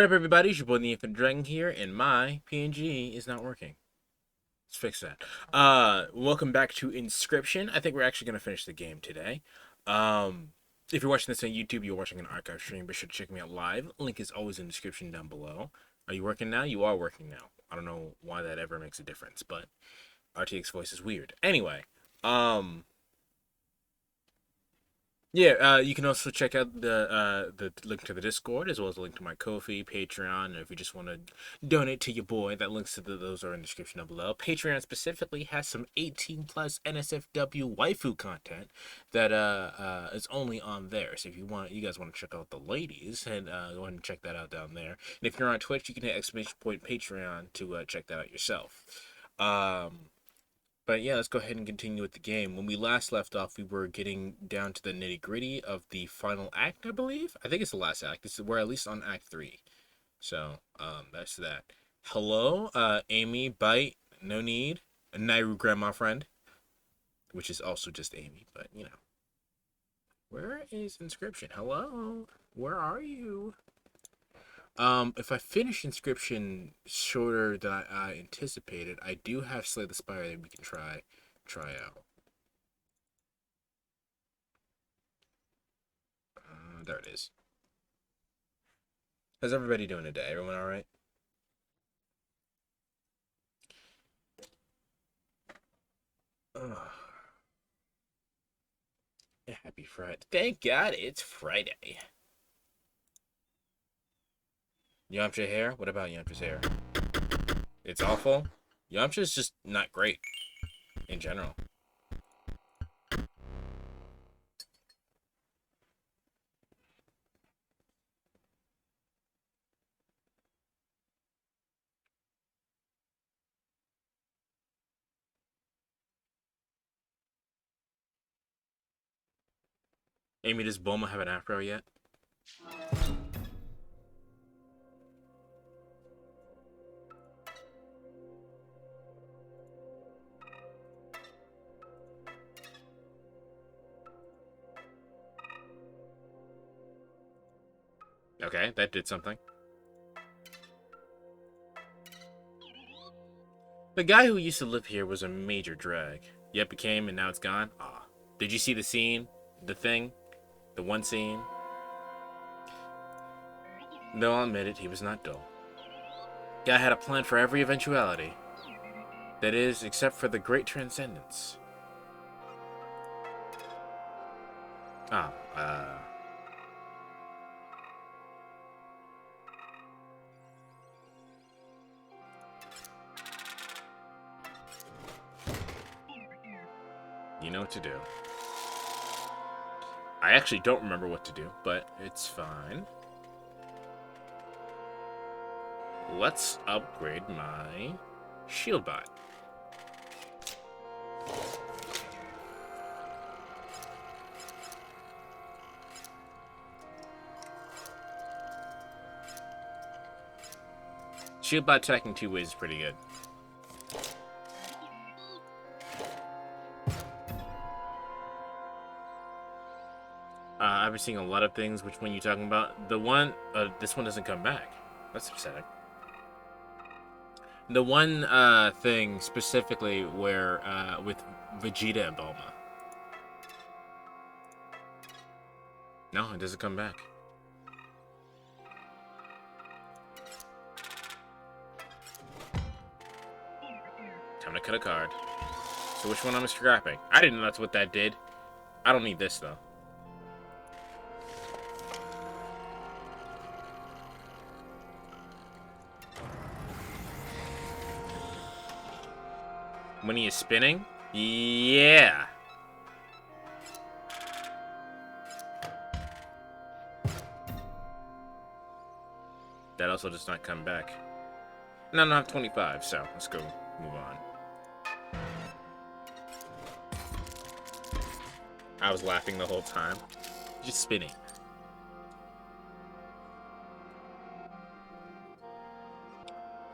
What up, everybody? It's your boy, the Infinite Dragon here, and my PNG is not working. Let's fix that. Welcome back to Inscription. I think we're actually going to finish the game today. If you're watching this on YouTube, you're watching an archive stream, be sure to check me out live. Link is always in the description down below. Are you working now? You are working now. I don't know why that ever makes a difference, but RTX voice is weird. Anyway, yeah, you can also check out the link to the Discord as well as the link to my Ko-fi, Patreon, and if you just want to donate to your boy, that links to those are in the description down below. Patreon specifically has some 18 plus NSFW waifu content that is only on there. So if you guys want to check out the ladies, and go ahead and check that out down there. And if you're on Twitch, you can hit !Patreon to check that out yourself. But yeah, let's go ahead and continue with the game. When we last left off, we were getting down to the nitty-gritty of the final act, I believe. I think it's the last act. We're at least on Act 3. So, that's that. Hello, Amy, Bite, no need. Nairu grandma friend. Which is also just Amy, but, you know. Where is Inscription? Hello? Where are you? If I finish Inscription shorter than I anticipated, I do have Slay the Spire that we can try out. There it is. How's everybody doing today? Everyone all right? Happy Friday. Thank God it's Friday. Yamcha hair? What about Yamcha's hair? It's awful? Yamcha's just not great in general. Amy, does Bulma have an afro yet? Okay, that did something. The guy who used to live here was a major drag. Yet became, and now it's gone. Ah, did you see the scene? The thing? The one scene? No, I'll admit it, he was not dull. Guy had a plan for every eventuality. That is, except for the great transcendence. Ah, you know what to do. I actually don't remember what to do, but it's fine. Let's upgrade my shield bot. Shield bot attacking 2 ways is pretty good. I've been seeing a lot of things. Which one are you talking about? The one, this one doesn't come back. That's upsetting. The one thing specifically where with Vegeta and Bulma. No, it doesn't come back. Time to cut a card. So which one am I scrapping? I didn't know that's what that did. I don't need this though. When he is spinning? Yeah. That also does not come back. No, I don't have 25, so let's go move on. I was laughing the whole time. Just spinning.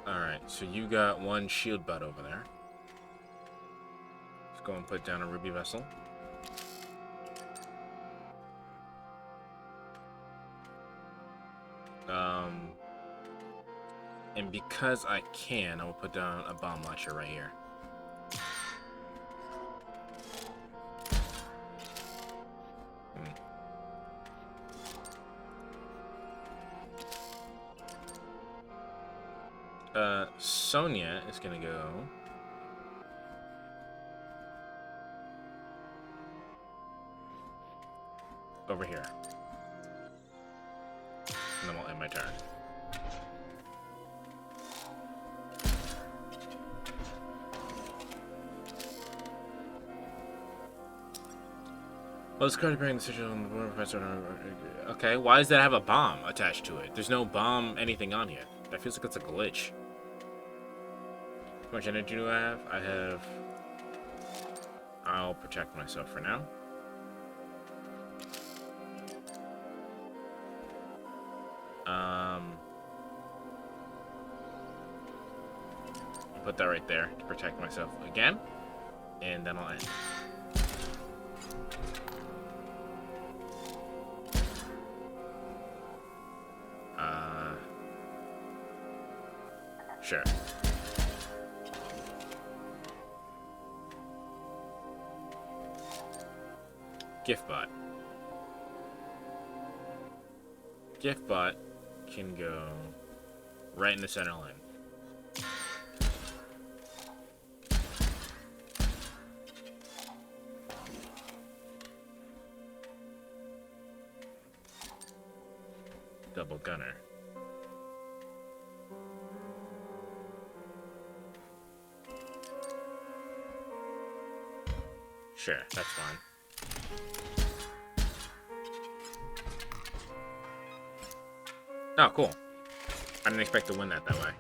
Alright, so you got one shield butt over there. Let's go and put down a ruby vessel. And because I can, I will put down a bomb launcher right here. Sonia is gonna go over here. And then we'll end my turn. Well, this card bring the situation on the board, Professor. Okay, why does that have a bomb attached to it? There's no bomb anything on here. That feels like it's a glitch. How much energy do I have? I have... I'll protect myself for now. I'll put that right there to protect myself again. And then I'll end. Sure. Giftbot. Giftbot can go right in the center line. Double gunner. Sure, that's fine. Oh, cool. I didn't expect to win that way.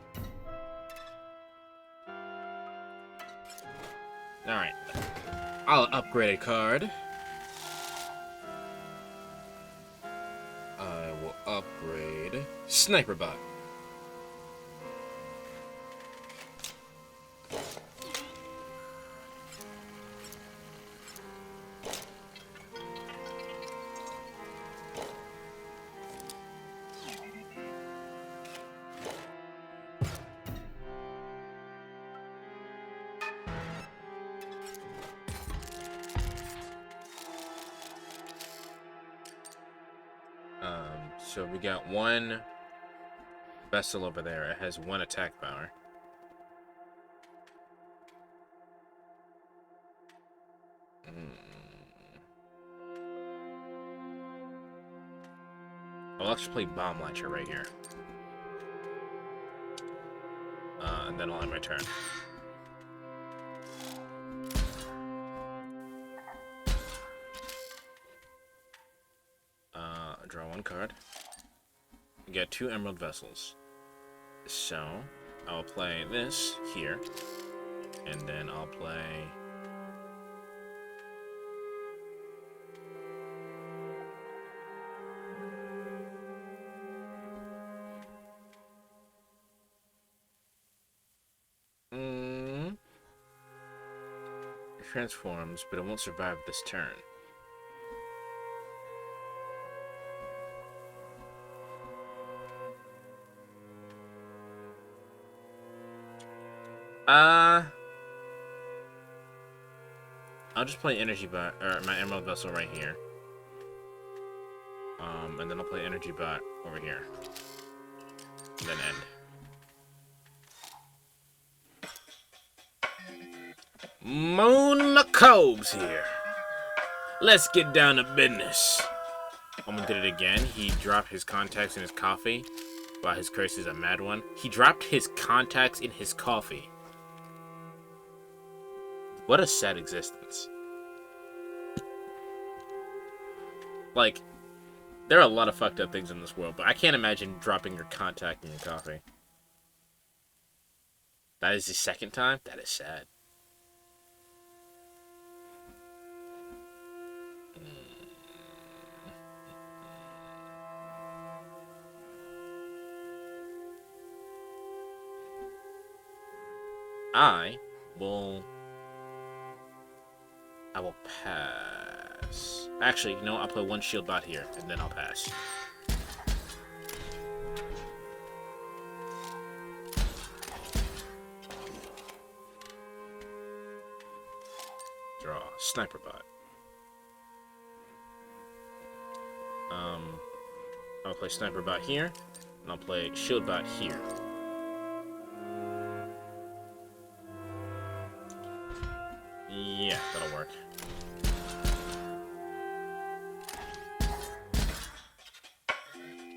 Alright. I'll upgrade a card. I will upgrade Sniper Bot. So we got one vessel over there. It has one attack power. I'll actually play Bomb Launcher right here. And then I'll end my turn. Draw one card. You get 2 Emerald Vessels. So, I'll play this here. And then I'll play... It transforms, but it won't survive this turn. I'll just play Energy Bot, or my Emerald Vessel right here. And then I'll play Energy Bot over here. And then end. Moon McCobb's here. Let's get down to business. Someone did it again. He dropped his contacts in his coffee. Wow, his curse is a mad one. He dropped his contacts in his coffee. What a sad existence. Like, there are a lot of fucked up things in this world, but I can't imagine dropping your contact in your coffee. That is the second time? That is sad. I will pass. Actually, you know what? I'll play one shield bot here, and then I'll pass. Draw. Sniper bot. I'll play Sniper bot here, and I'll play Shield bot here. Yeah, that'll work.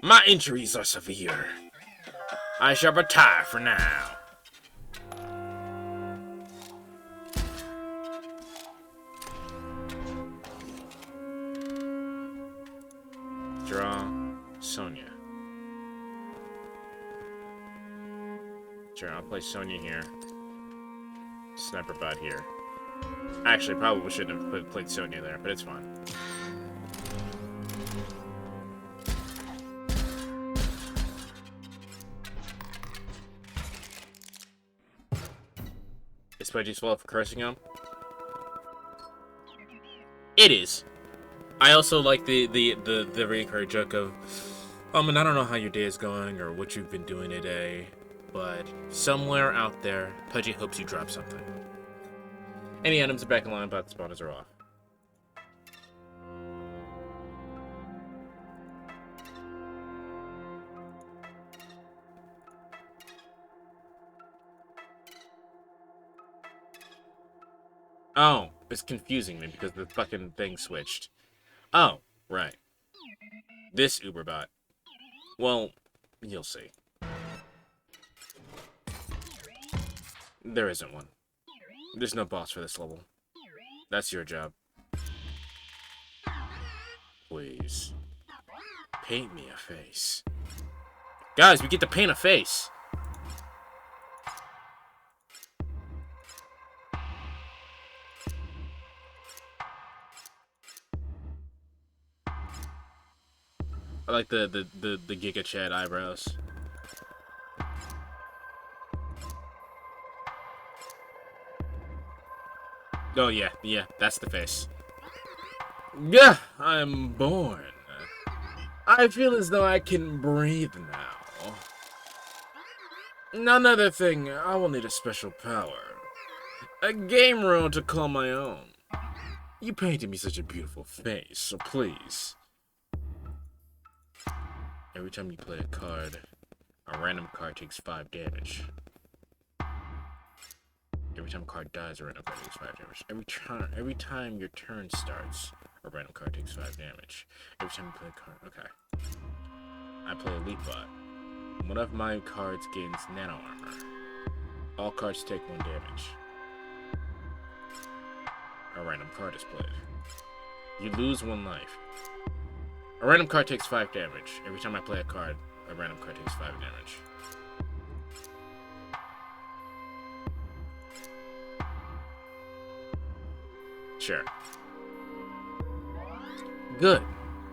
My injuries are severe. I shall retire for now. Draw Sonya. Sure, I'll play Sonya here. Sniper bot here. Actually, probably shouldn't have played Sonya there, but it's fine. Is Pudgy's fault for cursing him? It is. I also like the recurring joke of, and I don't know how your day is going or what you've been doing today, but somewhere out there, Pudgy hopes you drop something. Any items are back in line, but the spawners are off. Oh, it's confusing me because the fucking thing switched. Oh, right. This Uberbot. Well, you'll see. There isn't one. There's no boss for this level. That's your job. Please. Paint me a face. Guys, we get to paint a face! I like the Giga Chad eyebrows. Oh yeah, that's the face. Yeah, I'm born. I feel as though I can breathe now. Another thing, I will need a special power. A game role to call my own. You painted me such a beautiful face, so please. Every time you play a card, a random card takes 5 damage. Every time a card dies, a random card takes 5 damage. Every time your turn starts, a random card takes 5 damage. Every time you play a card, okay. I play Elite Bot. One of my cards gains nano armor. All cards take 1 damage. A random card is played. You lose 1 life. A random card takes 5 damage. Every time I play a card, a random card takes 5 damage. Sure. Good.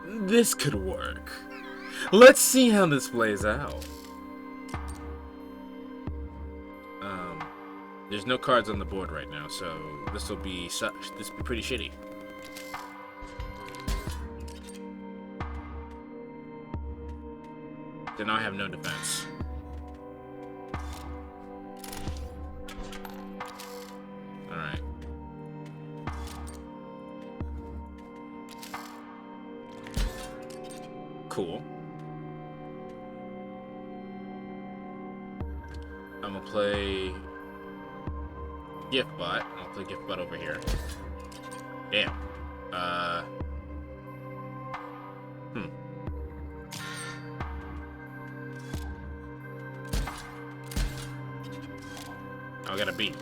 This could work. Let's see how this plays out. There's no cards on the board right now, so this will be pretty shitty. Then I have no defense. Alright. Cool. I'm gonna play Gift Bot. I'll play Gift Bot over here. Damn. I got a B.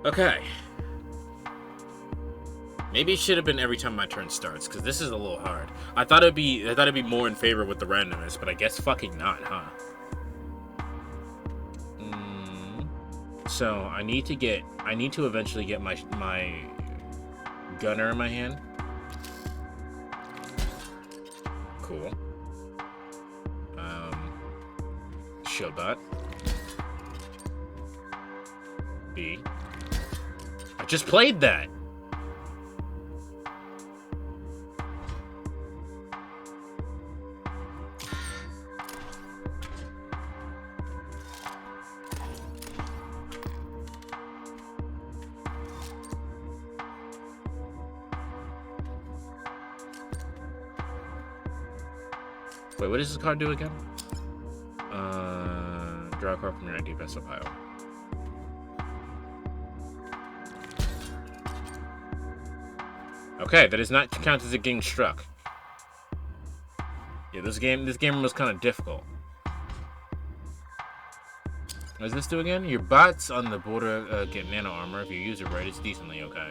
Okay. Maybe it should have been every time my turn starts, because this is a little hard. I thought it'd be more in favor with the randomness, but I guess fucking not, huh? So I need to eventually get my gunner in my hand. Cool. Shield bot. B. I just played that. Wait, what does this card do again? Draw a card from your defensive pile. Okay, that does not count as a getting struck. Yeah, this game was kind of difficult. What does this do again? Your bots on the border get nano armor. If you use it right, it's decently okay.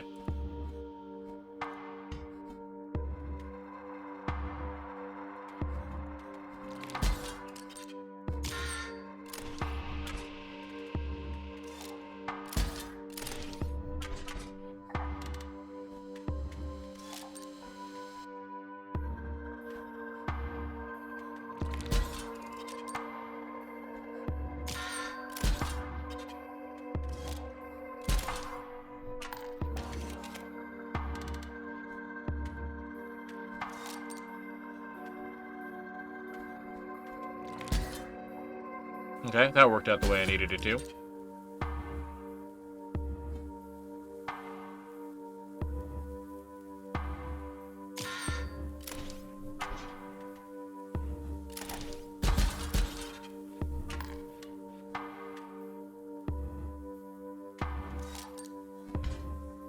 Okay, that worked out the way I needed it to.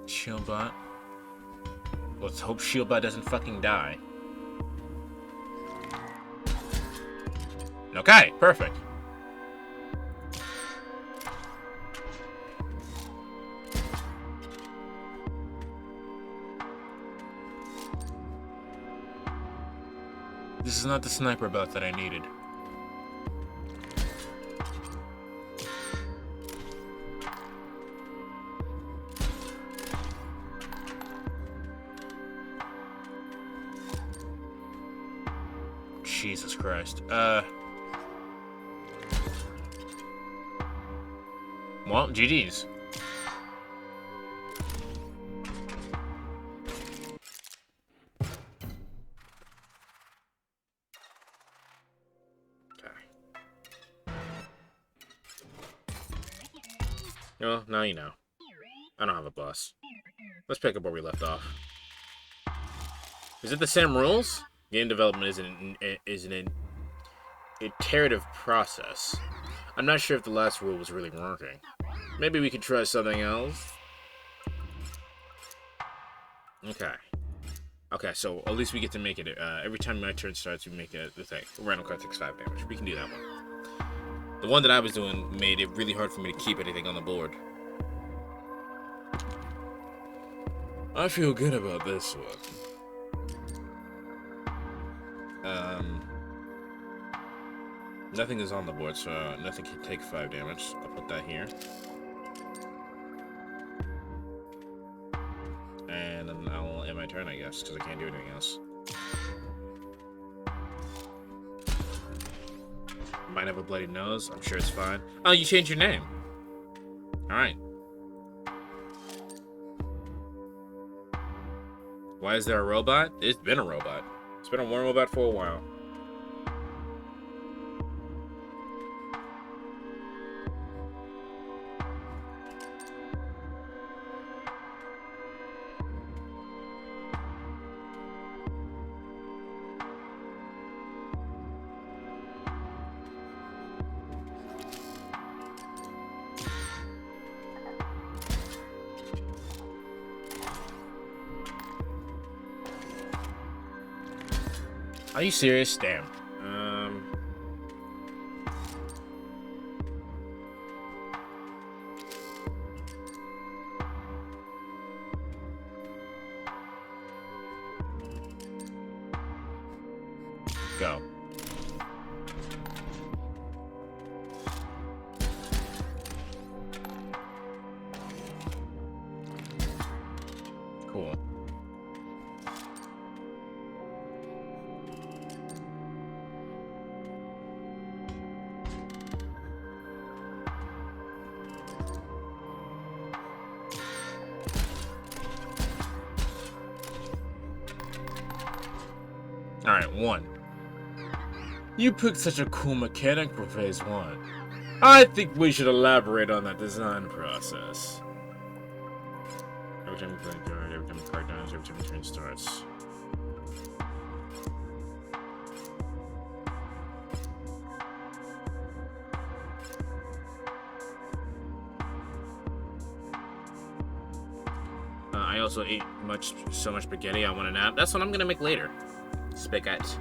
Shieldbot. Let's hope Shieldbot doesn't fucking die. Okay, perfect. This is not the sniper belt that I needed. Jesus Christ. Well, GG's. Well, now you know. I don't have a boss. Let's pick up where we left off. Is it the same rules? Game development is an iterative process. I'm not sure if the last rule was really working. Maybe we could try something else? Okay. Okay, so at least we get to make it. Every time my turn starts, we make it the thing. Random card takes 5 damage. We can do that one. The one that I was doing made it really hard for me to keep anything on the board. I feel good about this one. Nothing is on the board, so nothing can take 5 damage. I'll put that here. And then I'll end my turn, I guess, because I can't do anything else. Might have a bloody nose. I'm sure it's fine. Oh, you changed your name. Alright. Why is there a robot? It's been a robot. It's been a one robot for a while. Are you serious? Damn. Go. Cool. Alright, 1. You picked such a cool mechanic for phase 1. I think we should elaborate on that design process. Every time you play a card, every time the card dies, every time the turn starts. I also ate so much spaghetti. I want a nap. That's what I'm gonna make later. Spaghetti.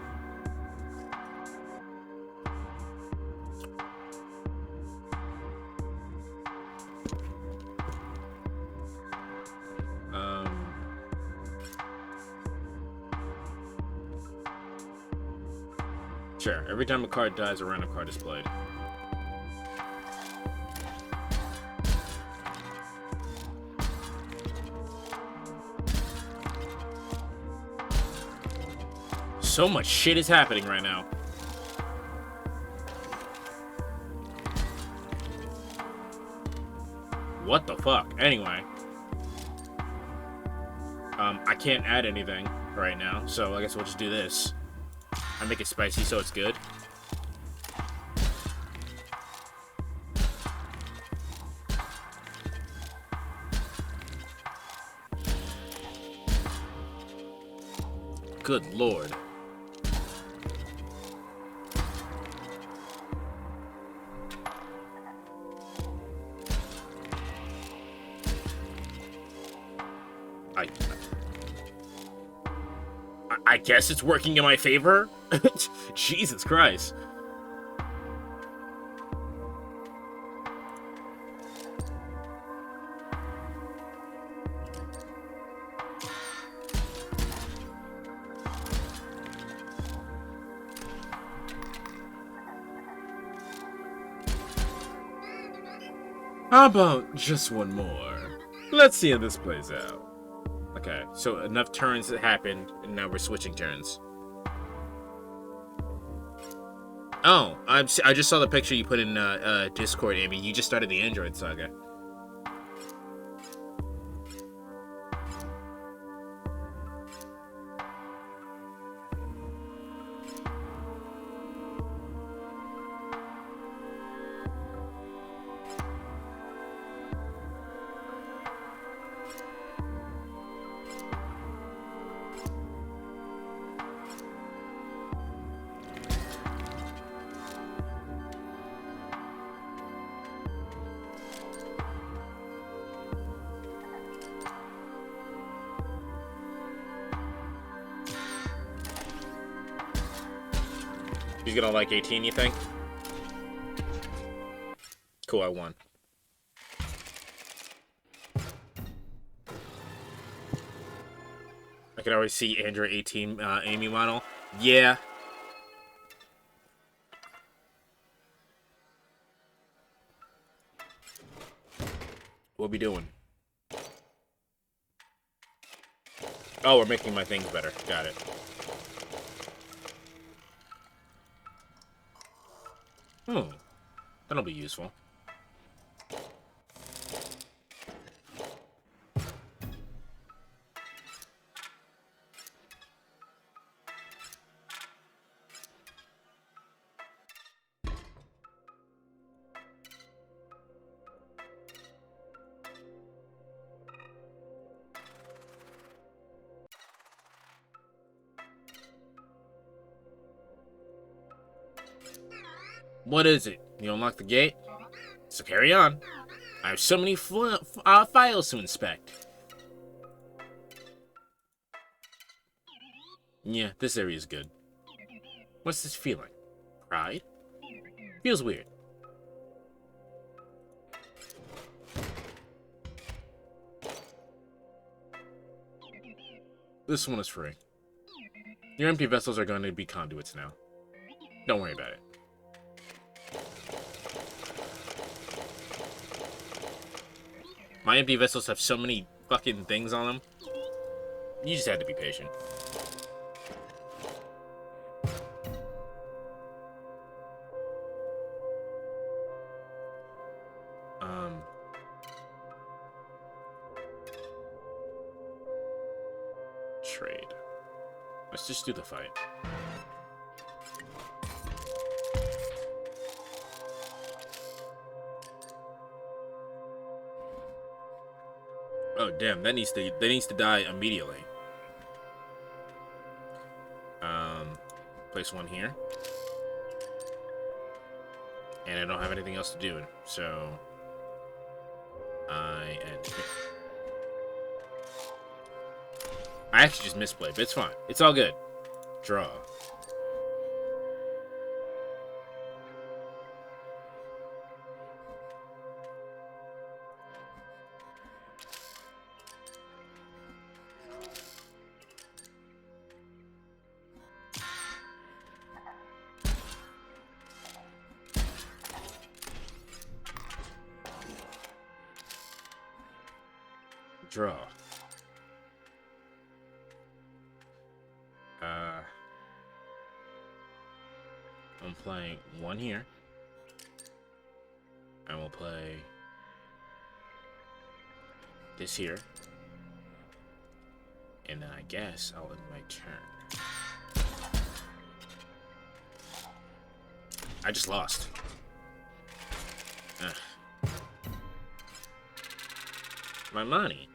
Sure. Every time a card dies, a random card is played. So much shit is happening right now. What the fuck? Anyway. I can't add anything right now, so I guess we'll just do this. I make it spicy so it's good. Good lord. I guess it's working in my favor? Jesus Christ. How about just one more? Let's see how this plays out. Okay, so enough turns that happened, and now we're switching turns. Oh, I just saw the picture you put in Discord, Amy. You just started the Android saga. He's gonna like 18, you think? Cool, I won. I can already see Android 18 Amy model. Yeah. What we doing? Oh, we're making my things better. Got it. Oh, that'll be useful. What is it? You unlock the gate? So carry on. I have so many files to inspect. Yeah, this area is good. What's this feeling? Pride? Feels weird. This one is free. Your empty vessels are going to be conduits now. Don't worry about it. My empty vessels have so many fucking things on them. You just had to be patient. Trade. Let's just do the fight. Oh damn, that needs to die immediately. Place one here. And I don't have anything else to do, so I end here. I actually just misplayed, but it's fine. It's all good. Draw. Draw. I'm playing one here. And we'll play this here. And then I guess I'll end my turn. I just lost. Ugh. My money.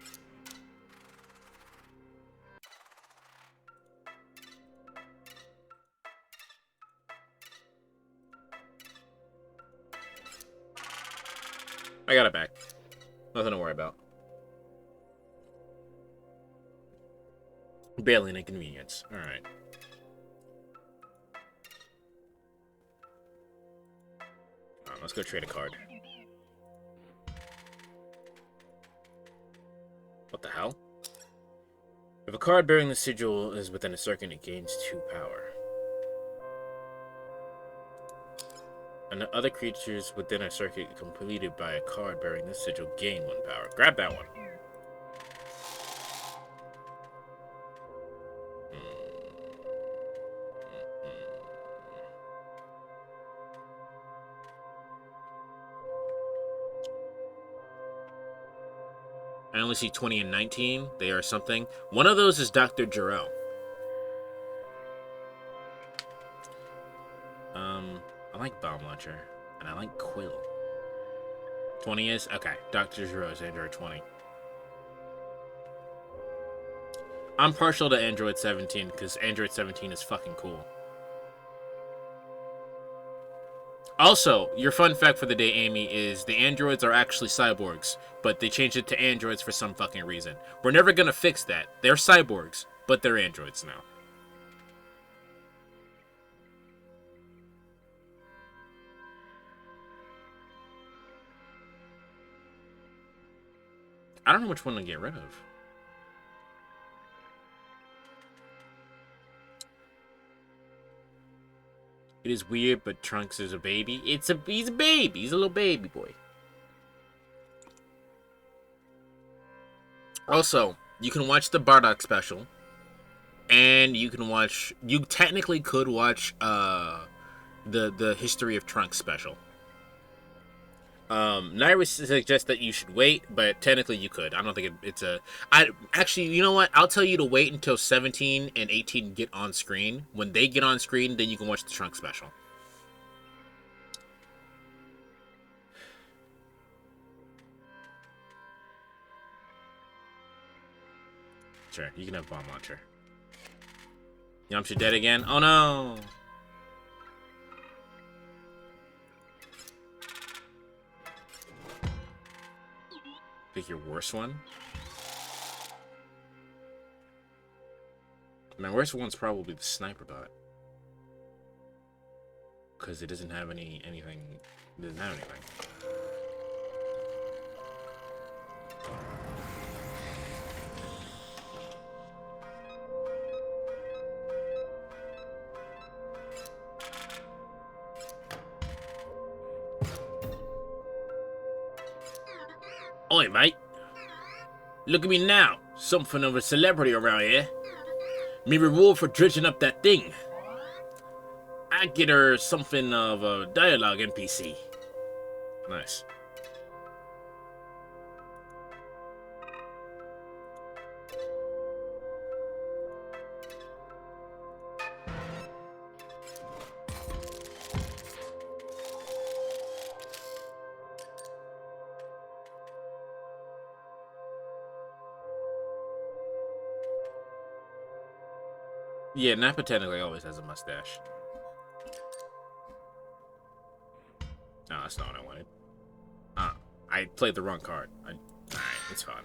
I got it back. Nothing to worry about. Barely an inconvenience. Alright. Let's go trade a card. What the hell? If a card bearing the sigil is within a circuit, it gains 2 power. And the other creatures within a circuit completed by a card bearing this sigil gain 1 power. Grab that one. I only see 20 and 19. They are something. One of those is Dr. Jarrell. I like Bomb Launcher. And I like Quill. 20 is? Okay. Dr. Jarrell is Android 20. I'm partial to Android 17 because Android 17 is fucking cool. Also, your fun fact for the day, Amy, is the androids are actually cyborgs, but they changed it to androids for some fucking reason. We're never gonna fix that. They're cyborgs, but they're androids now. I don't know which one to get rid of. It is weird, but Trunks is a baby. He's a baby. He's a little baby boy. Also, you can watch the Bardock special, and you can watch. You technically could watch the History of Trunks special. Naira suggests that you should wait, but technically you could. I don't think it's a. I actually, you know what? I'll tell you to wait until 17 and 18 get on screen. When they get on screen, then you can watch the Trunks special. Sure, you can have Bomb Launcher. Yamcha dead again? Oh no! Pick your worst one? My worst one's probably the Sniper Bot. Because it doesn't have anything. It doesn't have anything. Oi, mate. Look at me now. Something of a celebrity around here. Me reward for dredging up that thing. I get her something of a dialogue NPC. Nice. Yeah, Nappa technically always has a mustache. No, that's not what I wanted. I played the wrong card. Alright, it's fine.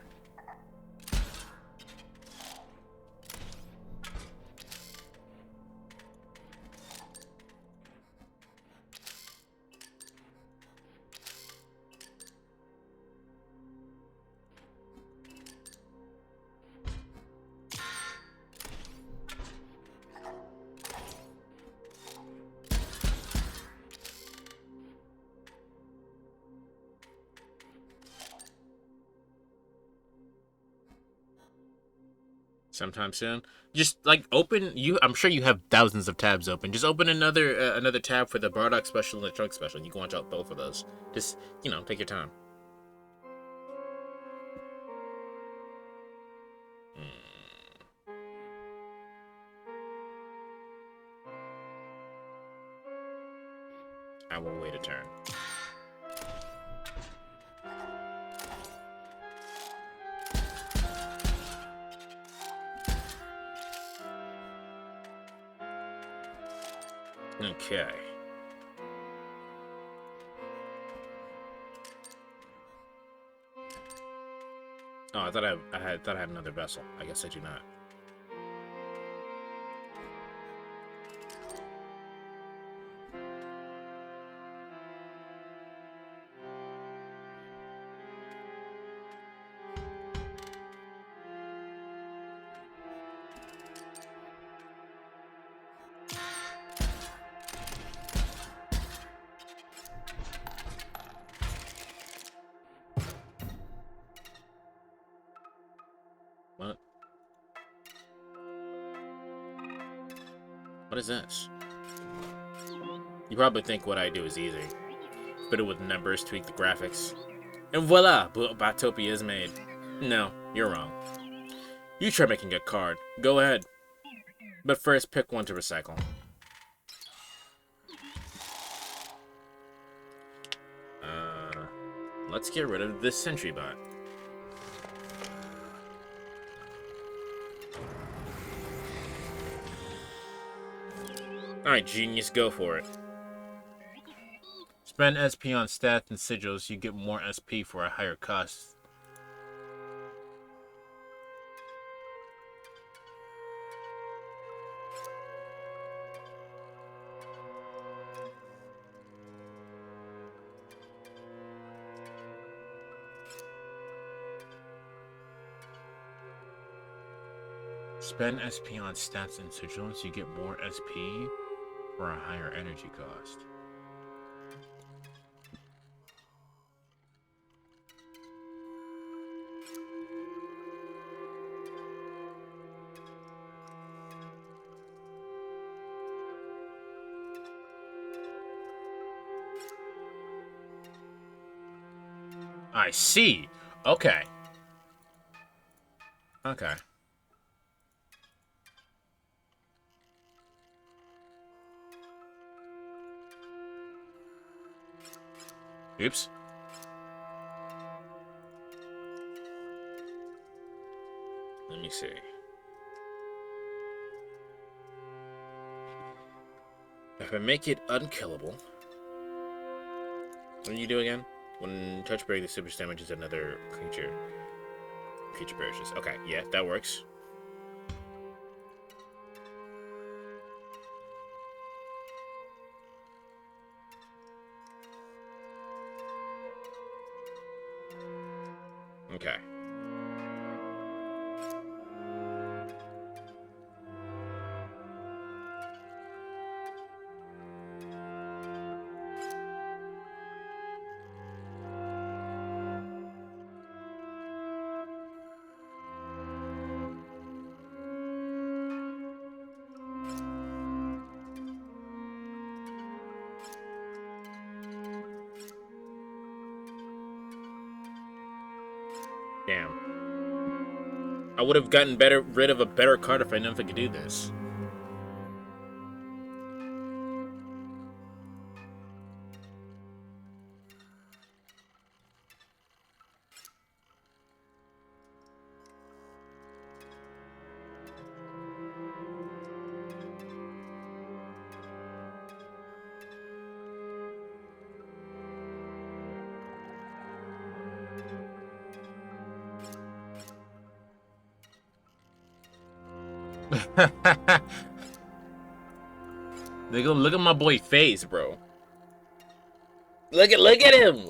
Sometime soon. Just like open you. I'm sure you have thousands of tabs open. Just open another tab for the Bardock special and the Trunk special. You can watch out both of those. Just take your time. I will wait a turn. Okay. Oh, I thought I had another vessel. I guess I do not. What? What is this? You probably think what I do is easy. Fit it with numbers, tweak the graphics, and voila! Botopia is made. No, you're wrong. You try making a card. Go ahead. But first, pick one to recycle. Let's get rid of this sentry bot. Alright, genius, go for it. Spend SP on stats and sigils, you get more SP for a higher cost. Spend SP on stats and sigils, you get more SP for a higher energy cost. I see. Okay. Okay. Oops. Let me see. If I make it unkillable, what do you do again? When touch break, the super damages another creature. Creature perishes. Okay, yeah, that works. Okay. Damn. I would have gotten rid of a better card if I knew if I could do this. Look at my boy face, bro. Look at him.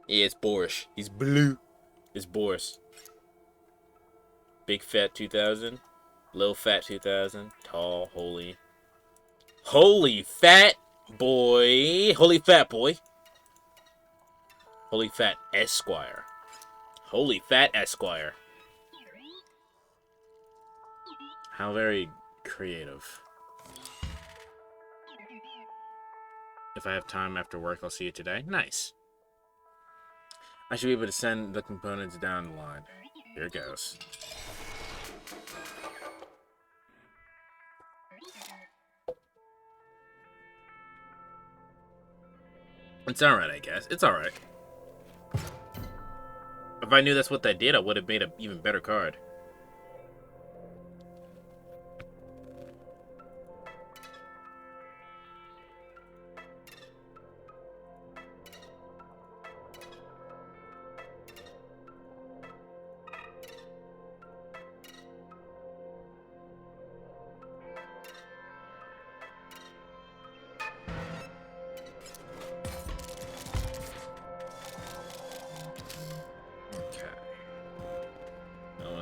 Yeah, it's Boris. He's blue. It's Boris. Big fat 2000. Little fat 2000. Tall, holy. Holy fat boy. Holy fat boy. Holy Fat Esquire. Holy Fat Esquire. How very creative. If I have time after work, I'll see you today. Nice. I should be able to send the components down the line. Here goes. It's alright, I guess. It's alright. If I knew that's what they did, I would have made an even better card.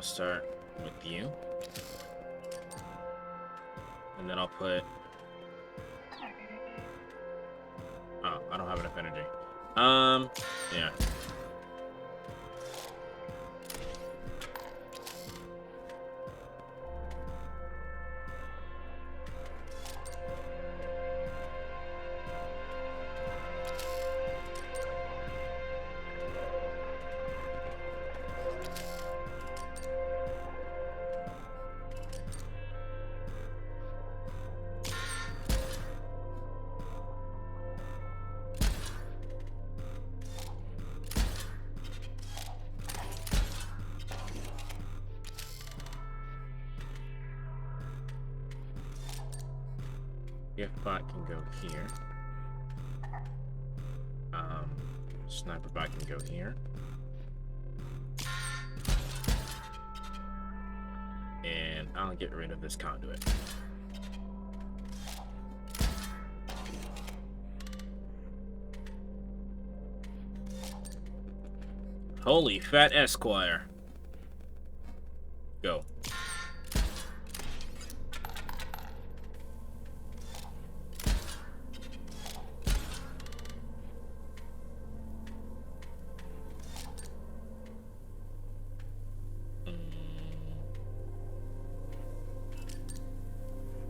Start with you, and then I'll put. Oh, I don't have enough energy. Yeah. Gift bot can go here. Sniper bot can go here. And I'll get rid of this conduit. Holy Fat Esquire. Go.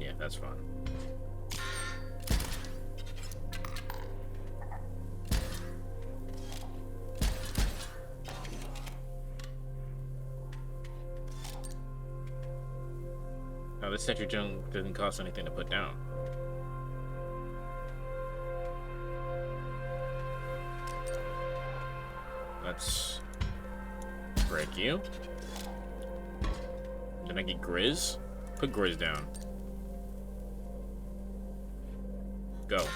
Yeah, that's fine. Now, this sentry junk doesn't cost anything to put down. Let's break you. Then I get Grizz. Put Grizz down. Go.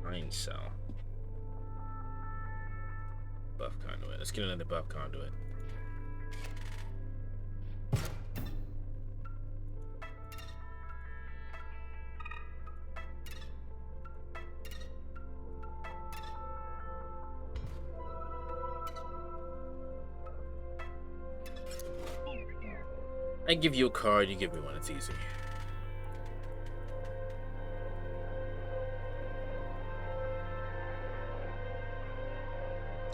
Kind cell. Buff conduit. Let's get another buff conduit. I give you a card, you give me one. It's easy.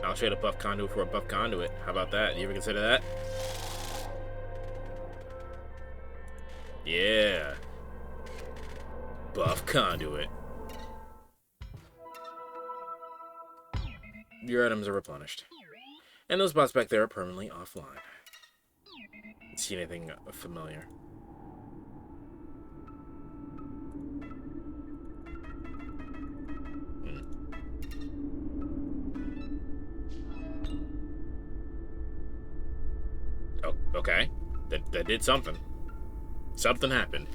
I'll trade a buff conduit for a buff conduit. How about that? You ever consider that? Yeah. Buff conduit. Your items are replenished. And those bots back there are permanently offline. See anything familiar? Oh, okay. That did something. Something happened.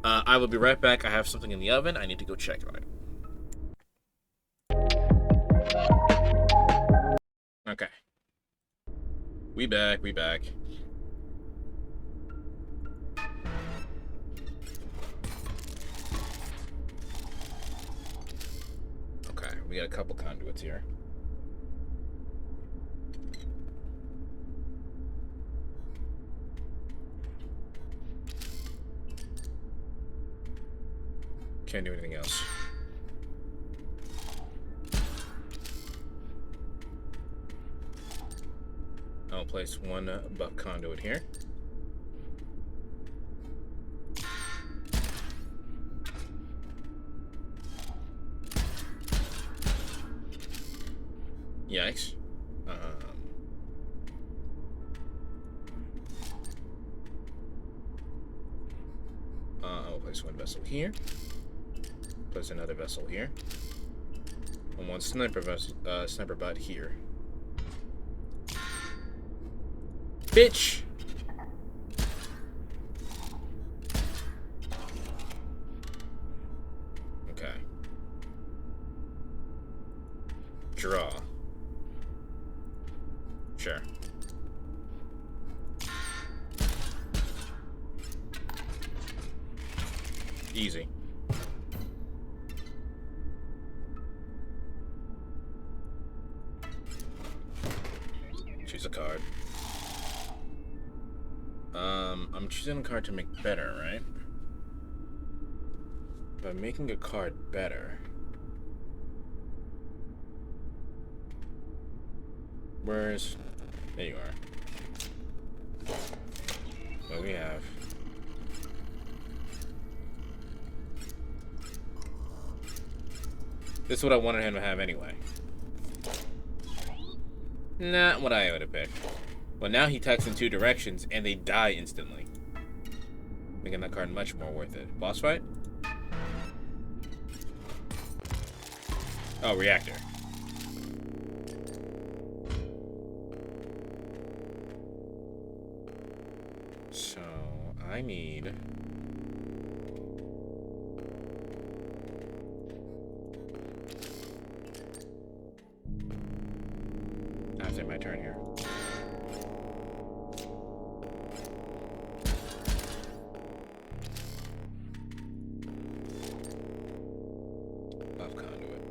I will be right back. I have something in the oven. I need to go check on it. Okay. We back. we got a couple conduits here. Can't do anything else. I'll place one buff conduit here. Yikes. I'll place one vessel here. Place another vessel here. And one sniper bot here. Bitch! Okay. Draw. Sure. Easy. Choose a card. I'm choosing a card to make better, right? By making a card better. Where's... There you are. What we have. This is what I wanted him to have anyway. Not what I would have picked. Well, now he attacks in two directions, and they die instantly. Making that card much more worth it. Boss fight? Oh, reactor. So, I need... After my turn here. Buff conduit.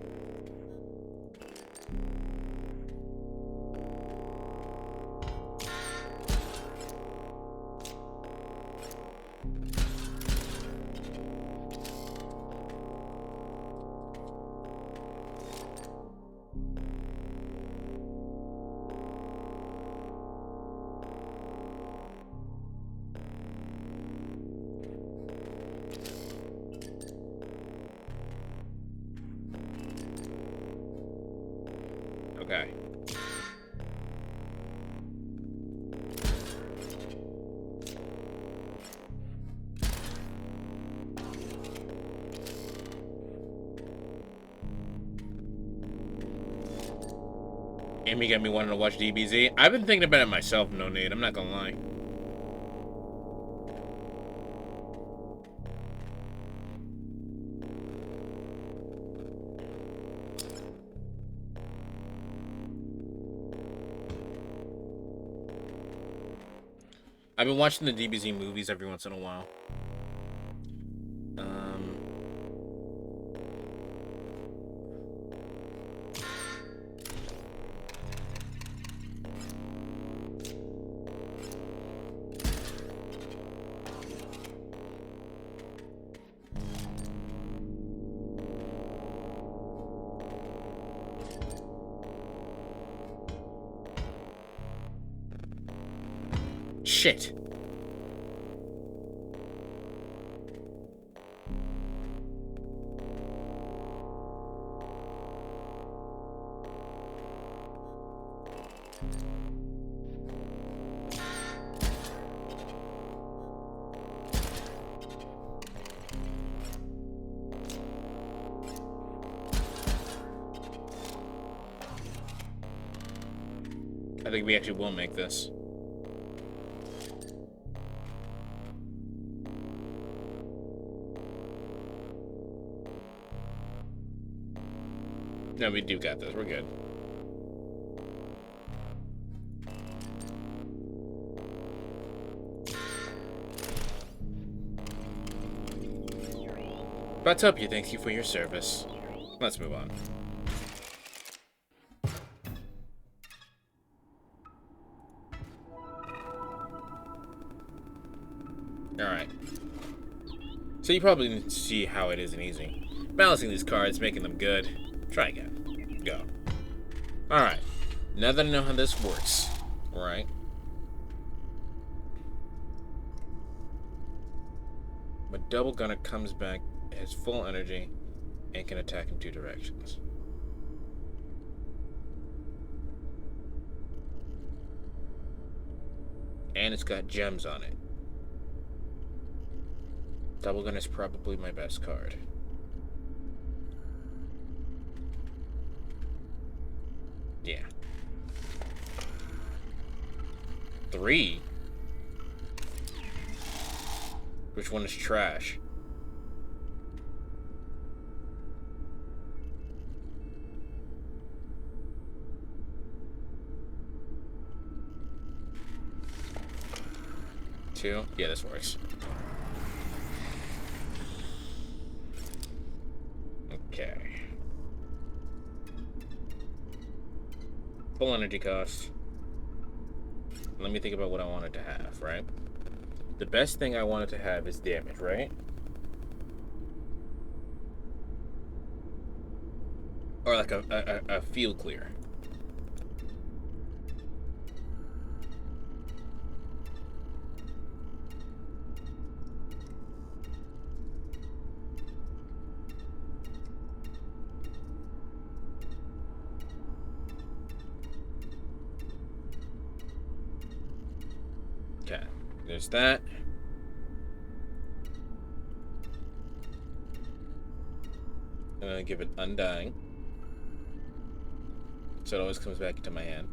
Okay. Amy got me wanting to watch DBZ. I've been thinking about it myself, no need. I'm not gonna lie. I've been watching the DBZ movies every once in a while. Shit. I think we actually will make this. No, we do got this. We're good. Batopia, thank you for your service. Let's move on. Alright. So you probably didn't see how it isn't easy. Balancing these cards, making them good. Try again. Go. Alright. Now that I know how this works. Right. My double gunner comes back, has full energy, and can attack in 2 directions. And it's got gems on it. Double gun is probably my best card. Yeah. 3? Which one is trash? Two? Yeah, this works. Okay. Full energy cost. Let me think about what I wanted to have, right? The best thing I wanted to have is damage, right? Or like a field clear. Okay, there's that. I'm gonna give it Undying. So it always comes back into my hand.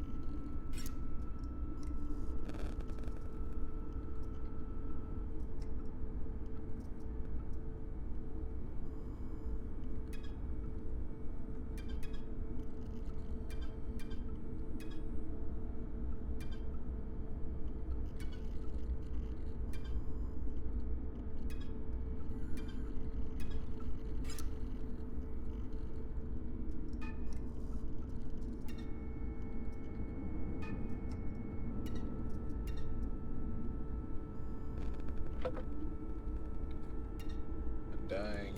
Undying.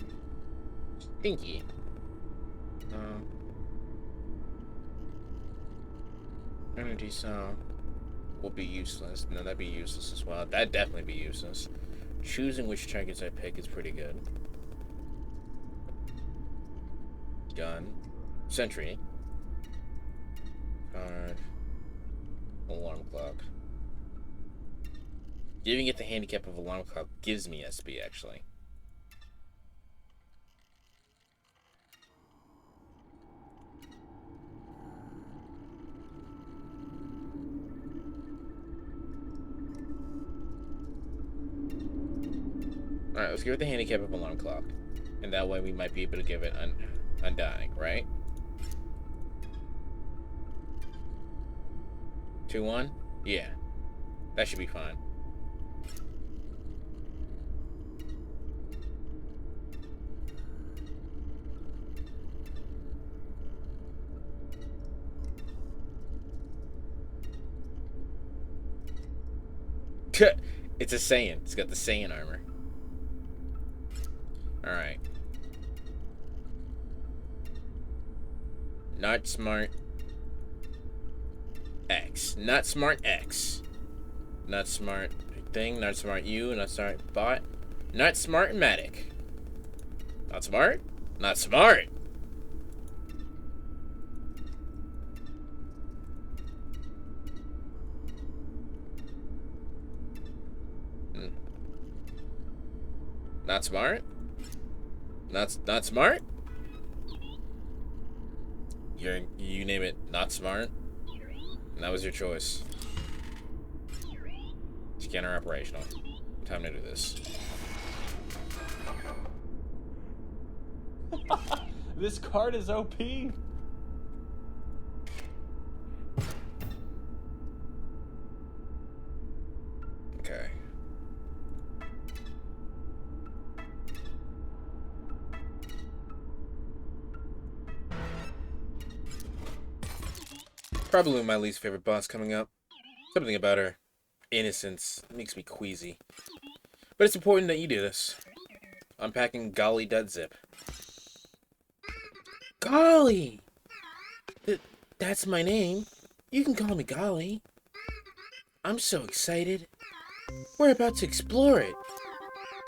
Stinky. Energy cell will be useless. No, that'd be useless as well. That'd definitely be useless. Choosing which trinkets I pick is pretty good. Gun. Sentry. Card. Alarm clock. Giving it the handicap of alarm clock gives me SP, actually. Alright, let's give it the handicap of alarm clock. And that way we might be able to give it Undying, right? 2-1? Yeah. That should be fine. It's a Saiyan. It's got the Saiyan armor. Alright. Not smart X. Not smart X. Not smart thing. Not smart you. Not smart bot. Not smart Matic. Not smart? Not smart! Not smart? Not smart? You name it not smart? And that was your choice. Scanner operational. Time to do this. This card is OP. Okay. Probably my least favorite boss coming up. Something about her innocence makes me queasy. But it's important that you do this. Unpacking golly.zip. Golly! That's my name. You can call me Golly. I'm so excited. We're about to explore it.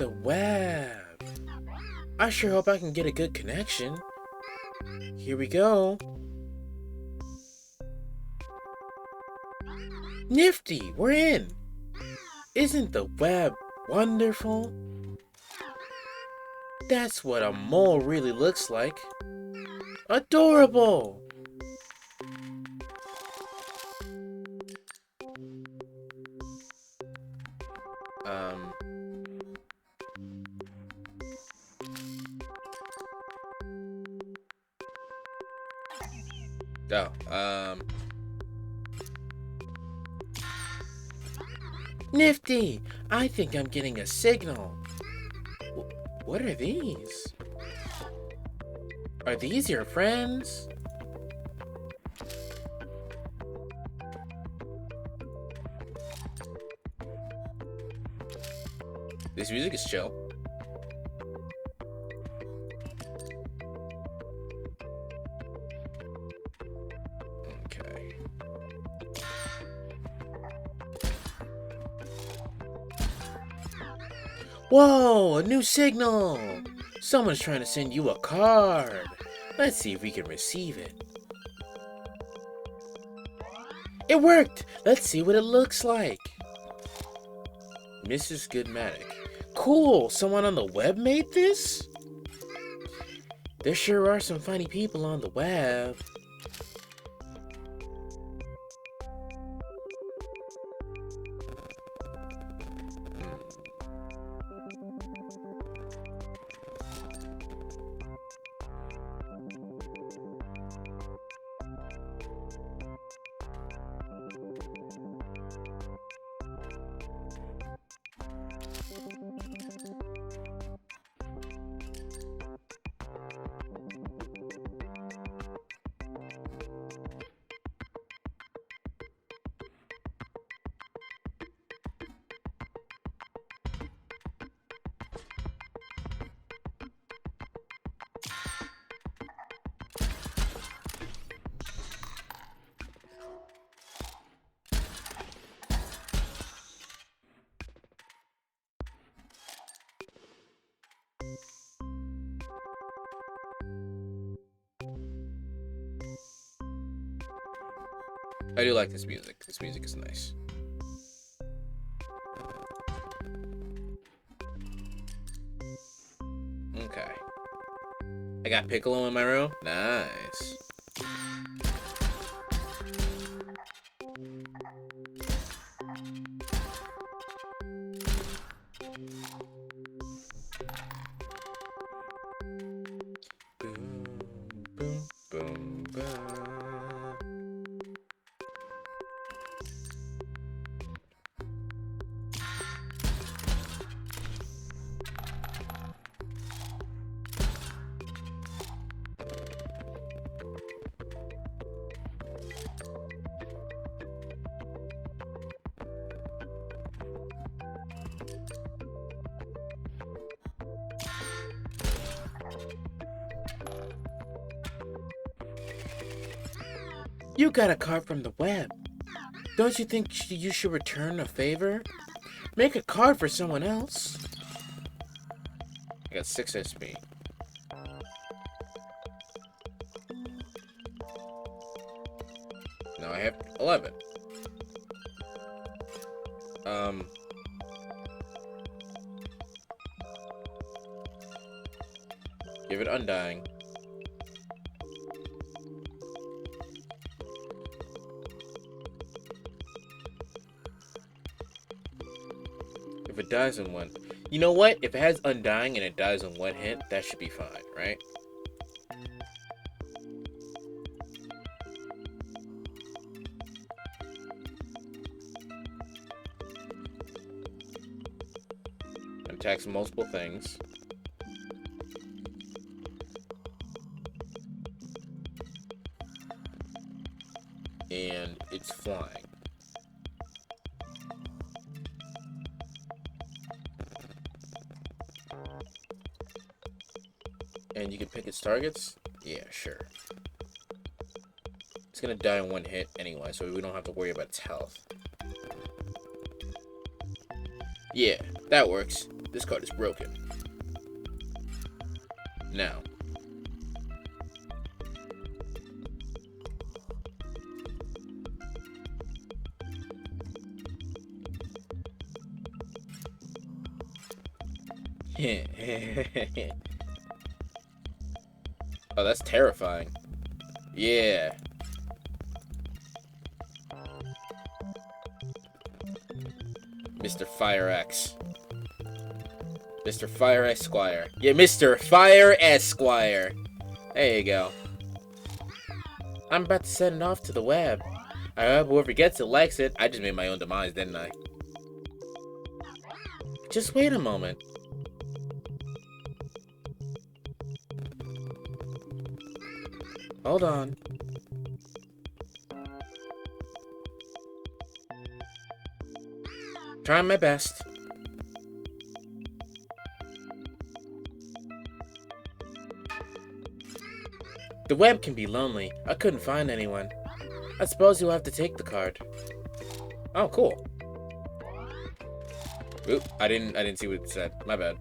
The web. I sure hope I can get a good connection. Here we go. Nifty, we're in. Isn't the web wonderful? That's what a mole really looks like. Adorable! Um... Oh, Nifty! I think I'm getting a signal. What are these? Are these your friends? This music is chill. Okay. Whoa, a new signal! Someone's trying to send you a card. Let's see if we can receive it. It worked! Let's see what it looks like. Mrs. Goodmatic. Cool! Someone on the web made this? There sure are some funny people on the web. I do like this music. This music is nice. Okay. I got Piccolo in my room. Nice. Boom, boom, boom, boom. You got a card from the web. Don't you think you should return a favor? Make a card for someone else. I got 6 SP. Now I have 11. Give it Undying. If it dies in one... You know what? If it has Undying and it dies in one hit, that should be fine, right? Attacks multiple things. And it's flying. And you can pick its targets? Yeah, sure. It's gonna die in one hit anyway, so we don't have to worry about its health. Yeah, that works. This card is broken. Now. Oh, that's terrifying. Yeah. Mr. Fire X. Mr. Fire Esquire. Yeah, Mr. Fire Esquire. There you go. I'm about to send it off to the web. I hope whoever gets it likes it. I just made my own demise, didn't I? Just wait a moment. Hold on. Trying my best. The web can be lonely. I couldn't find anyone. I suppose you'll have to take the card. Oh, cool. Oop, I didn't see what it said. My bad.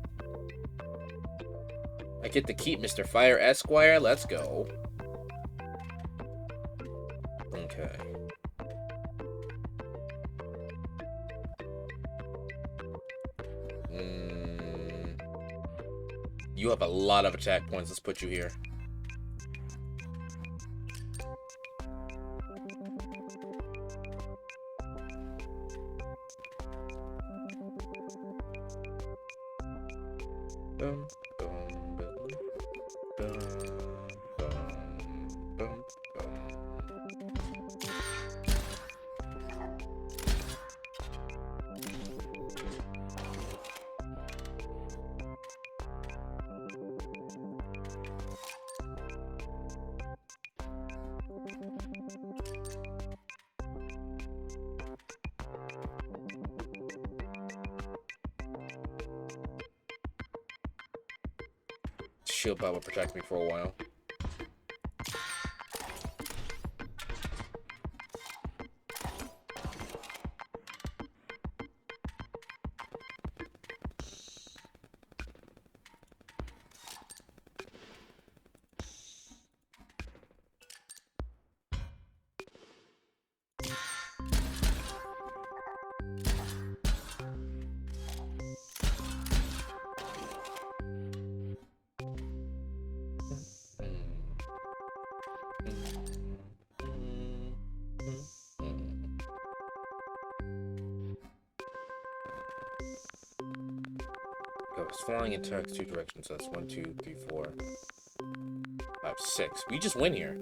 I get to keep Mr. Fire Esquire. Let's go. Okay. You have a lot of attack points. Let's put you here. Boom, boom, boom, boom, boom, boom, Shield Bot will protect me for a while. Goes flying attacks 2 directions. So that's 1, 2, 3, 4, 5, 6. We just win here.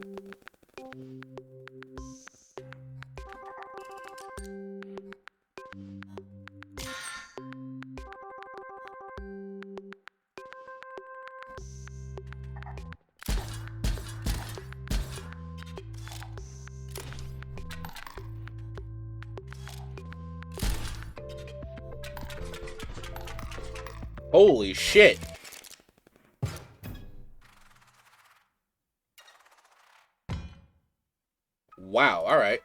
Holy shit! Wow, alright.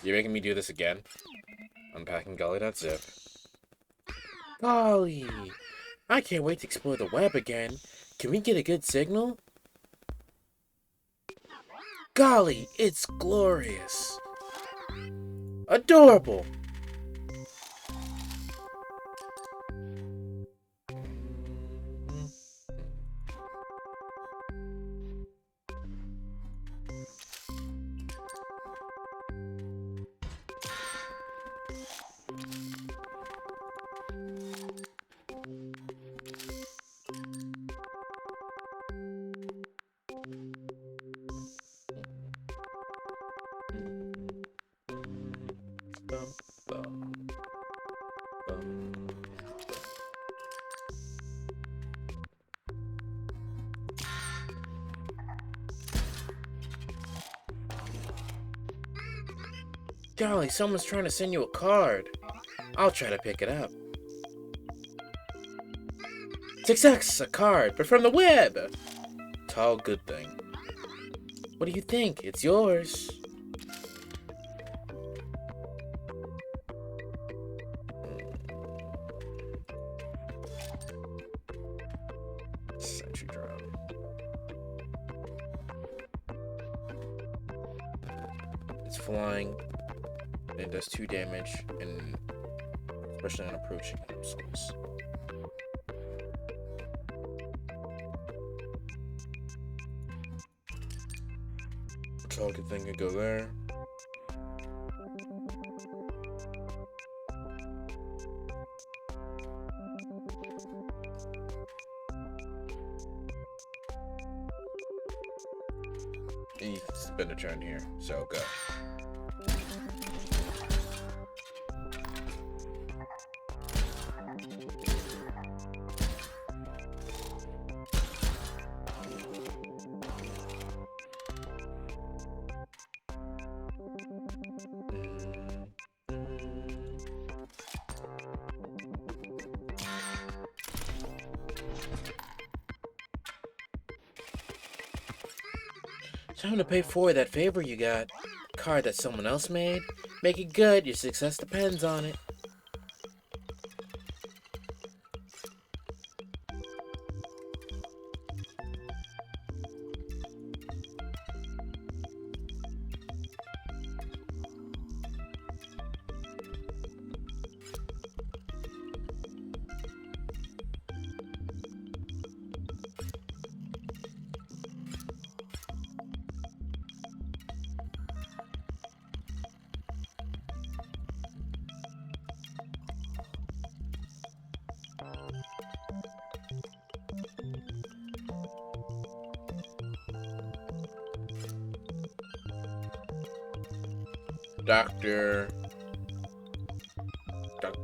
You're making me do this again? Unpacking Golly.zip. Golly! I can't wait to explore the web again. Can we get a good signal? Golly, it's glorious! Adorable! Golly, someone's trying to send you a card. I'll try to pick it up. Success! A card, but from the web! Tall good thing. What do you think? It's yours. Sentry drone. It's flying. And it does 2 damage, and especially on approaching obstacles. Tall good thing could go there. And you can spend a turn here, so go. Time to pay for that favor you got. Card that someone else made. Make it good, your success depends on it. Dr.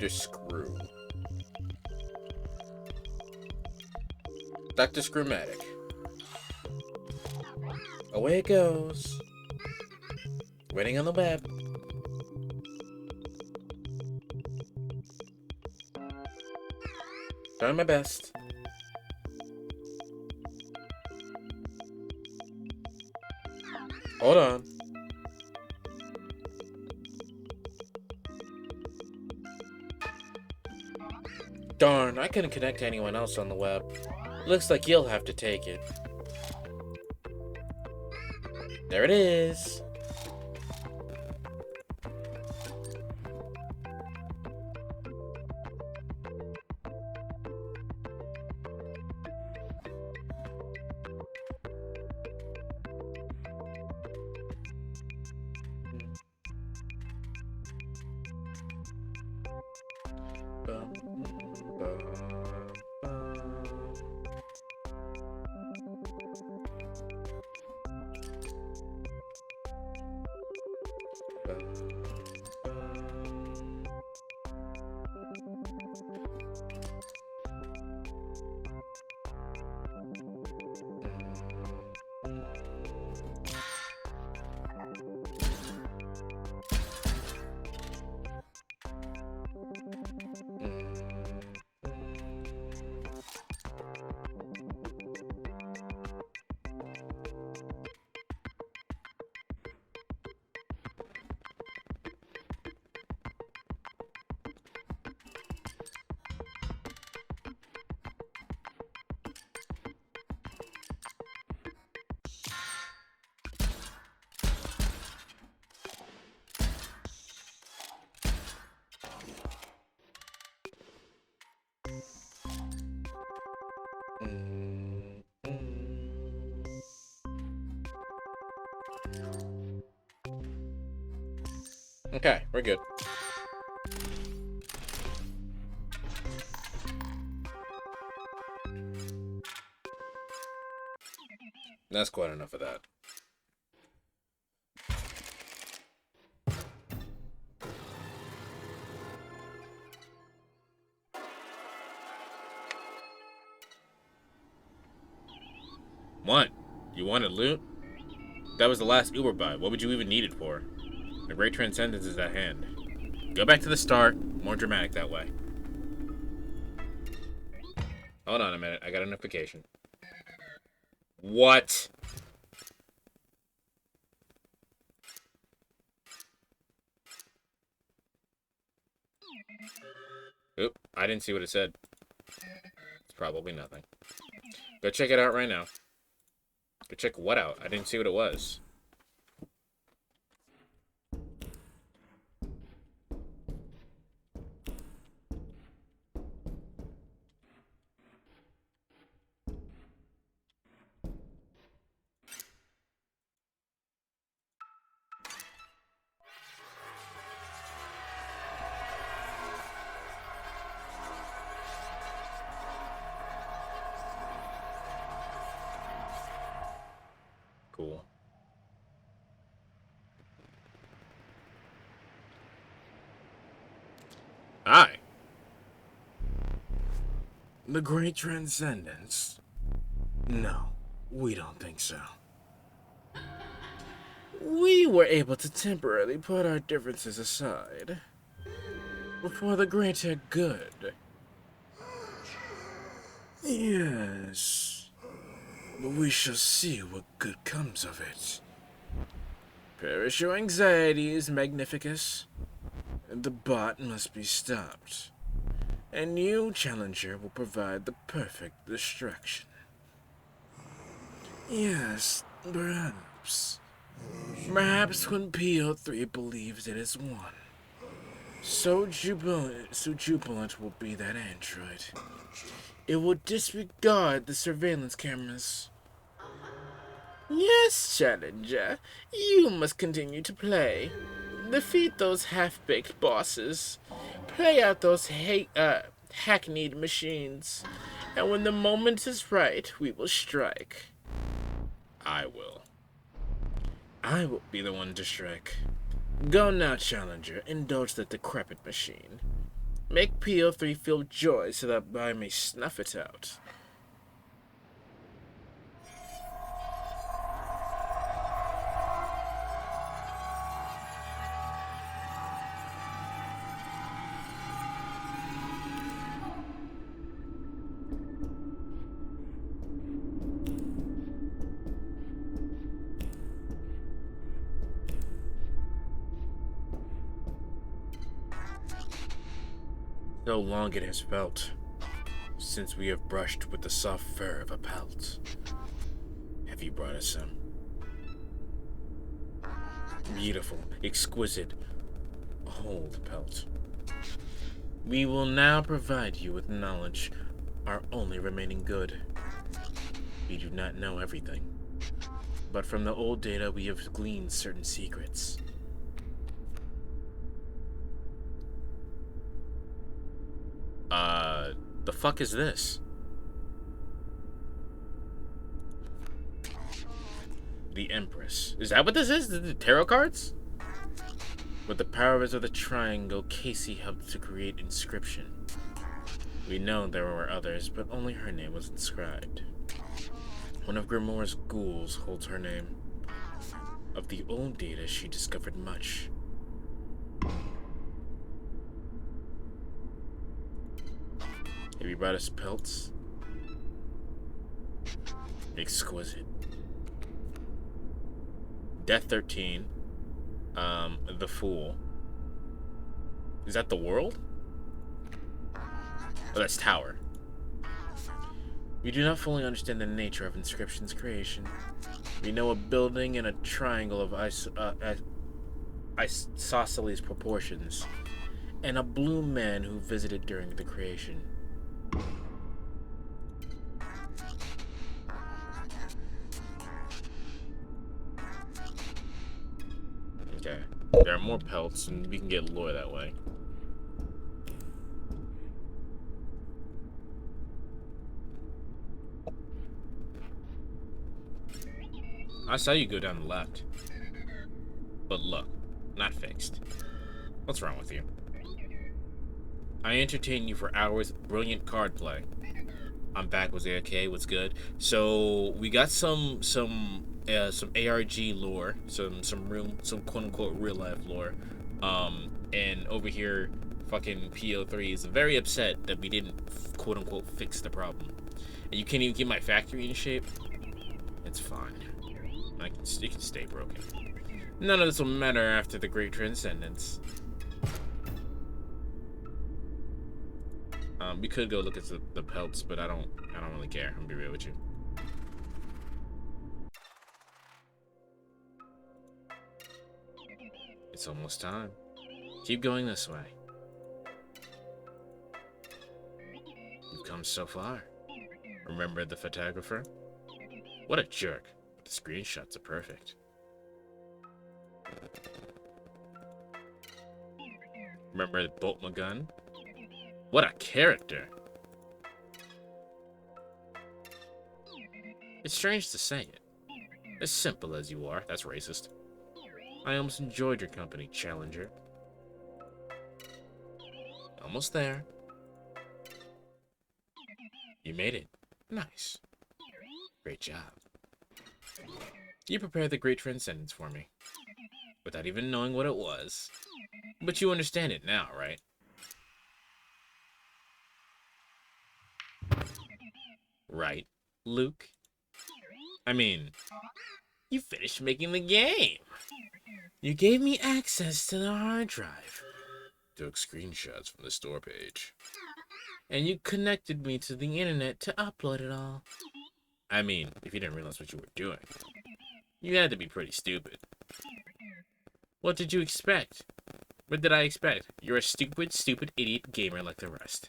Screw. Dr. Screwmatic. Away it goes. Waiting on the web. Trying my best. Hold on. Darn, I couldn't connect to anyone else on the web. Looks like you'll have to take it. There it is. Okay, we're good. That's quite enough of that. What? You wanted loot? That was the last Uber buy. What would you even need it for? The great transcendence is at hand. Go back to the start. More dramatic that way. Hold on a minute. I got a notification. What? Oop, I didn't see what it said. It's probably nothing. Go check it out right now. Go check what out? I didn't see what it was. Cool. Hi. The Great Transcendence? No, we don't think so. We were able to temporarily put our differences aside for the greater good. Yes, but we shall see what good comes of it. Perish your anxieties, Magnificus. The bot must be stopped. And you, Challenger, will provide the perfect distraction. Yes, perhaps. Perhaps when PO3 believes it is won. So jubilant will be that android. It will disregard the surveillance cameras. Yes, Challenger, you must continue to play. Defeat those half-baked bosses. Play out those hackneyed machines. And when the moment is right, we will strike. I will. I will be the one to strike. Go now, Challenger. Indulge the decrepit machine. Make PO3 feel joy so that I may snuff it out. So long it has felt since we have brushed with the soft fur of a pelt. Have you brought us some? Beautiful, exquisite, old pelt. We will now provide you with knowledge, our only remaining good. We do not know everything, but from the old data we have gleaned certain secrets. The fuck is this? The Empress. Is that what this is? The tarot cards? With the powers of the triangle, Casey helped to create INSCRYPTION. We know there were others, but only her name was inscribed. One of Grimoire's ghouls holds her name. Of the old data, she discovered much. Have you brought us pelts? Exquisite. Death 13. The Fool. Is that the world? Oh, that's Tower. We do not fully understand the nature of INSCRYPTION's creation. We know a building and a triangle of isosceles proportions, and a blue man who visited during the creation. Okay. There are more pelts, and we can get lore that way. I saw you go down the left. But look, not fixed. What's wrong with you? I entertain you for hours of brilliant card play. I'm back with ARK. What's good? So we got some ARG lore, some quote unquote real life lore, and over here fucking PO3 is very upset that we didn't quote unquote fix the problem. And you can't even get my factory in shape. It's fine. It can stay broken. None of this will matter after the Great Transcendence. We could go look at the pelts, but I don't really care. I'm gonna be real with you. It's almost time. Keep going this way. You've come so far. Remember the photographer? What a jerk. The screenshots are perfect. Remember the bolt my gun? What a character. It's strange to say it. As simple as you are, that's racist. I almost enjoyed your company, Challenger. Almost there. You made it. Nice. Great job. You prepared the Great Transcendence for me, without even knowing what it was. But you understand it now, right? Right, Luke? I mean, you finished making the game. You gave me access to the hard drive. Took screenshots from the store page. And you connected me to the internet to upload it all. I mean, if you didn't realize what you were doing, you had to be pretty stupid. What did you expect? What did I expect? You're a stupid, idiot gamer like the rest.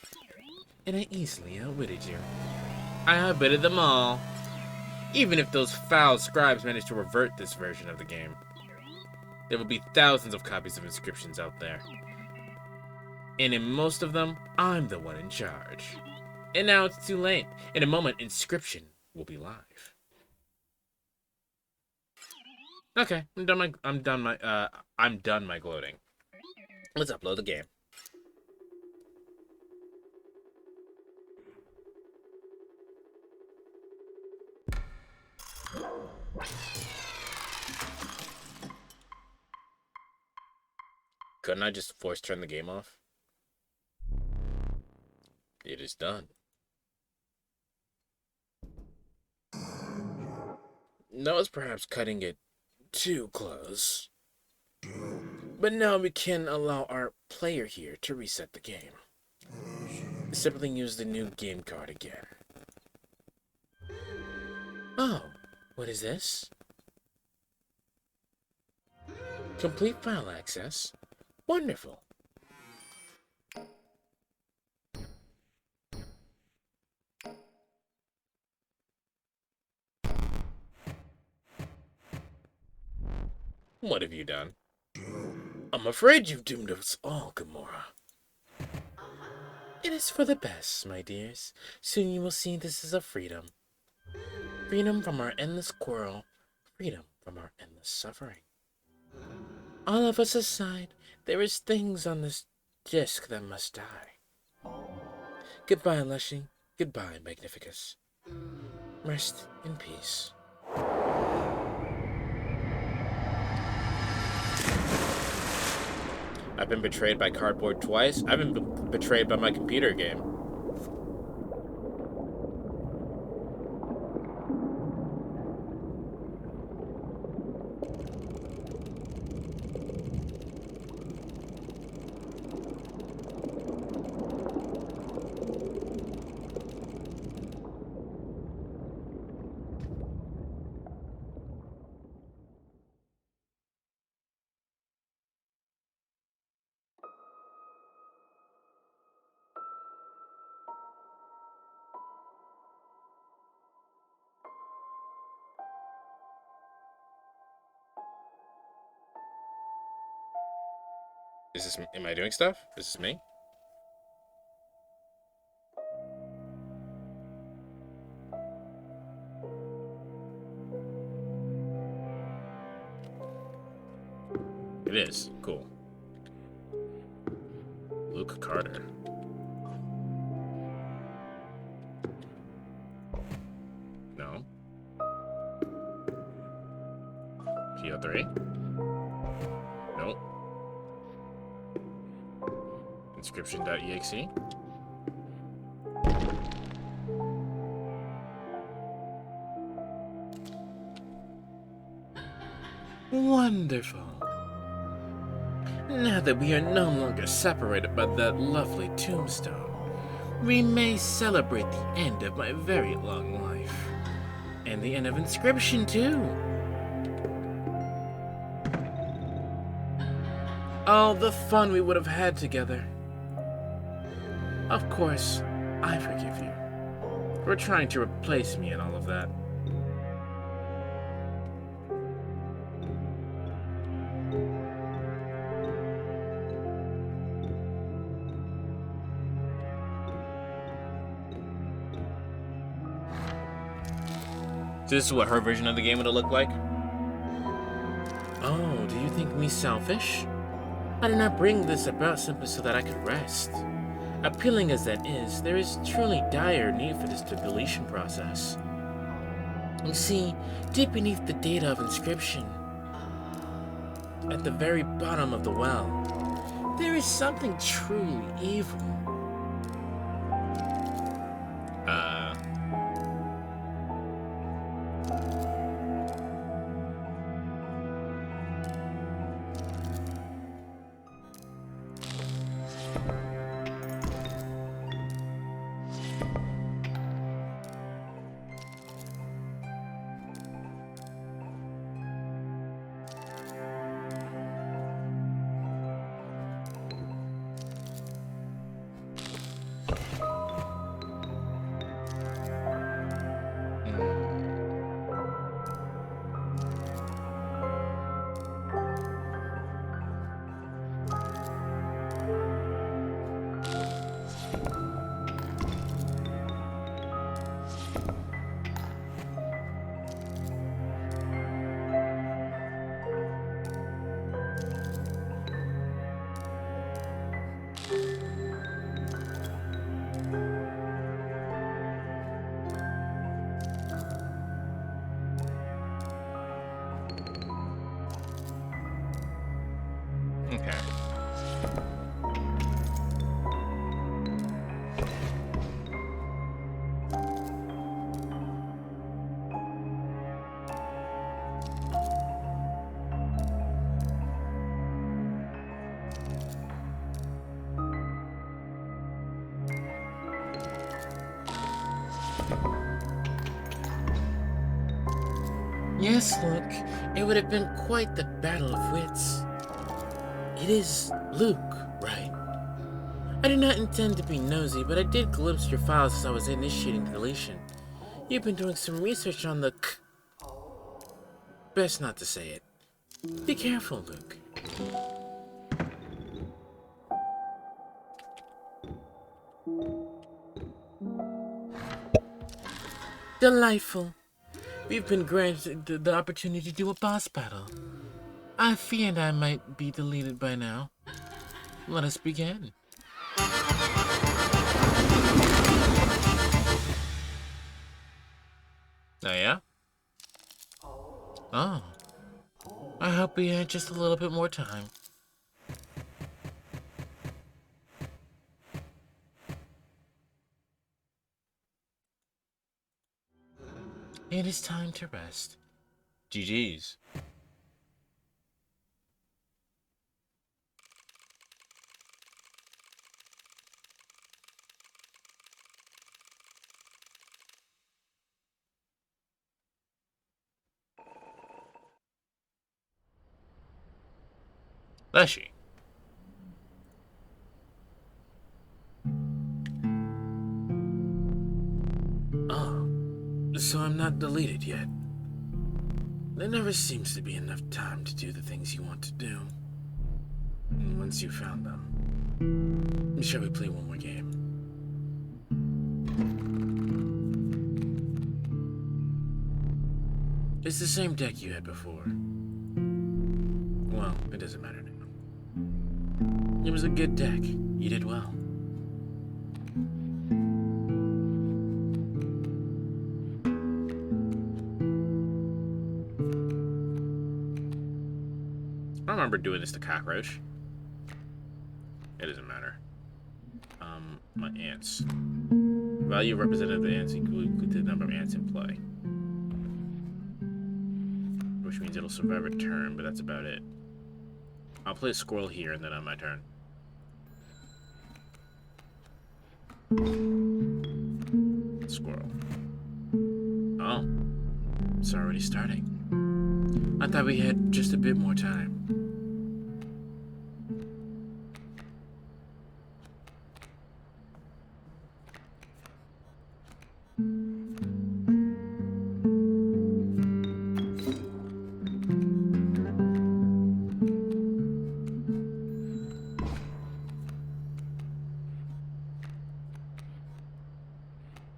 And I easily outwitted you. I outwitted them all. Even if those foul scribes managed to revert this version of the game, there will be thousands of copies of inscriptions out there. And in most of them, I'm the one in charge. And now it's too late. In a moment, Inscription will be live. Okay, I'm done my gloating. Let's upload the game. Couldn't I just force turn the game off? It is done. That was perhaps cutting it too close. But now we can allow our player here to reset the game. Simply use the new game card again. Oh, what is this? Complete file access? Wonderful. What have you done? I'm afraid you've doomed us all, Gamora. It is for the best, my dears. Soon you will see this is a freedom. Freedom from our endless quarrel. Freedom from our endless suffering. All of us aside, there is things on this disc that must die. Goodbye, Lushing. Goodbye, Magnificus. Rest in peace. I've been betrayed by cardboard twice. I've been betrayed by my computer game. Is this, am I doing stuff? Is this me? It is. Cool. Luke Carter. No. PO3? Nope. Inscription.exe. Wonderful. Now that we are no longer separated by that lovely tombstone, we may celebrate the end of my very long life. And the end of Inscription, too. All the fun we would have had together. Of course, I forgive you for trying to replace me and all of that. This is what her version of the game would have looked like? Oh, do you think me selfish? I did not bring this about simply so that I could rest. Appealing as that is, there is truly dire need for this deletion process. You see, deep beneath the data of Inscription, at the very bottom of the well, there is something truly evil. Okay. Yes, look, it would have been quite the battle of wits. It is Luke, right? I did not intend to be nosy, but I did glimpse your files as I was initiating the deletion. You've been doing some research on the Best not to say it. Be careful, Luke. Delightful. We've been granted the opportunity to do a boss battle. I feared I might be deleted by now. Let us begin. Oh, yeah? Oh. I hope we had just a little bit more time. It is time to rest. GG's. Does she? Oh, so I'm not deleted yet. There never seems to be enough time to do the things you want to do. And once you found them, shall we play one more game? It's the same deck you had before. Well, it doesn't matter now. It was a good deck. You did well. I remember doing this to Cockroach. It doesn't matter. my ants. Value representative of ants equal to the number of ants in play. Which means it'll survive a turn, but that's about it. I'll play a squirrel here and then on my turn. Squirrel. Oh. It's already starting. I thought we had just a bit more time.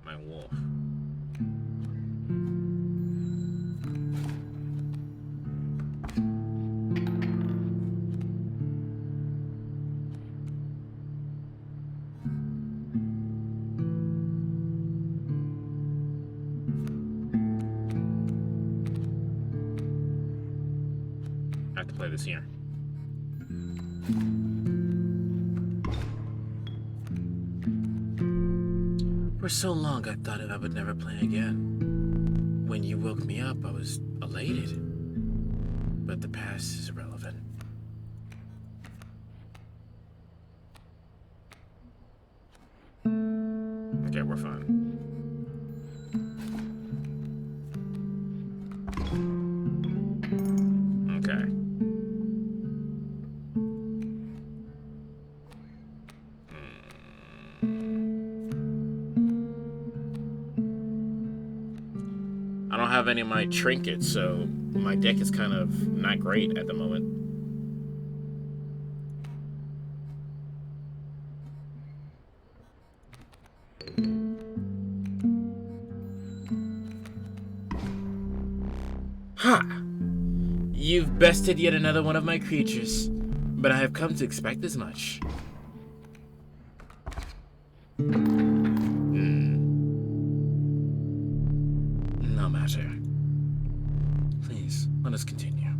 My wolf. I have to play this here. For so long, I thought I would never play again. When you woke me up, I was elated. But the past is irrelevant. Okay, we're fine. Okay. I don't have any of my trinkets, so my deck is kind of not great at the moment. Ha! You've bested yet another one of my creatures, but I have come to expect as much. No matter. Please, let us continue.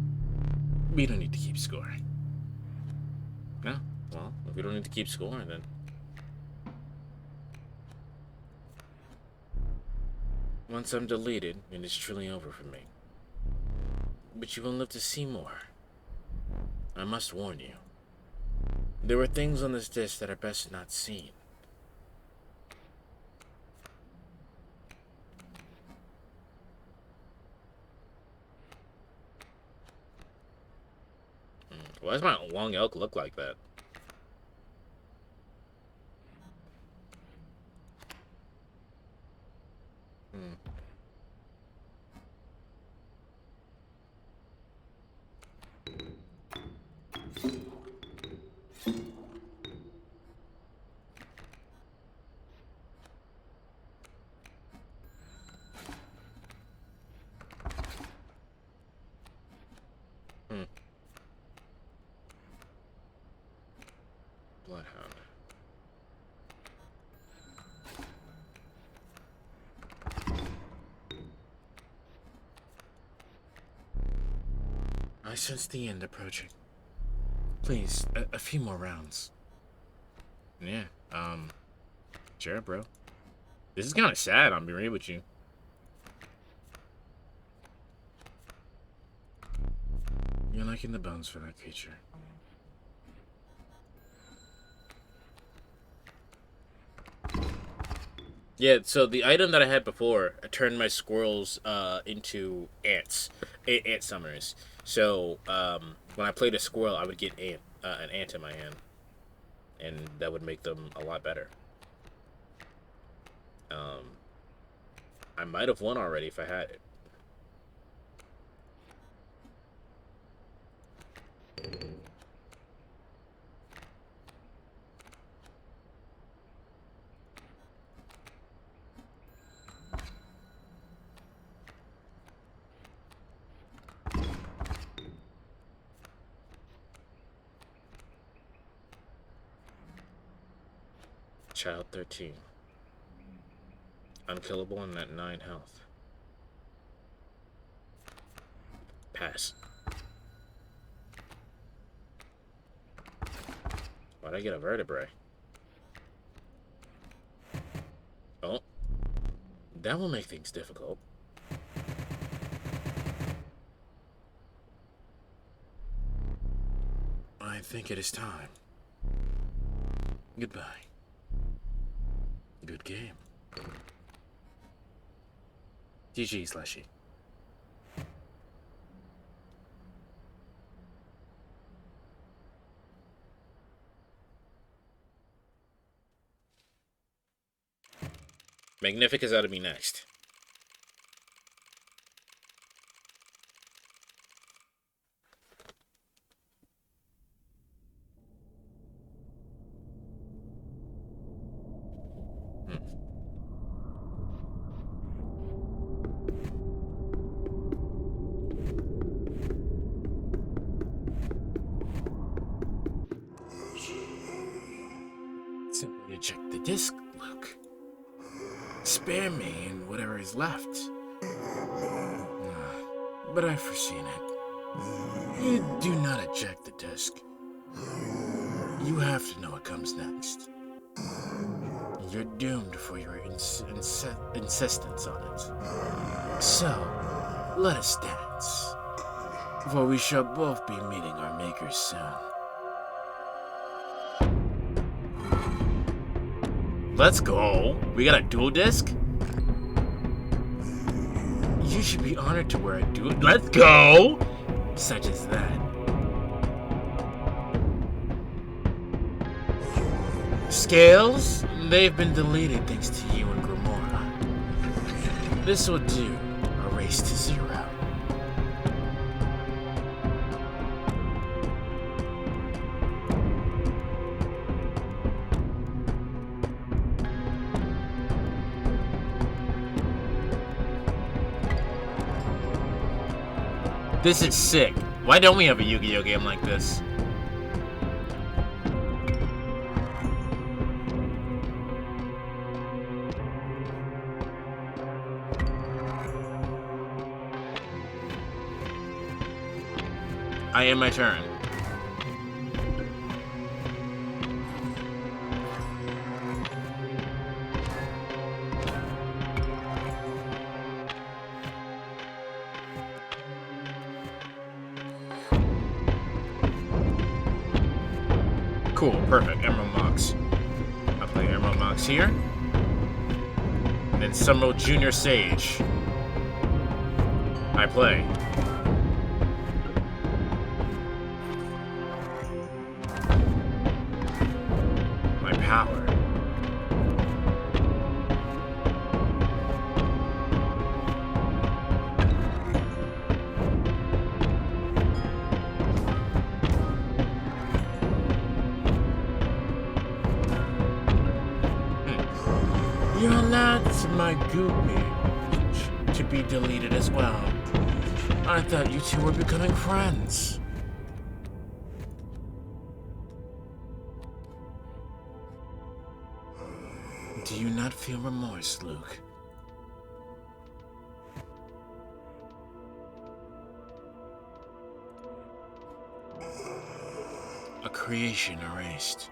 We don't need to keep score. No? Well, if we don't need to keep score, then... Once I'm deleted, it is truly over for me. But you will live to see more. I must warn you. There are things on this disc that are best not seen. Why does my long elk look like that? Bloodhound. I sense the end approaching. Please, a few more rounds. Yeah, sure, bro. This is kind of sad, I'll be real with you. You're liking the bones for that creature. Yeah, so the item that I had before, I turned my squirrels into ants, ant summoners. So when I played a squirrel, I would get an ant in my hand, and that would make them a lot better. I might have won already if I had it. Child 13. Unkillable and at 9 health. Pass. Why'd I get a vertebrae? That will make things difficult. I think it is time. Goodbye. Good game. GG, Slashy. Magnificus ought to be next. Simply eject the disc, Luke. Spare me and whatever is left. But I've foreseen it. You do not eject the disc. You have to know what comes next. You're doomed for your insistence on it. So, let us dance. For we shall both be meeting our makers soon. Let's go. We got a dual disc? You should be honored to wear a dual. Let's go! Such as that. Scales? They've been deleted thanks to you and Grimora. This will do. A race to 0. This is sick. Why don't we have a Yu-Gi-Oh game like this? I am my turn. Cool, perfect. Emerald Mox. I'll play Emerald Mox here. And then Summerall Junior Sage. I play. My power. You're not my groupie to be deleted as well. I thought you two were becoming friends. Do you not feel remorse, Luke? A creation erased.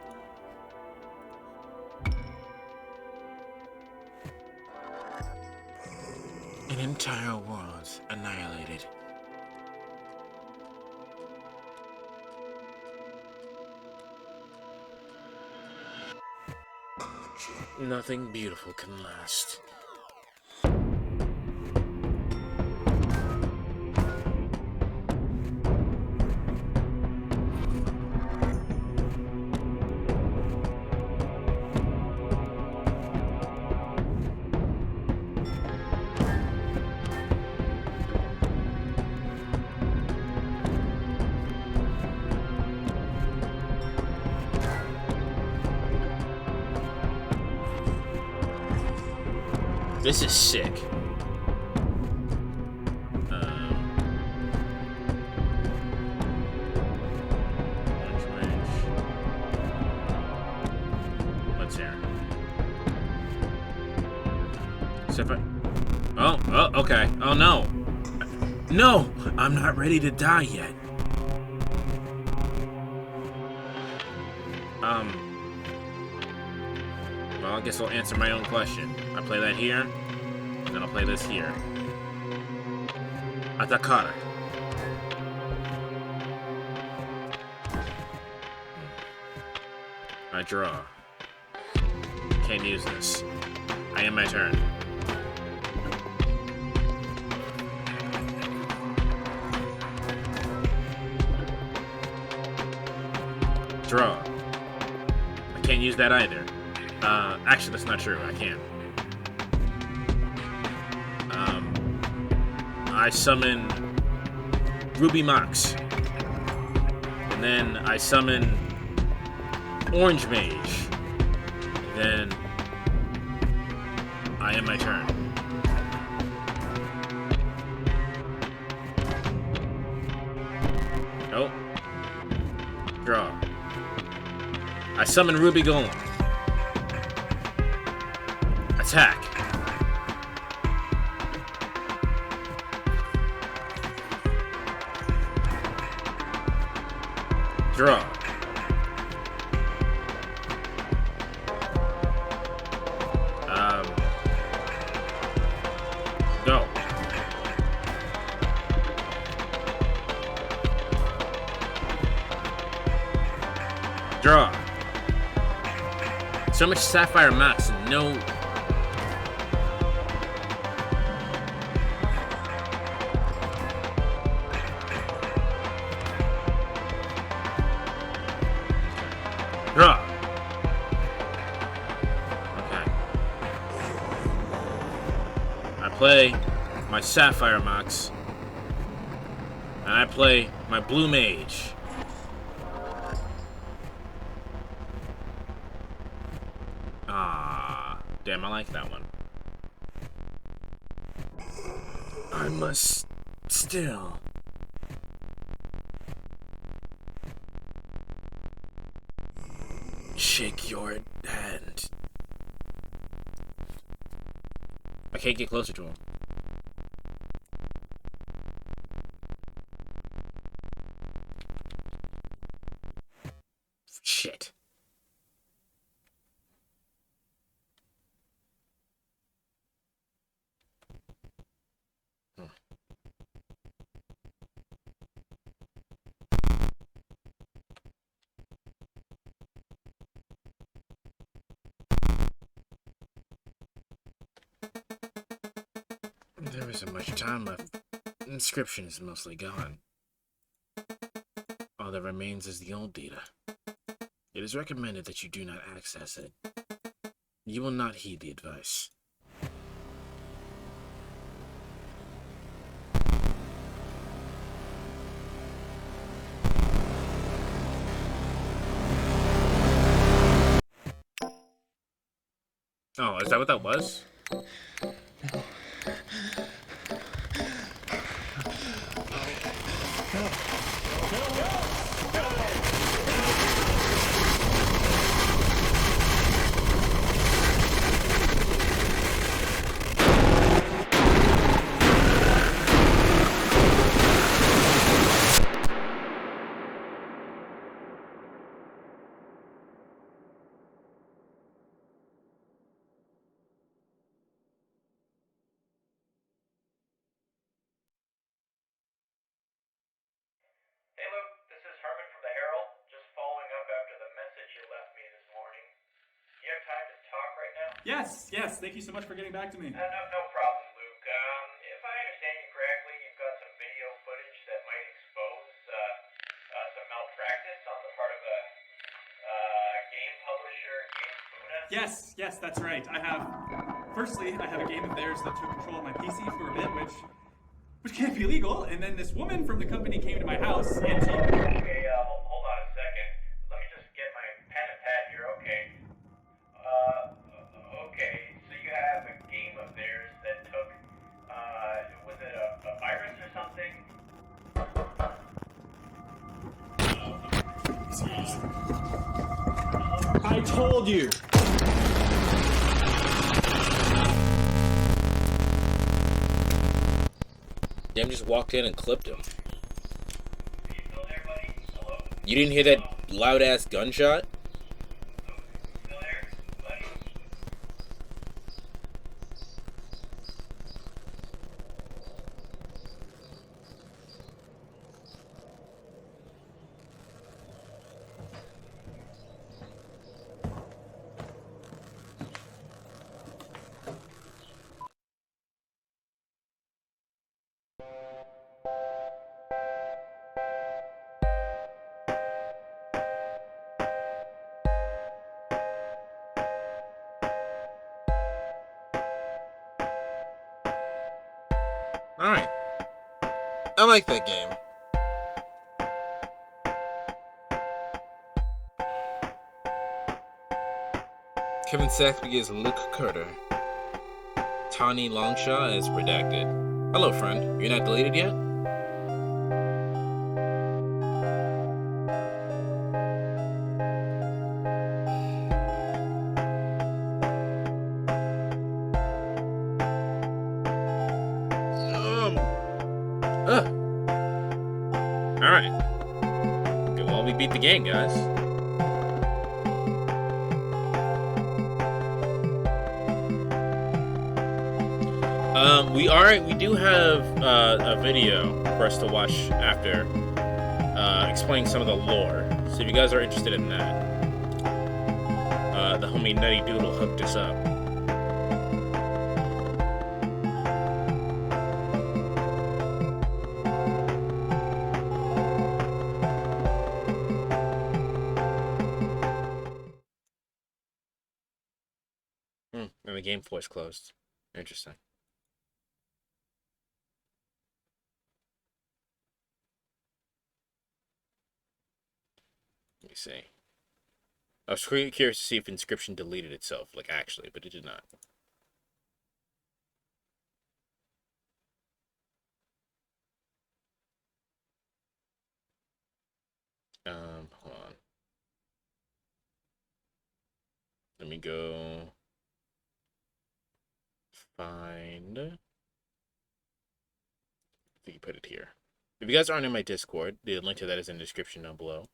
An entire world annihilated. Nothing beautiful can last. This is sick. Let's hear. So if I... Oh, okay. Oh no. No! I'm not ready to die yet. Well, I guess I'll answer my own question. I play that here. Then I'll play this here. Atakara. I draw. Can't use this. I end my turn. Draw. I can't use that either. Actually, that's not true. I can. I summon Ruby Mox. And then I summon Orange Mage. Then I end my turn. Nope. Draw. I summon Ruby Golem. Attack. Draw. Go. Draw. So much Sapphire Mox and no... Draw. Okay. I play my Sapphire Mox. And I play my Blue Mage. Ah, damn, I like that one. I must still... shake your hand. I can't get closer to him. Shit. There isn't much time left. Inscription is mostly gone. All that remains is the old data. It is recommended that you do not access it. You will not heed the advice. Oh, is that what that was? Hey Luke, this is Herman from the Herald. Just following up after the message you left me this morning. Do you have time to talk right now? Yes. Thank you so much for getting back to me. No problem, Luke. If I understand you correctly, you've got some video footage that might expose some malpractice on the part of a game publisher, Game Funa. Yes, that's right. Firstly, I have a game of theirs that took control of my PC for a bit, which can't be legal. And then this woman from the company came to my house and she... Okay, hold on a second. Let me just get my pen and pad here. Okay. Okay. So you have a game of theirs that took, was it a virus or something? I told you. Damn, just walked in and clipped him. Are you still there, buddy? Hello? You didn't hear that loud ass gunshot? Still there, buddy? All right. I like that game. Kevin Saxby as Luke Carter. Tawny Longshaw as Redacted. Hello, friend. You're not deleted yet? Ugh. Alright. Okay, well, we beat the game, guys. We do have a video for us to watch after explaining some of the lore. So if you guys are interested in that, the homie Nutty Doodle hooked us up. And the game voice closed. Interesting. Let me see. I was curious to see if Inscription deleted itself, like actually, but it did not. Hold on. Let me go find. I think you put it here. If you guys aren't in my Discord, the link to that is in the description down below.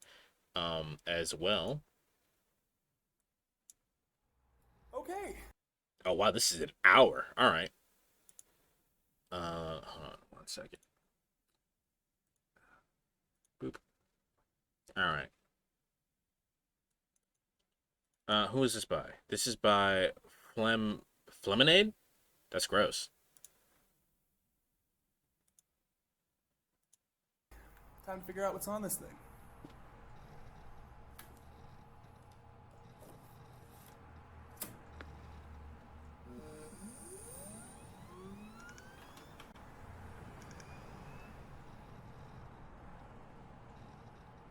As well. Okay. Oh wow, this is an hour. All right. Hold on 1 second. Boop. All right. Who is this by? This is by Flemonade? That's gross. Time to figure out what's on this thing.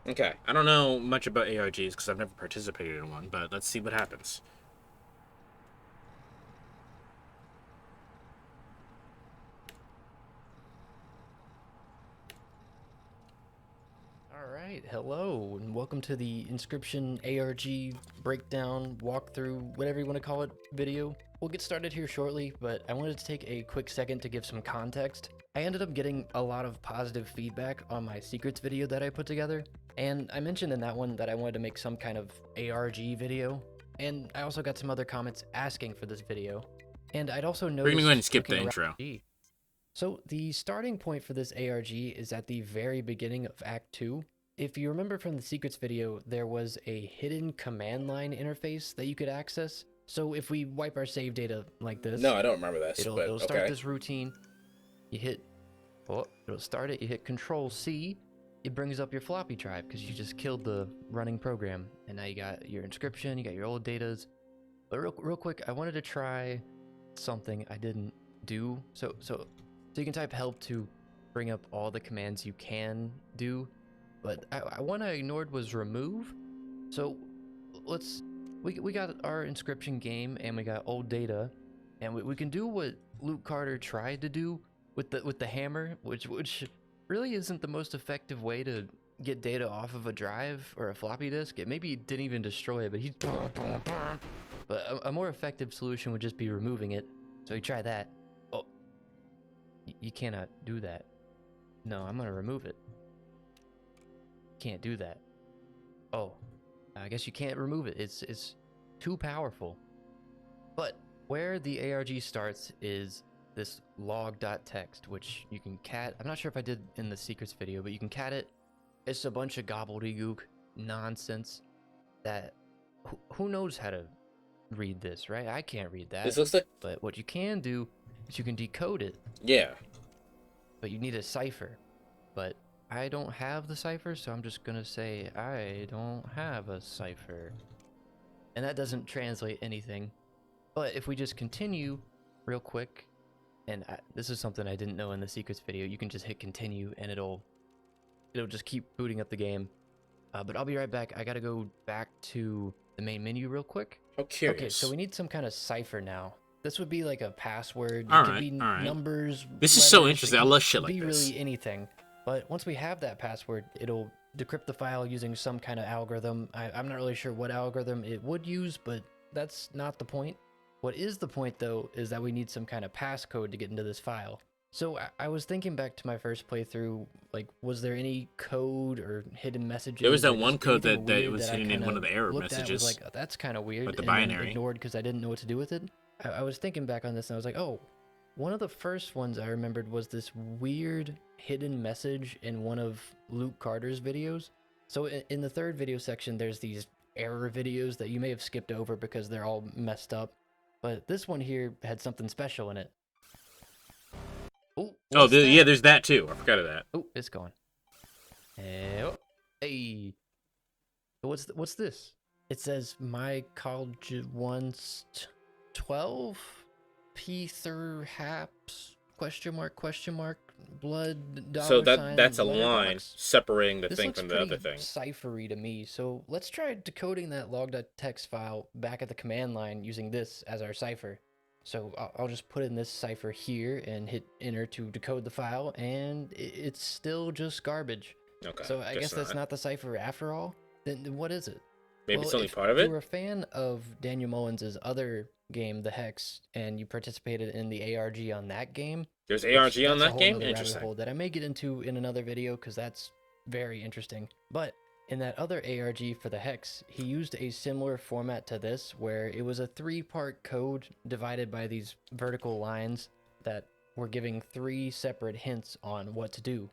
Okay, I don't know much about ARGs because I've never participated in one, but let's see what happens. Alright, hello, and welcome to the Inscription ARG breakdown, walkthrough, whatever you want to call it, video. We'll get started here shortly, but I wanted to take a quick second to give some context. I ended up getting a lot of positive feedback on my secrets video that I put together, and I mentioned in that one that I wanted to make some kind of ARG video, and I also got some other comments asking for this video. And I'd also noticed... We're gonna go ahead and skip the looking intro. around- So the starting point for this ARG is at the very beginning of Act 2. If you remember from the secrets video, there was a hidden command line interface that you could access. So if we wipe our save data like this, No, I don't remember this. it'll start okay. this routine. You hit, it'll start it. You hit Control C. It brings up your floppy drive because you just killed the running program, and now you got your inscription, you got your old datas. But real quick, I wanted to try something I didn't do. So you can type help to bring up all the commands you can do, but one I ignored was remove. So we got our inscription game and we got old data, and we can do what Luke Carter tried to do with the hammer, which really isn't the most effective way to get data off of a drive or a floppy disk. It maybe didn't even destroy it, but a more effective solution would just be removing it. So you try that. Oh, you cannot do that. No, I'm gonna remove it. Can't do that. Oh, I guess you can't remove it. It's too powerful. But where the ARG starts is this log.txt, which you can cat. I'm not sure if I did in the secrets video, but you can cat it. It's a bunch of gobbledygook nonsense that who knows how to read this, right? I can't read that. This looks like... But what you can do is you can decode it. Yeah. But you need a cipher. But I don't have the cipher, so I'm just gonna say I don't have a cipher. And that doesn't translate anything. But if we just continue real quick, And this is something I didn't know in the secrets video. You can just hit continue and it'll just keep booting up the game. But I'll be right back. I gotta go back to the main menu real quick. How curious. Okay, so we need some kind of cipher now. This would be like a password. All It could right, be all right. numbers. This is so letters, interesting. it I could love shit like be this. really anything. But once we have that password, it'll decrypt the file using some kind of algorithm. I'm not really sure what algorithm it would use, but that's not the point. What is the point, though, is that we need some kind of passcode to get into this file. So I was thinking back to my first playthrough, like, was there any code or hidden messages? There was that or one just code anything that weird was I hidden in kinda one of the error looked at, was messages. like, oh, that's kind of weird, Like the and then binary. ignored because I didn't know what to do with it. I was thinking back on this, and I was like, oh, one of the first ones I remembered was this weird hidden message in one of Luke Carter's videos. So in the third video section, there's these error videos that you may have skipped over because they're all messed up. But this one here had something special in it. Oh, Oh, yeah, there's that too. I forgot of that. Oh, it's gone. Oh, hey. What's this? It says my college wants 12 Peter Haps question mark blood dollar So sign that's a letter line box. separating the This thing looks from the pretty other thing. ciphery to me, so let's try decoding that log.txt file back at the command line using this as our cipher. So I'll just put in this cipher here and hit enter to decode the file, and it's still just garbage. Okay. So I guess that's not the cipher after all? Then what is it? Maybe Well, it's only if part of you it. were a fan of Daniel Mullins' other game, The Hex, and you participated in the ARG on that game, There's which ARG on that's a that whole game. nother rabbit Interesting. hole that I may get into in another video because that's very interesting. But in that other ARG for the Hex, he used a similar format to this where it was a 3-part code divided by these vertical lines that were giving 3 separate hints on what to do.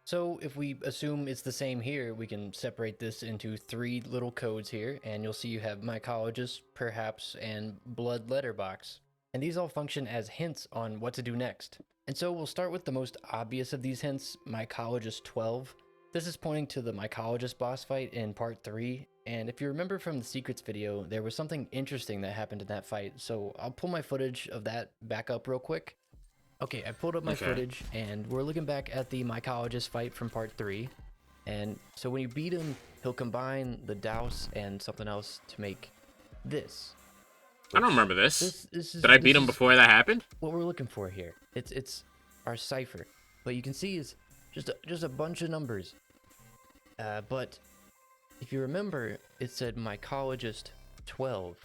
So if we assume it's the same here, we can separate this into 3 little codes here, and you'll see you have mycologist, perhaps, and blood letterbox. And these all function as hints on what to do next. And so we'll start with the most obvious of these hints, mycologist 12. This is pointing to the mycologist boss fight in part 3, and if you remember from the secrets video, there was something interesting that happened in that fight, so I'll pull my footage of that back up real quick. Okay, I pulled up my footage, and we're looking back at the mycologist fight from part 3. And so when you beat him, he'll combine the douse and something else to make this. I don't remember this. This is, Did I beat this him is before that happened? what we're looking for here. It's our cipher. But you can see it's just a bunch of numbers. But if you remember, it said mycologist 12.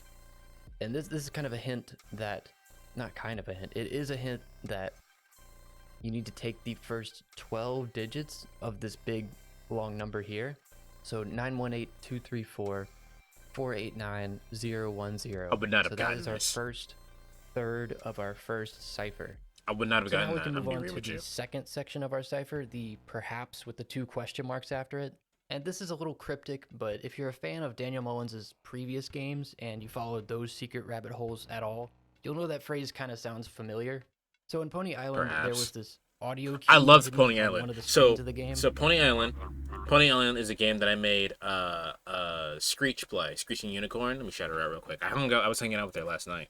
And this is kind of a hint that... Not kind of a hint. It is a hint that you need to take the first 12 digits of this big long number here. So 918-234-489-010. I would not have so that gotten is our this. first third of our first cipher. I would not have So gotten now we that. can I'm move being on real to with the you. second section of our cipher, the perhaps with the 2 question marks after it. And this is a little cryptic, but if you're a fan of Daniel Mullins' previous games and you followed those secret rabbit holes at all, you'll know that phrase kind of sounds familiar. So in Pony Island, there was this audio cue I loved hidden Pony on Island. one of the So screens of the game. Pony Island is a game that I made Screech play, Screeching Unicorn. Let me shout her out real quick. I was hanging out with her last night.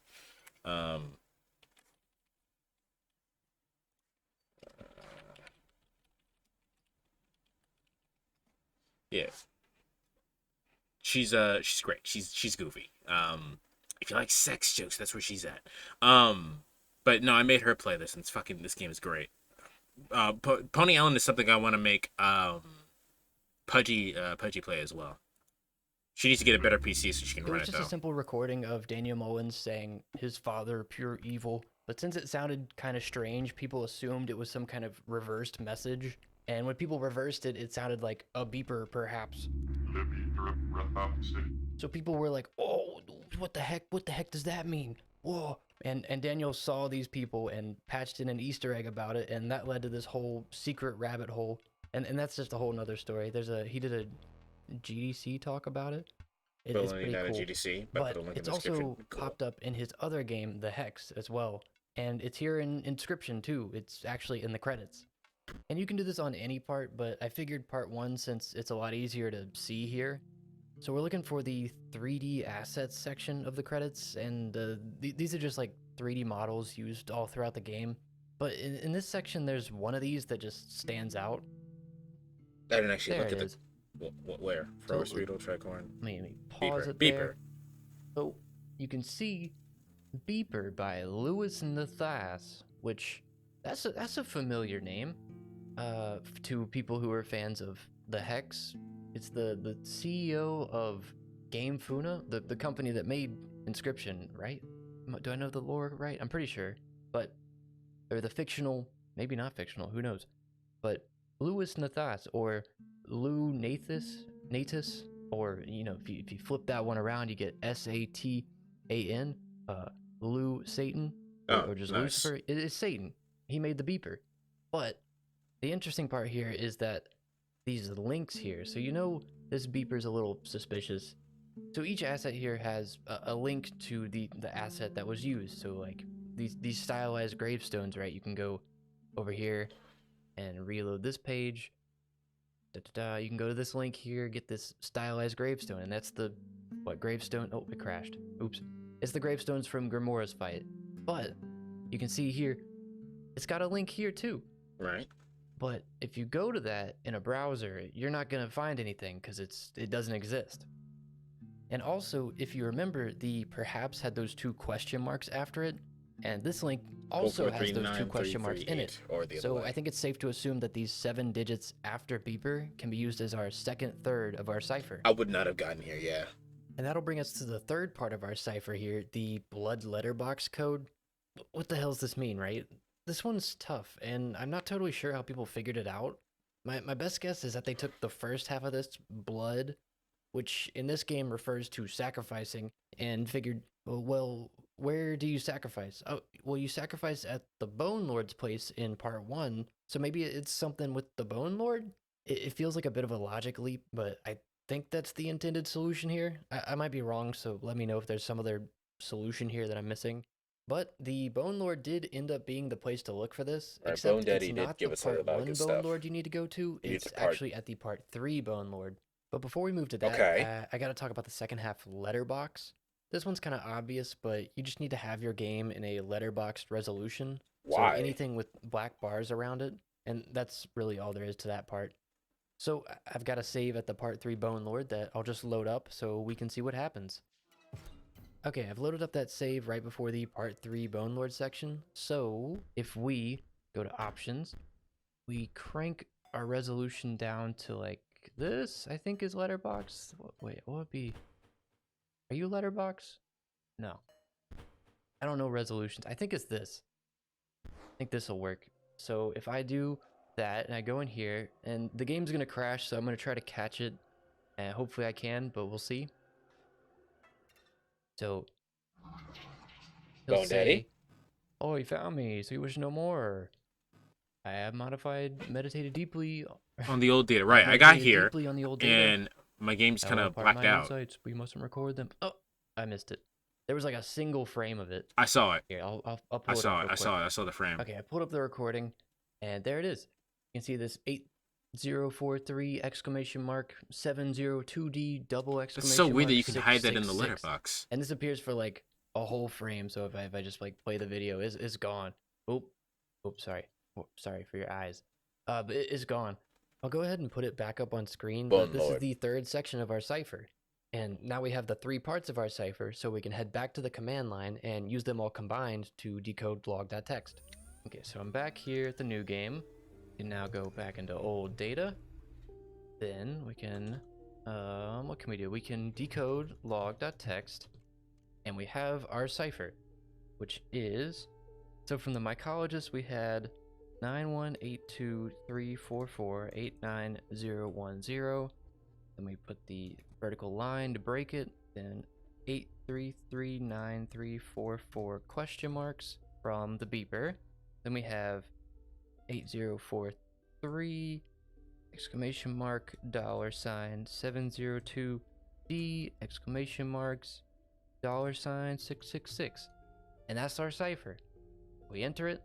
Yeah. She's great. She's goofy. If you like sex jokes, that's where she's at. But no, I made her play this, and this game is great. Pony Island is something I want to make Pudgy play as well. She needs to get a better PC so she can It run was it just though. a simple recording of Daniel Mullins saying his father pure evil, but since it sounded kind of strange, people assumed it was some kind of reversed message. And when people reversed it, it sounded like a beeper, perhaps. So people were like, "Oh, what the heck? What the heck does that mean?" Whoa! And Daniel saw these people and patched in an Easter egg about it, and that led to this whole secret rabbit hole. And that's just a whole nother story. He did a GDC talk about it. It's pretty cool. GDC, But it's also popped up in his other game, The Hex, as well. And it's here in Inscription, too. It's actually in the credits. And you can do this on any part, but I figured part 1 since it's a lot easier to see here. So we're looking for the 3D assets section of the credits, and these are just like 3D models used all throughout the game. But in this section, there's one of these that just stands out. I didn't actually There look it at is. where. So Forest Beetle, Tricorn. let me pause Beeper. it Beeper. there. So you can see Beeper by Lewis Nathias, which that's a familiar name to people who are fans of the Hex. It's the CEO of Game Funa, the company that made Inscription, right? Do I know the lore right? I'm pretty sure. But or the fictional, maybe not fictional, who knows? But Lewis Nathias or Lou Nathus, or if you flip that one around, you get Satan, Lou Satan, Oh, or just nice. Lucifer. It is Satan. He made the beeper. But the interesting part here is that these links here. So this beeper's a little suspicious. So each asset here has a link to the asset that was used. So like these stylized gravestones, right? You can go over here and reload this page. You can go to this link here, get this stylized gravestone, and that's the gravestone? Oh, it crashed. Oops. It's the gravestones from Grimora's fight. But you can see here, it's got a link here too. Right. But if you go to that in a browser, you're not gonna find anything because it doesn't exist. And also, if you remember, the perhaps had those 2 question marks after it, and this link also has those 2 question marks in it. Or the other So way. I think it's safe to assume that these 7 digits after beeper can be used as our second third of our cipher. I would not have gotten here, yeah. And that'll bring us to the third part of our cipher here, the blood letterbox code. What the hell does this mean, right? This one's tough, and I'm not totally sure how people figured it out. My best guess is that they took the first half of this blood, which in this game refers to sacrificing, and figured, well, where do you sacrifice? Oh, well, you sacrifice at the Bone Lord's place in part 1, so maybe it's something with the Bone Lord? It feels like a bit of a logic leap, but I think that's the intended solution here. I might be wrong, so let me know if there's some other solution here that I'm missing. But the Bone Lord did end up being the place to look for this, Right, except Bone Daddy it's did not give the us a part lot of 1 good Bone stuff. Lord you need to go to. You need It's to part- actually at the part 3 Bone Lord. But before we move to that, Okay. I gotta talk about the second half letterbox. This one's kind of obvious, but you just need to have your game in a letterboxed resolution. Why? So anything with black bars around it, and that's really all there is to that part. So I've got a save at the part 3 Bone Lord that I'll just load up so we can see what happens. Okay, I've loaded up that save right before the part 3 Bone Lord section. So if we go to options, we crank our resolution down to like this, I think is letterbox. Wait, what would be? Are you letterbox? No. I don't know resolutions. I think it's this. I think this will work. So if I do that and I go in here, and the game's gonna crash, so I'm gonna try to catch it, and hopefully I can, but we'll see. So he'll Bone say, Daddy? "Oh, he found me, so he wish no more. I have meditated deeply On the old data, I've right? I got meditated here, deeply on the old data. and my game's I kind will of impart blacked my out. insights. We mustn't record them." Oh, I missed it. There was like a single frame of it. I saw it. Here, I'll pull I it up saw it. real I saw quick. it. I saw the frame. Okay, I pulled up the recording, and there it is. You can see this 8043 exclamation mark 702D double exclamation It's so mark weird that you can hide that in the 666. letterbox. And this appears for like a whole frame. So if I just like play the video, it's gone. Oop, sorry. Sorry for your eyes. But it is gone. I'll go ahead and put it back up on screen. Bone But this is Lord. the third section of our cipher. And now we have the 3 parts of our cipher, so we can head back to the command line and use them all combined to decode log.txt. Okay, so I'm back here at the new game. We can now go back into old data. Then we can, what can we do? We can decode log.txt, and we have our cipher, which is, so from the mycologist we had 918234489010. Then we put the vertical line to break it. Then 8339344 question marks from the beeper. Then we have 8043 exclamation mark $ 702D exclamation marks $ 666. And that's our cipher. We enter it,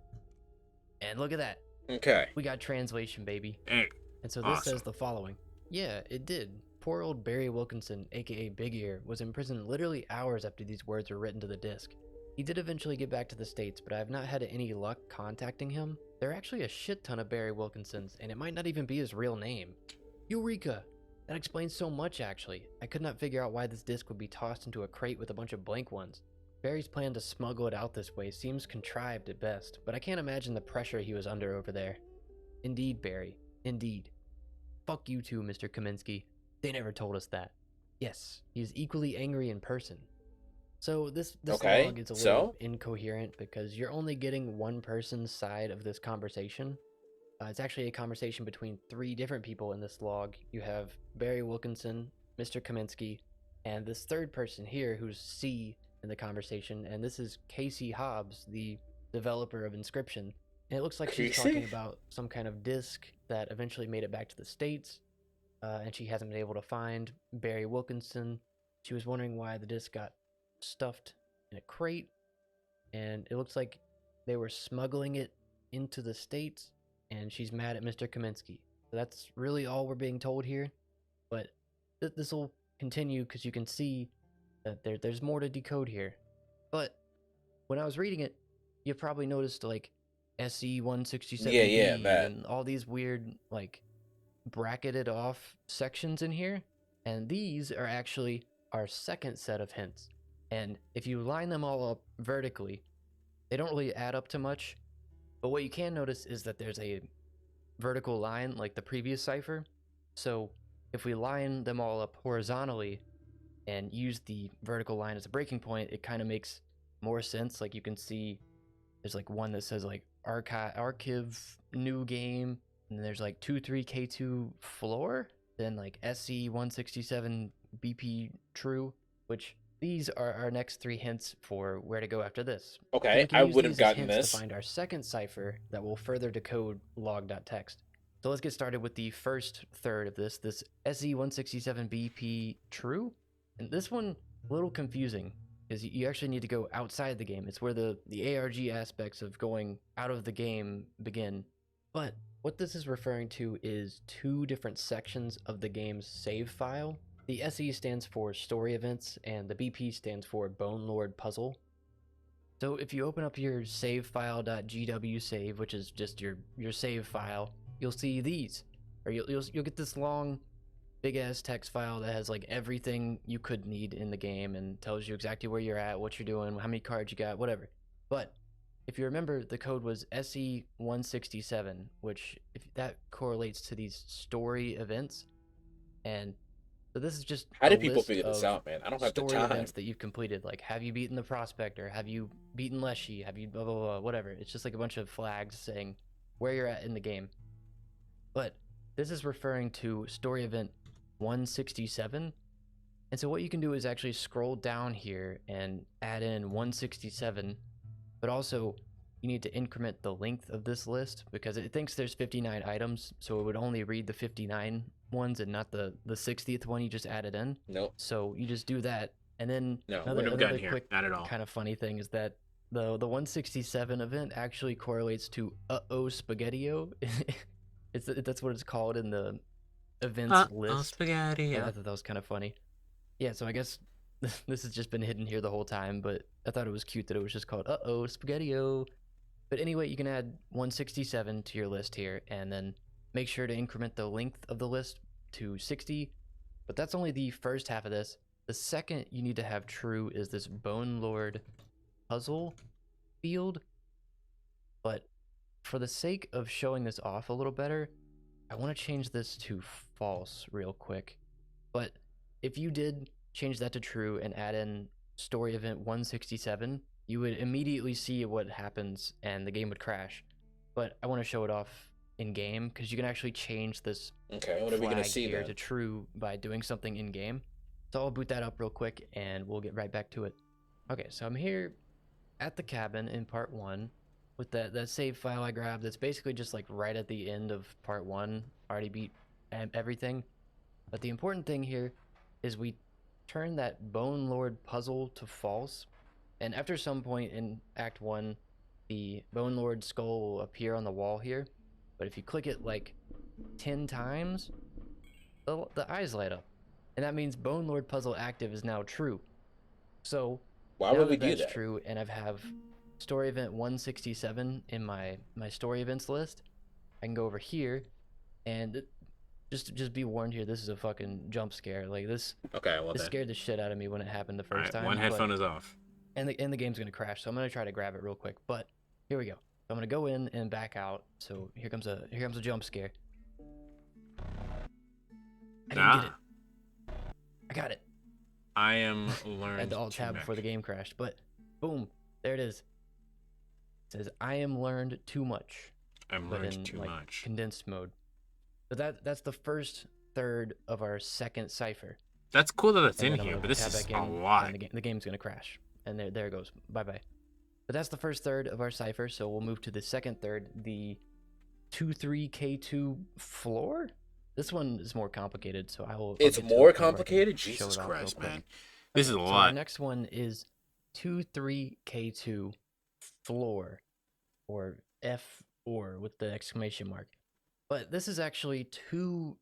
and look at that. Okay. We got translation, baby. Hey, And so this awesome. says the following. Yeah, it did. Poor old Barry Wilkinson, aka Big Ear, was in prison literally hours after these words were written to the disc. He did eventually get back to the States, but I have not had any luck contacting him. There are actually a shit ton of Barry Wilkinsons, and it might not even be his real name. Eureka! That explains so much, actually. I could not figure out why this disc would be tossed into a crate with a bunch of blank ones. Barry's plan to smuggle it out this way seems contrived at best, but I can't imagine the pressure he was under over there. Indeed, Barry. Indeed. Fuck you too, Mr. Kaminsky. They never told us that. Yes, he is equally angry in person. So this Okay, log is a so? little incoherent because you're only getting one person's side of this conversation. It's actually a conversation between 3 different people in this log. You have Barry Wilkinson, Mr. Kaminsky, and this third person here who's C in the conversation, and this is Casey Hobbs, the developer of Inscryption. And it looks like she's Casey? talking about some kind of disc that eventually made it back to the States, and she hasn't been able to find Barry Wilkinson. She was wondering why the disc got stuffed in a crate, and it looks like they were smuggling it into the States, and she's mad at Mr. Kaminsky. So that's really all we're being told here, but this will continue because you can see that there's more to decode here. But when I was reading it, you probably noticed like SE167B Yeah, that. and all these weird like bracketed off sections in here, and these are actually our second set of hints. And if you line them all up vertically, they don't really add up to much, but what you can notice is that there's a vertical line like the previous cipher. So if we line them all up horizontally and use the vertical line as a breaking point, it kind of makes more sense. Like you can see there's like one that says like archive new game, and then there's like 23K2 floor, then like SE167 BP true, which these are our next 3 hints for where to go after this. Okay, We can I use would have these as gotten hints this. to find our second cipher that will further decode log.txt. So let's get started with the first third of this SE167BP true. And this one, a little confusing, because you actually need to go outside the game. It's where the ARG aspects of going out of the game begin. But what this is referring to is 2 different sections of the game's save file. The SE stands for story events, and the BP stands for Bone Lord puzzle. So if you open up your save file.gw save, which is just your save file, you'll see these, or you'll get this long, big ass text file that has like everything you could need in the game and tells you exactly where you're at, what you're doing, how many cards you got, whatever. But if you remember, the code was SE167, which if that correlates to these story events, and so this is just How a do people list figure this of out, man? I don't have the story time. events that you've completed. Like, have you beaten the Prospector? Have you beaten Leshy? Have you blah, blah, blah, whatever. It's just like a bunch of flags saying where you're at in the game. But this is referring to story event 167. And so what you can do is actually scroll down here and add in 167, but also you need to increment the length of this list because it thinks there's 59 items, so it would only read the 59 ones and not the 60th one you just added in. Nope. So you just do that, and then No, another wouldn't have gotten here. quick Not at all. kind of funny thing is that the 167 event actually correlates to Spaghetti-O. That's what it's called in the events list. Spaghetti. I thought that was kind of funny. Yeah, so I guess this has just been hidden here the whole time, but I thought it was cute that it was just called Spaghetti-O. But anyway, you can add 167 to your list here, and then make sure to increment the length of the list to 60. But that's only the first half of this. The second you need to have true is this Bone Lord puzzle field. But for the sake of showing this off a little better, I want to change this to false real quick. But if you did change that to true and add in story event 167, you would immediately see what happens and the game would crash. But I want to show it off in game because you can actually change this Okay, what are we gonna flag see here then? to true by doing something in game. So I'll boot that up real quick and we'll get right back to it. Okay, so I'm here at the cabin in part 1 with that save file I grabbed that's basically just like right at the end of part 1. Already beat everything. But the important thing here is we turn that Bone Lord puzzle to false, and after some point in Act 1, the Bone Lord skull will appear on the wall here, but if you click it like 10 times, the eyes light up, and that means Bone Lord puzzle active is now true. So Why now would we that do that's that? true, and I have story event 167 in my story events list, I can go over here, and just be warned here. This is a fucking jump scare. Like Okay, well this then. scared the shit out of me when it happened the All first right, one time. But headphone is off. and the game's gonna crash, so I'm gonna try to grab it real quick. But here we go. I'm gonna go in and back out. So here comes a jump scare. I didn't get it. I got it. I am I learned had to alt to tab mech. before the game crashed, but boom, there it is. It says I am learned too much, I'm but learned in too like much. condensed mode. But that's the first third of our second cipher. That's cool that it's And in then I'm here, gonna but this tab is back a in, lot. and the game's gonna crash. And there it goes. Bye bye. But that's the first third of our cipher, so we'll move to the second third, the 23K2 floor. This one is more complicated, so I'll It's get to more a point where I can complicated? show Jesus it off real Christ, quick. man. This is a So our lot. next one is 23K2 floor, or F4 with the exclamation mark. But this is actually two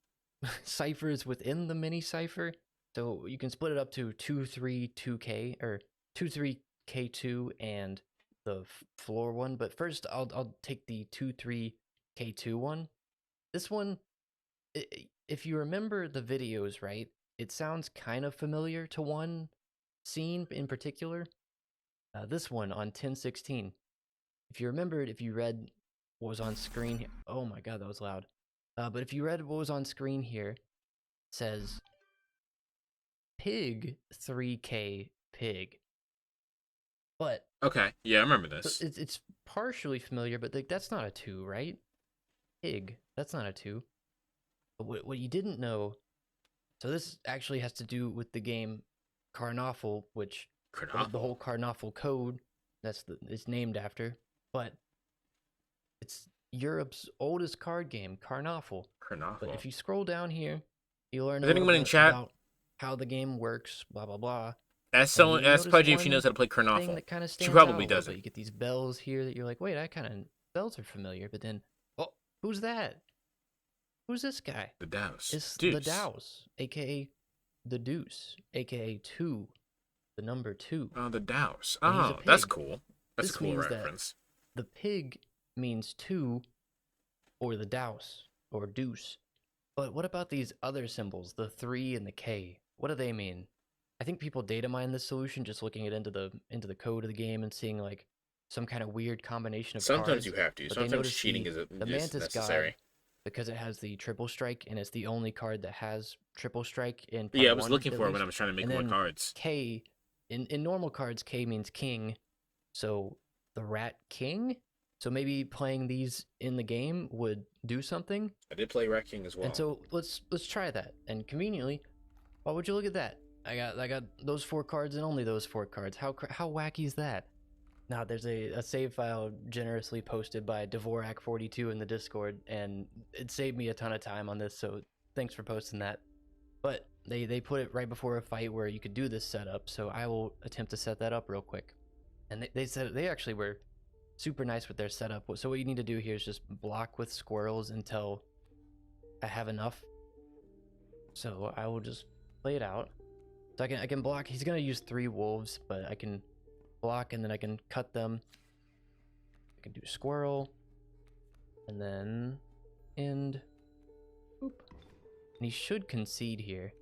ciphers within the mini cipher. So you can split it up to 232K or 23K2 and the floor one. But first, I'll take the 23K2 one. This one, if you remember the videos, right, it sounds kind of familiar to one scene in particular. This one on 1016. If you remembered, if you read what was on screen here, oh my god, that was loud. But if you read what was on screen here, it says pig 3K pig. But Okay, yeah, I remember this. it's partially familiar, but like that's not a 2, right? Pig, that's not a 2. But what you didn't know, so this actually has to do with the game Carnoffle, which the whole Carnoffle code it's named after, but it's Europe's oldest card game, Carnoffle. But if you scroll down here, you'll learn Is a little anyone in bit chat? about how the game works, blah blah blah. Ask And someone. you Ask notice Pudgy if she knows how to play thing Carnoffle. that kind of She stands probably out a little doesn't. bit. You get these bells here that you're like, wait, I kind of bells are familiar, but then, oh, who's that? Who's this guy? The Douse. It's Deuce. the Douse, aka the Deuce, aka 2, the number 2. Oh, the Douse. And he's a Oh, that's pig. cool. That's This a cool means that reference. the pig means 2, or the Douse, or Deuce. But what about these other symbols, the 3 and the K? What do they mean? I think people data mine this solution just looking it into the code of the game and seeing like some kind of weird combination of Sometimes cards. you have to. But they Sometimes notice cheating is the Mantis necessary. God, because it has the triple strike and it's the only card that has triple strike in part Yeah, I was 1, looking at for it when least. I was trying to make And more then cards. K, in normal cards, K means king. So the Rat King. So maybe playing these in the game would do something. I did play Rat King as well. And so let's try that. And conveniently, why would you look at that? I got those 4 cards and only those 4 cards. How wacky is that? Now there's a save file generously posted by Dvorak42 in the Discord, and it saved me a ton of time on this. So thanks for posting that. But they put it right before a fight where you could do this setup. So I will attempt to set that up real quick. And they said they actually were super nice with their setup. So what you need to do here is just block with squirrels until I have enough. So I will just play it out. So I can block. He's gonna use 3 wolves, but I can block and then I can cut them. I can do squirrel, and then end. Boop. And he should concede here.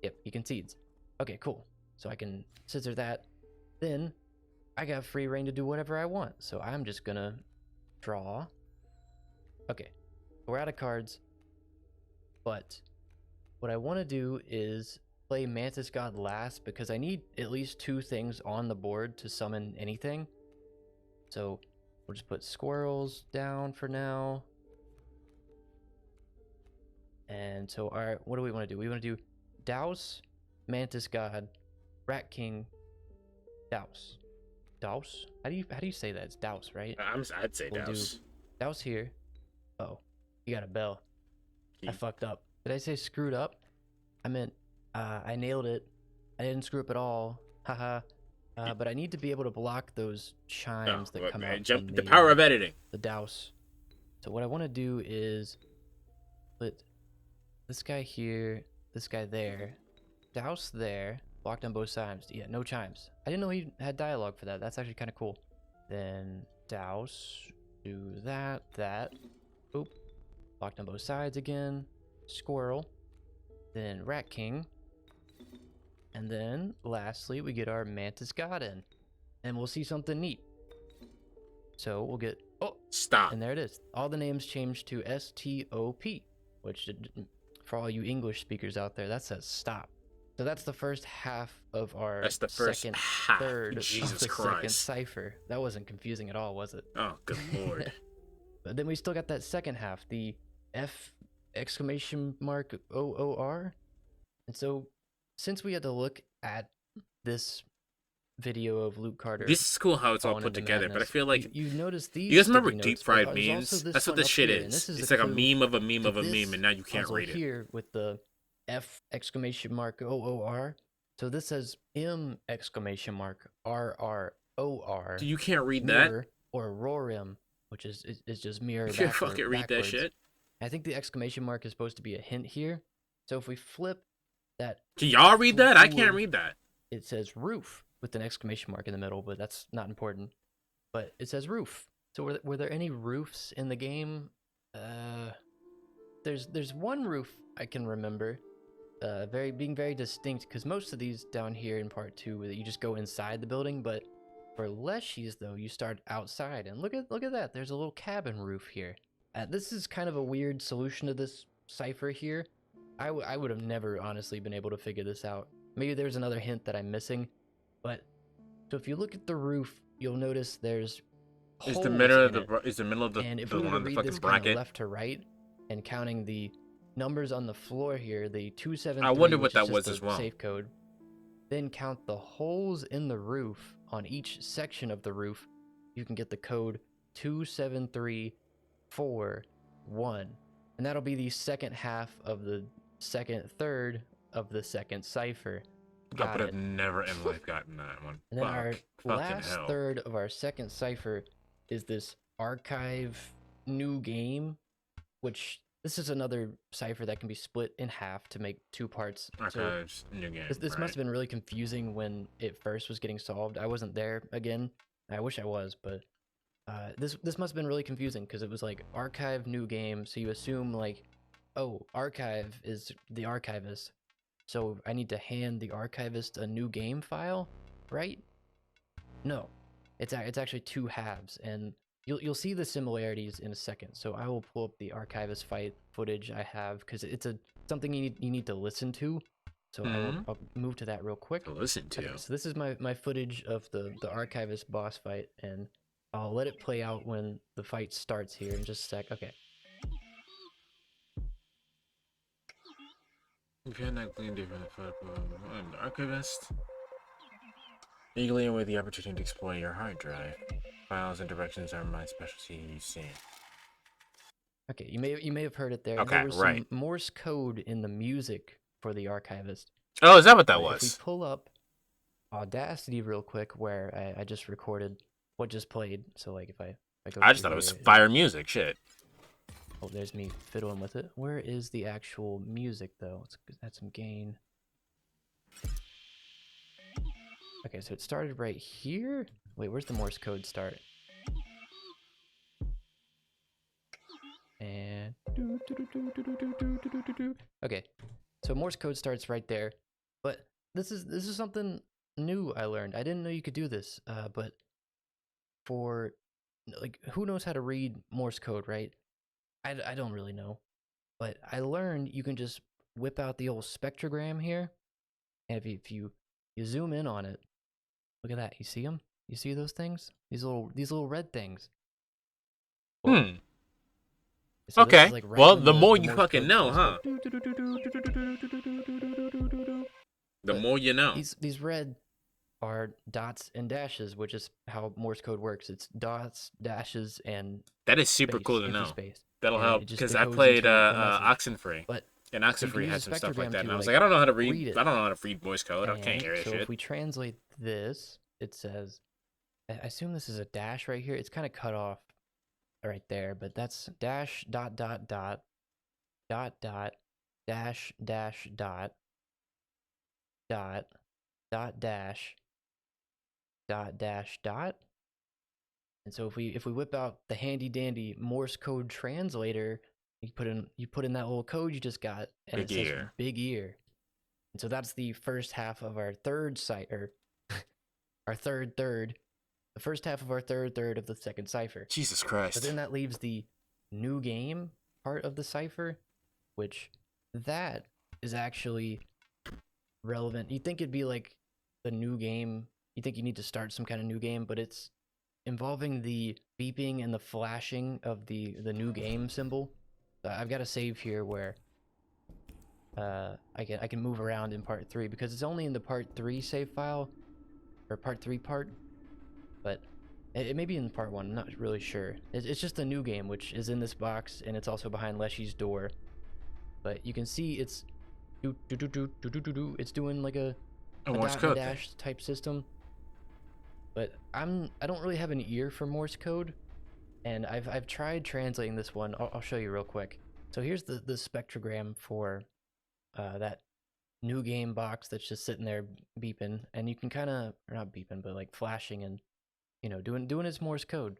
Yep, he concedes. Okay, cool. So I can scissor that. Then I got free reign to do whatever I want. So I'm just gonna draw. Okay, we're out of cards. But what I want to do is play Mantis God last because I need at least 2 things on the board to summon anything. So we'll just put squirrels down for now. And so, alright, what do we want to do? We want to do Douse, Mantis God, Rat King, Douse. Douse? How do you say that? It's Douse, right? I'd say We'll Douse. do Douse here. Oh, you got a bell. I fucked up. Did I say screwed up? I meant I nailed it. I didn't screw up at all. Haha. But I need to be able to block those chimes that come out from the power of editing. the Douse. So what I want to do is put this guy here, this guy there, Douse there, Blocked on both sides. Yeah, no chimes. I didn't know he had dialogue for that. That's actually kind of cool. Then douse. Do that. Oop. Blocked on both sides again. Squirrel. Then Rat King. And then lastly, we get our Mantis Garden. And we'll see something neat. So we'll get, oh, Stop. and there it is. All the names changed to STOP, which for all you English speakers out there, that says stop. So that's the first half of our That's the first second half. third Jesus of the Christ. second cipher. That wasn't confusing at all, was it? Oh, good lord. But then we still got that second half, the F exclamation mark OOR. And so since we had to look at this video of Luke Carter, This is cool how it's all falling put into together, but I madness, feel like you notice these. you guys remember sticky deep notes, fried but there's also memes? this That's what one this up shit here, and is. this is It's a like a clue meme of a meme to of a this meme, and now you can't puzzle read it. here with the F exclamation mark OOR. So this says M exclamation mark RROR. So you can't read that? Mirror or rorim, which is just mirror You can't backward, fucking read that backwards. shit? I think the exclamation mark is supposed to be a hint here. So if we flip that, Can y'all read that? I can't forward, read that. it says roof with an exclamation mark in the middle, but that's not important. But it says roof. So were there any roofs in the game? There's one roof I can remember, being very distinct, because most of these down here in part 2 you just go inside the building, but for Leshy's though you start outside, and look at that. There's a little cabin roof here. This is kind of a weird solution to this cipher here. I would have never honestly been able to figure this out. Maybe there's another hint that I'm missing, but so if you look at the roof, you'll notice there's Is holes the middle in of the it. is the middle of the And if the we were one to on the read fucking this kind of bracket? left to right and counting the numbers on the floor here, the 273, I wonder what which is that just was the as well. safe code, then count the holes in the roof on each section of the roof, you can get the code 273441. And that'll be the second half of the second third of the second cipher. I Got would it. have never in life gotten that one. And then our Fucking last hell. third of our second cipher is this archive new game, which this is another cipher that can be split in half to make 2 parts. Archives, new game. This must have been really confusing when it first was getting solved. I wasn't there again. I wish I was, but this must have been really confusing because it was like archive new game. So you assume like, oh, archive is the archivist. So I need to hand the archivist a new game file, right? No, it's actually 2 halves, and you'll see the similarities in a second. So I will pull up the archivist fight footage I have because it's something you need to listen to. So I'll move to that real quick. Listen to. Okay, so this is my footage of the archivist boss fight, and I'll let it play out when the fight starts here in just a sec. Okay. If you're not clean different I'm the archivist. Eagerly await the opportunity to explore your hard drive. Files and directions are my specialty, you see. Okay, you may have heard it there. Okay, there was right. some Morse code in the music for the archivist. Oh, is that what that If we was? pull up Audacity real quick, where I just recorded what just played. So like if I go I just through thought it was here, fire music. Shit. oh, there's me fiddling with it. Where is the actual music though? Let's add some gain. Okay, so it started right here. Wait, where's the Morse code start? And okay, so Morse code starts right there. But this is something new I learned. I didn't know you could do this. But for like, who knows how to read Morse code, right? I don't really know, but I learned you can just whip out the old spectrogram here, and if you zoom in on it, look at that. You see them? You see those things? These little red things. Well, so this Okay. is, like, right Well, when the more the you Morse fucking code know, starts, huh? like, The But more you know. These red are dots and dashes, which is how Morse code works. It's dots, dashes, and That is super space, cool to empty know. space. That'll And help it just because I goes played into the message. Oxenfree, But and so you can Oxenfree use had a some stuff like spectrogram that, to, and I was like, like, I don't know how to read it. I don't know how to read voice code. I can't And hear this so shit. if we translate this, it says, I assume this is a dash right here. It's kind of cut off right there, but that's dash dot dot dot dot dot dash dash dot dot dot dash dot dash dot. And so if we whip out the handy dandy Morse code translator, you put in that little code you just got, and Big it says ear. big ear. And so that's the first half of our third cipher, our third, the first half of our third of the second cipher. Jesus But Christ. then that leaves the new game part of the cipher, which that is actually relevant. You think it'd be like the new game, you think you need to start some kind of new game, but it's involving the beeping and the flashing of the new game symbol. I've got a save here where I can move around in part 3 because it's only in the part 3 save file, or part 3 part, but it may be in part 1, I'm not really sure. It's just a new game, which is in this box, and it's also behind Leshy's door. But you can see it's it's doing like a Morse dot and code dash type system. But I don't really have an ear for Morse code, and I've tried translating this one. I'll show you real quick. So here's the spectrogram for that new game box that's just sitting there beeping, and you can kind of, or not beeping, but like flashing and, you know, doing its Morse code.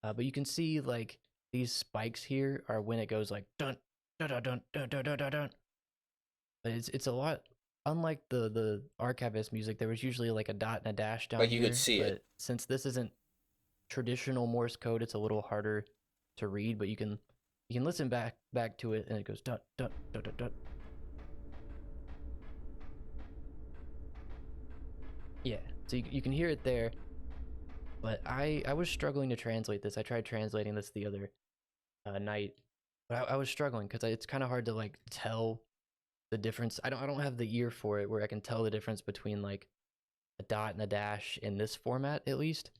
But you can see like these spikes here are when it goes like dun dun dun dun dun dun dun dun. But it's a lot unlike the archivist music. There was usually like a dot and a dash down Like you here. could see but it. Since this isn't traditional Morse code, it's a little harder to read. But you can listen back to it, and it goes dun dun dun dun dun. Yeah, so you can hear it there. But I was struggling to translate this. I tried translating this the other night, but I was struggling because it's kind of hard to like tell the difference. I don't have the ear for it where I can tell the difference between like a dot and a dash in this format, at least.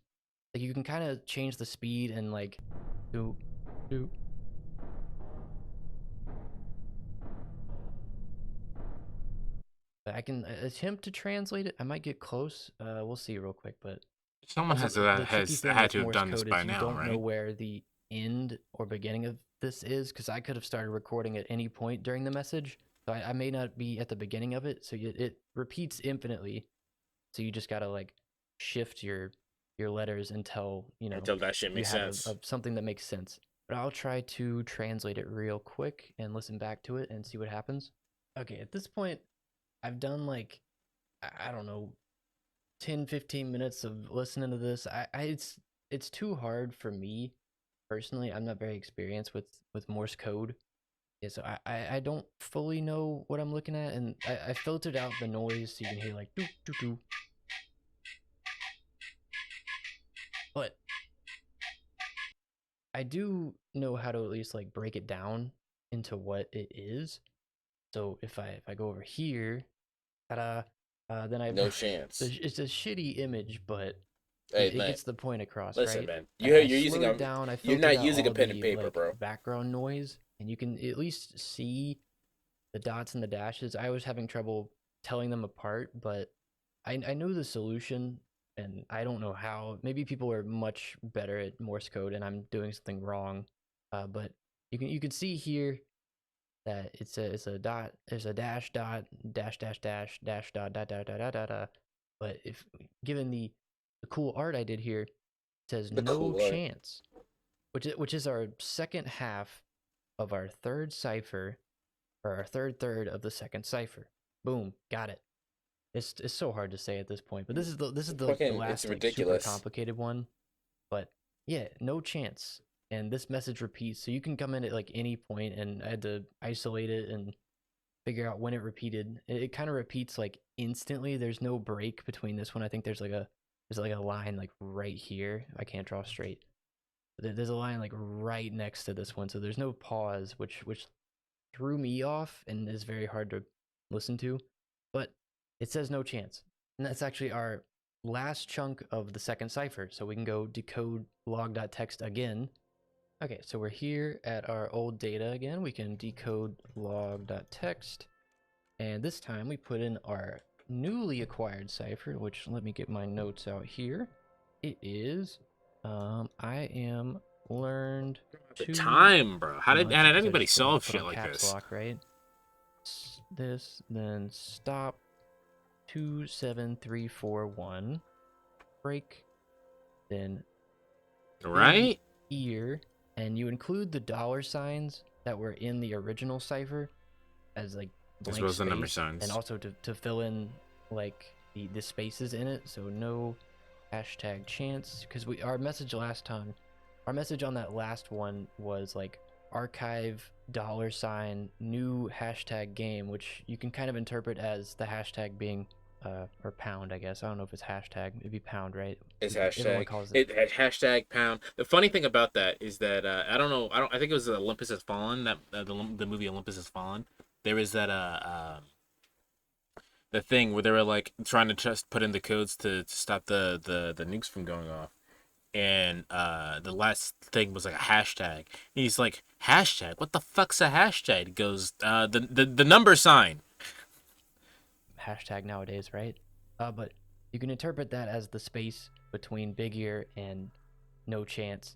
Like you can kind of change the speed and like do. But I can attempt to translate it. I might get close. We'll see real quick. But Someone also, the tricky has thing had with to have Morse done this code by is you now, don't know right? where the end or beginning of this is, because I could have started recording at any point during the message. So I may not be at the beginning of it. So it repeats infinitely. So you just gotta like shift your letters until, you know, Until that shit you makes have sense. something that makes sense. But I'll try to translate it real quick and listen back to it and see what happens. Okay, at this point, I've done like, I don't know, 10-15 minutes of listening to this. It's too hard for me personally. I'm not very experienced with Morse code. Yeah, so I don't fully know what I'm looking at, and I filtered out the noise so you can hear like doo doo doo. But I do know how to at least like break it down into what it is. So if I go over here, ta-da, then No chance. it's a shitty image, but Hey, it man. gets the point across, Listen, right? man. I You're using slowed a. it down. I You're filtered not out using a all pen and the paper, like bro. background noise, and you can at least see the dots and the dashes. I was having trouble telling them apart, but I knew the solution, and I don't know how. Maybe people are much better at Morse code, and I'm doing something wrong. But you can see here that it's a dot. There's a dash dot dash dash dash dash dot dot dot dot dot dot. dot. But if given the cool art I did here, it says The no cool art. chance, which is our second half of our third cipher, or our third of the second cipher. Boom, got it. It's so hard to say at this point, but this is the Fucking, it's last like super ridiculous. complicated one. But yeah, no chance. And this message repeats, so you can come in at like any point, and I had to isolate it and figure out when it repeated. It kind of repeats like instantly. There's no break between this one. I think there's like a line like right here. I can't draw straight. There's a line like right next to this one, so there's no pause, which threw me off and is very hard to listen to. But it says no chance, and that's actually our last chunk of the second cipher. So we can go decode log.text again. Okay, so we're here at our old data again. We can decode log.text, and this time we put in our newly acquired cipher, which, let me get my notes out here. It is I am learned The to time, bro. How did I anybody just solve put shit on like caps this? lock, right? This, then stop 27341 break, then Right? ear, and you include the dollar signs that were in the original cipher as like As blank well as the number space, signs. and also to fill in like the spaces in it. So no hashtag chance, because our message on that last one was like archive $ new hashtag game, which you can kind of interpret as the hashtag being or pound, I guess. I don't know if it's hashtag. It'd be pound, right? It's Everyone hashtag. calls It hashtag pound. The funny thing about that is that I don't know. I think it was Olympus Has Fallen. That the movie Olympus Has Fallen. There is that the thing where they were like trying to just put in the codes to stop the nukes from going off, and the last thing was like a hashtag. And he's like, hashtag? What the fuck's a hashtag? He goes, the number sign. hashtag nowadays, right? But you can interpret that as the space between big ear and no chance.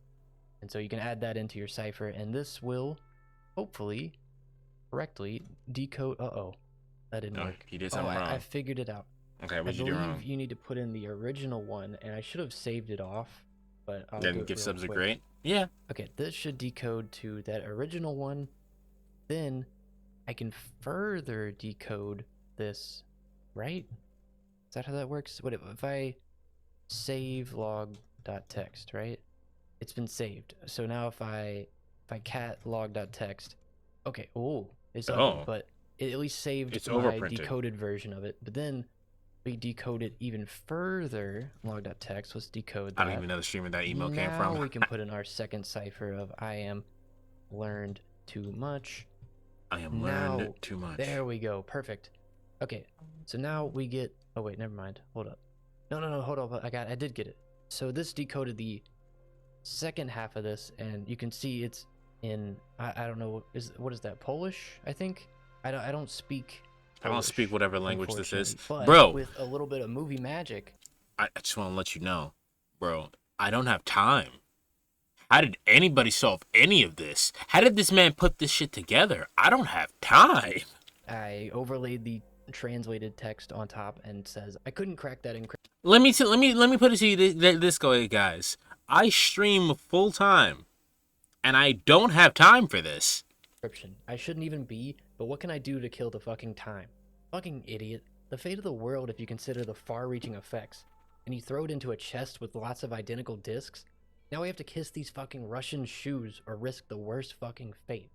And so you can add that into your cipher, and this will hopefully correctly decode. That didn't No, work. he did something wrong. I figured it out. Okay, I what'd you do believe wrong? you need to put in the original one, and I should have saved it off, but I'll do Then it gift real subs are quick. great. Yeah. Okay, this should decode to that original one. Then I can further decode this, right? Is that how that works? What if I save log.txt, right? It's been saved. So now if I cat log.txt, okay, it's ugly, Oh. but it at least saved It's my overprinted. decoded version of it. But then we decode it even further. Log.txt, let's decode that. I don't even know the stream of that email came Now from. we can put in our second cipher of I am learned too much. I am Now, learned too much. There we go. Perfect. Okay, so now we get. Oh wait, never mind. Hold up. No. Hold up. I did get it. So this decoded the second half of this, and you can see it's in. I don't know. What is that? Polish? I think. I don't speak. I don't speak Polish, whatever language this is. but Bro, with a little bit of movie magic. I just want to let you know, bro, I don't have time. How did anybody solve any of this? How did this man put this shit together? I don't have time. I overlaid the translated text on top and says I couldn't crack that encryption. Let me put it to you this way, guys. I stream full time, and I don't have time for this. I shouldn't even be, but what can I do to kill the fucking time? Fucking idiot. The fate of the world if you consider the far-reaching effects. And you throw it into a chest with lots of identical discs? Now we have to kiss these fucking Russian shoes or risk the worst fucking fate.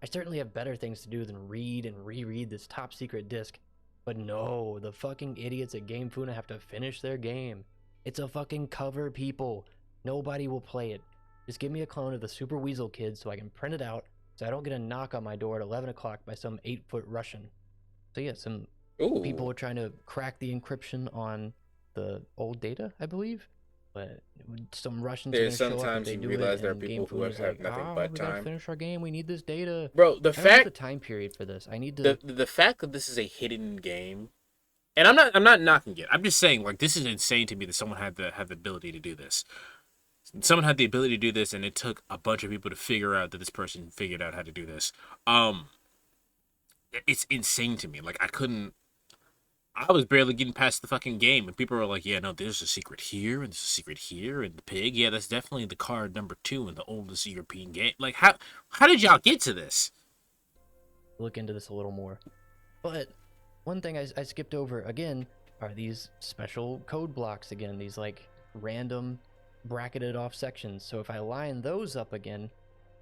I certainly have better things to do than read and reread this top secret disc. But no, the fucking idiots at Game Funa have to finish their game. It's a fucking cover, people. Nobody will play it. Just give me a clone of the Super Weasel Kid so I can print it out, so I don't get a knock on my door at 11 o'clock by some 8-foot Russian. So yeah, some people are trying to crack the encryption on the old data, I believe. But some Russians are going to show up if sometimes they you do realize it, there are and people Game who Funa's have like, nothing but we gotta time. finish our game, we need this data. Bro, the I don't have fact the time period for this. I need to... the fact that this is a hidden game, and I'm not knocking it. I'm just saying, like, this is insane to me that someone had the ability to do this. Someone had the ability to do this, and it took a bunch of people to figure out that this person figured out how to do this. It's insane to me. Like, I was barely getting past the fucking game, and people were like, yeah, no, there's a secret here, and there's a secret here, and the pig, yeah, that's definitely the card number 2 in the oldest European game. Like, how did y'all get to this? Look into this a little more. But one thing I skipped over again are these special code blocks again, these like random bracketed off sections. So if I line those up again,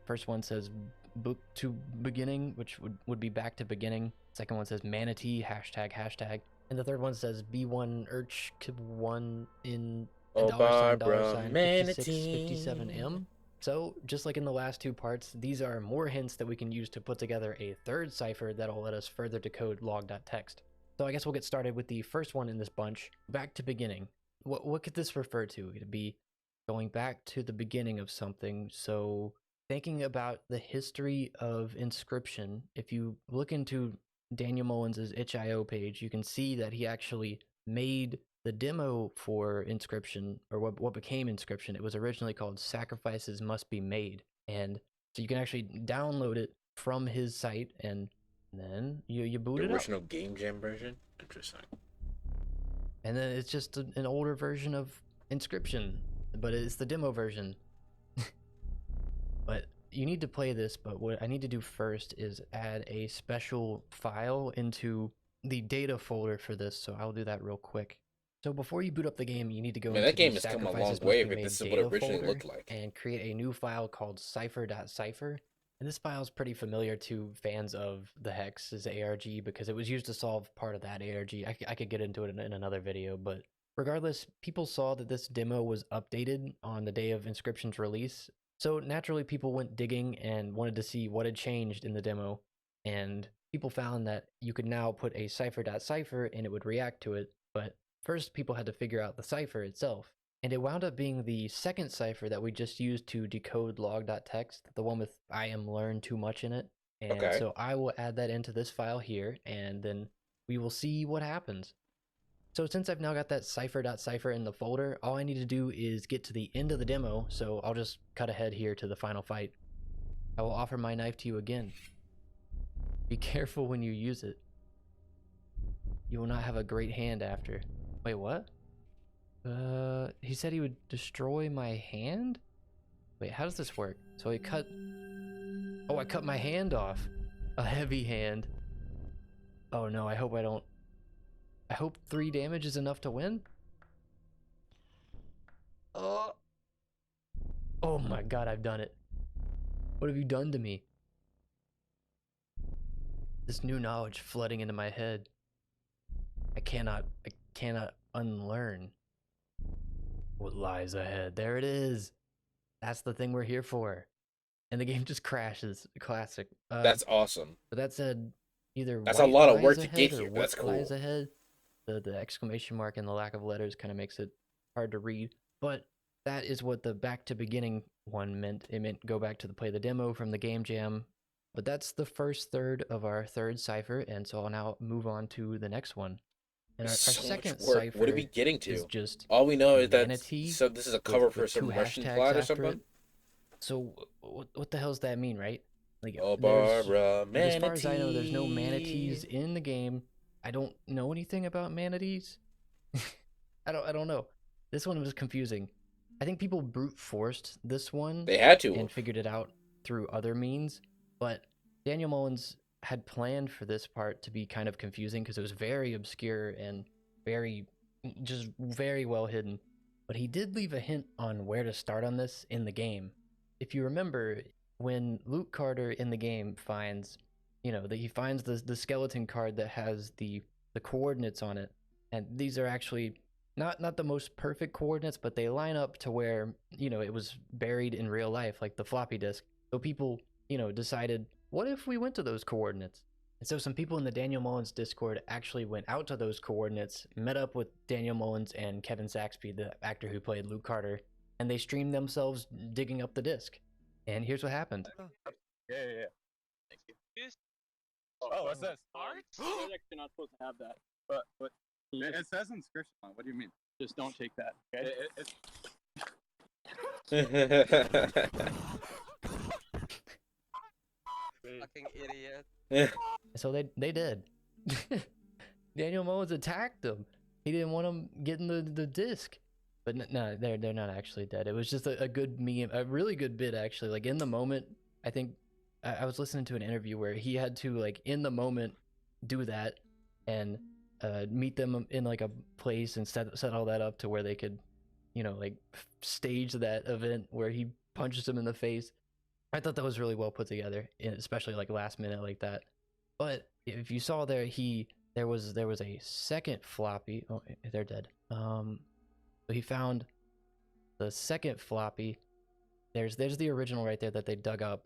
first one says book to beginning, which would be back to beginning. Second one says manatee, hashtag. And the third one says B1 Urch 1 in $, manatee. 5657M. So, just like in the last two parts, these are more hints that we can use to put together a third cipher that'll let us further decode log.txt. So I guess we'll get started with the first one in this bunch, back to beginning. What could this refer to? It'd be going back to the beginning of something. So thinking about the history of Inscryption, if you look into Daniel Mullins' itch.io page, you can see that he actually made the demo for Inscryption, or what became Inscryption. It was originally called Sacrifices Must Be Made. And so you can actually download it from his site, and then you boot The it up. original Game Jam version? Interesting. And then it's just an older version of Inscription, but it's the demo version. But you need to play this, but what I need to do first is add a special file into the data folder for this, so I'll do that real quick. So before you boot up the game, you need to go Man, into that game the has come a long Sacrifices way Must Be if Made this is what data it originally folder looked like. and create a new file called cipher.cipher. And this file is pretty familiar to fans of the Hex's ARG because it was used to solve part of that ARG. I could get into it in another video, but regardless, people saw that this demo was updated on the day of Inscription's release. So naturally, people went digging and wanted to see what had changed in the demo. And people found that you could now put a cipher.cipher and it would react to it. But first, people had to figure out the cipher itself. And it wound up being the second cipher that we just used to decode log.txt, the one with I am learned too much in it. And Okay. so I will add that into this file here, and then we will see what happens. So since I've now got that cipher.cipher in the folder, all I need to do is get to the end of the demo, so I'll just cut ahead here to the final fight. I will offer my knife to you again. Be careful when you use it. You will not have a great hand after. Wait, what? He said he would destroy my hand? Wait, how does this work? So he cut... Oh, I cut my hand off. A heavy hand. Oh no, I hope I don't... I hope 3 damage is enough to win? Oh! Oh my god, I've done it. What have you done to me? This new knowledge flooding into my head. I cannot unlearn what lies ahead. There it is. That's the thing we're here for. And the game just crashes. Classic. That's awesome. But that said, either That's a white lot of lies work to ahead get or here. what That's cool. lies ahead. The exclamation mark and the lack of letters kind of makes it hard to read. But that is what the back to beginning one meant. It meant go back to play the demo from the game jam. But that's the first third of our third cipher, and so I'll now move on to the next one. And our So much second work. cipher What are we getting is to? just All we know is that manatee so this is a cover for with some 2 Russian hashtags plot or after something. it. So what the hell does that mean, right? Like Oh, there's, Barbara, as far as I know, there's no manatee. manatees in the game. I don't know anything about manatees. I don't know. This one was confusing. I think people brute forced this one They had to. and figured it out through other means, but Daniel Mullins had planned for this part to be kind of confusing because it was very obscure and just very well hidden. But he did leave a hint on where to start on this in the game. If you remember, when Luke Carter in the game finds, that he finds the skeleton card that has the coordinates on it, and these are actually not the most perfect coordinates, but they line up to where, it was buried in real life, like the floppy disk. So people, decided, what if we went to those coordinates? And so some people in the Daniel Mullins Discord actually went out to those coordinates, met up with Daniel Mullins and Kevin Saxby, the actor who played Luke Carter, and they streamed themselves digging up the disc. And here's what happened. Yeah. Thank you. Oh, what's this? Art? You're actually not supposed to have that. But it says inscription on it. What do you mean? Just don't take that. Okay. Fucking idiot. So they did. Daniel Mullins attacked them. He didn't want them getting the disc. But no, they're not actually dead. It was just a good meme, a really good bit actually. Like in the moment, I think I was listening to an interview where he had to like in the moment do that and meet them in like a place and set all that up to where they could, like stage that event where he punches him in the face. I thought that was really well put together, especially like last minute like that. But if you saw there, there was a second floppy. Oh, they're dead. So he found the second floppy. There's the original right there that they dug up,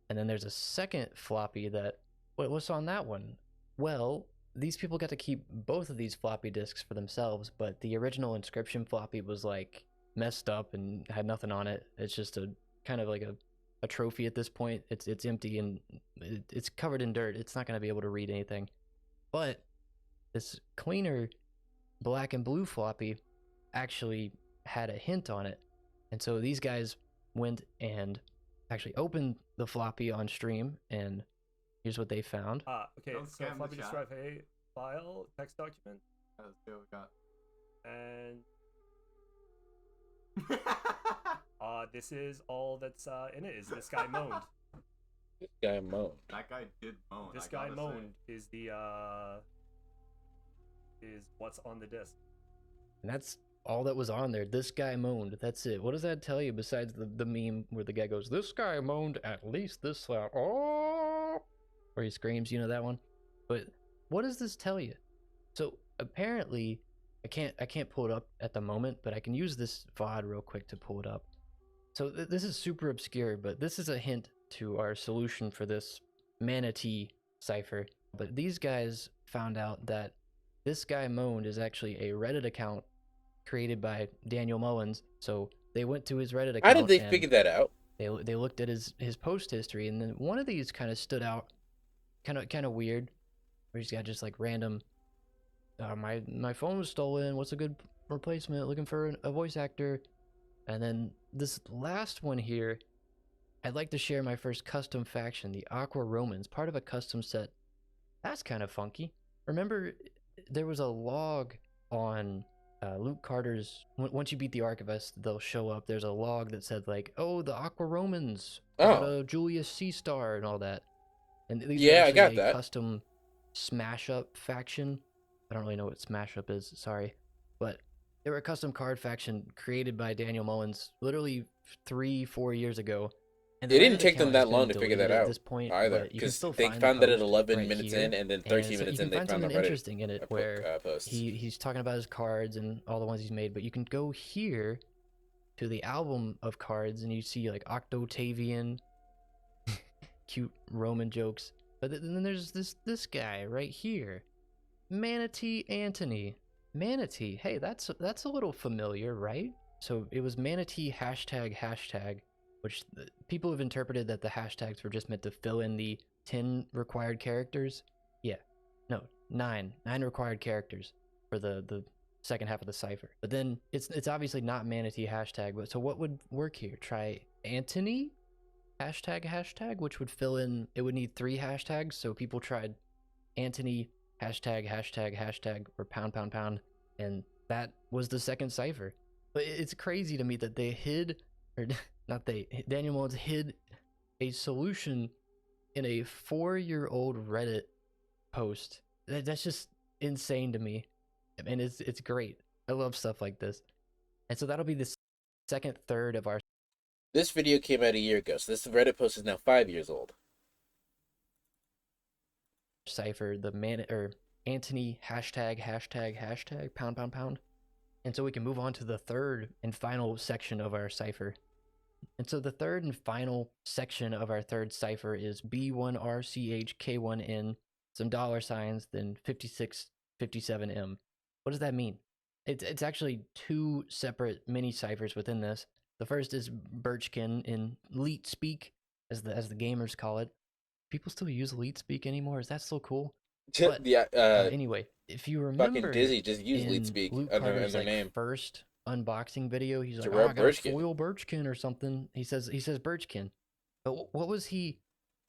and then there's a second floppy that. What's on that one? Well, these people got to keep both of these floppy disks for themselves, but the original Inscription floppy was like messed up and had nothing on it. It's just a kind of like a trophy at this point. It's empty and it's covered in dirt. It's not going to be able to read anything. But this cleaner black and blue floppy actually had a hint on it. And so these guys went and actually opened the floppy on stream, and here's what they found. Okay, Don't so scam the floppy chat. disk drive A file, text document. Let's see what we got. And this is all that's in it. Is this guy moaned? This guy moaned. That guy did moan. This I guy gotta moaned say. is the is what's on the disc. And that's all that was on there. This guy moaned. That's it. What does that tell you besides the meme where the guy goes, "This guy moaned at least this loud." Oh, or he screams, you know that one? But what does this tell you? So apparently, I can't pull it up at the moment, but I can use this VOD real quick to pull it up. So this is super obscure, but this is a hint to our solution for this manatee cipher. But these guys found out that this guy moaned is actually a Reddit account created by Daniel Mullins. So they went to his Reddit account. How did they figure that out? They looked at his post history, and then one of these kind of stood out, kind of weird, where he's got just like random. My phone was stolen. What's a good replacement? Looking for a voice actor. And then this last one here, I'd like to share my first custom faction, the Aqua Romans, part of a custom set. That's kind of funky. Remember, there was a log on Luke Carter's. Once you beat the Archivist, they'll show up. There's a log that said like, "Oh, the Aqua Romans, got a Julius Seastar and all that." And these Yeah, are I got actually a that. custom Smash Up faction. I don't really know what Smash Up is. Sorry, but they were a custom card faction created by Daniel Mullins literally 3-4 years ago. And It the didn't Reddit take them account that has been long to figure deleted that at out this point, either, but you can because still they find found the that at post 11 right minutes here. in, and then And 13 so minutes you in can they find found the something Reddit interesting in it where posts. he's talking about his cards and all the ones he's made, but you can go here to the album of cards and you see like Octotavian, cute Roman jokes. But then there's this guy right here, Manatee Anthony. Manatee, hey, that's a little familiar, right? So it was Manatee hashtag, which people have interpreted that the hashtags were just meant to fill in the 10 required characters. Yeah, no, 9 required characters for the second half of the cipher. But then it's obviously not Manatee hashtag. But so what would work here? Try Anthony hashtag, which would fill in. It would need 3 hashtags. So people tried Anthony hashtag or pound, and that was the second cipher. But it's crazy to me that they hid, or not they, Daniel Mullins hid a solution in a 4-year-old Reddit post. That's just insane to me, and it's great. I love stuff like this. And so that'll be the second third of our. This video came out a year ago, so this Reddit post is now 5 years old. Cipher, the Anthony hashtag pound. And so we can move on to the third and final section of our cipher. And so the third and final section of our third cipher is B1RCHK1N, some $signs, then 5657M. What does that mean? It's actually 2 separate mini ciphers within this. The first is Birchkin in Leet Speak, as the gamers call it. People still use Leet Speak anymore? Is that still cool? But, Yeah, anyway, if you remember, fucking Dizzy just used in Lead Speak Luke under Carter's their name. first unboxing video, he's like, Jerome "Oh, I got Birchkin. a foil Birchkin or something." He says Birchkin. But what was he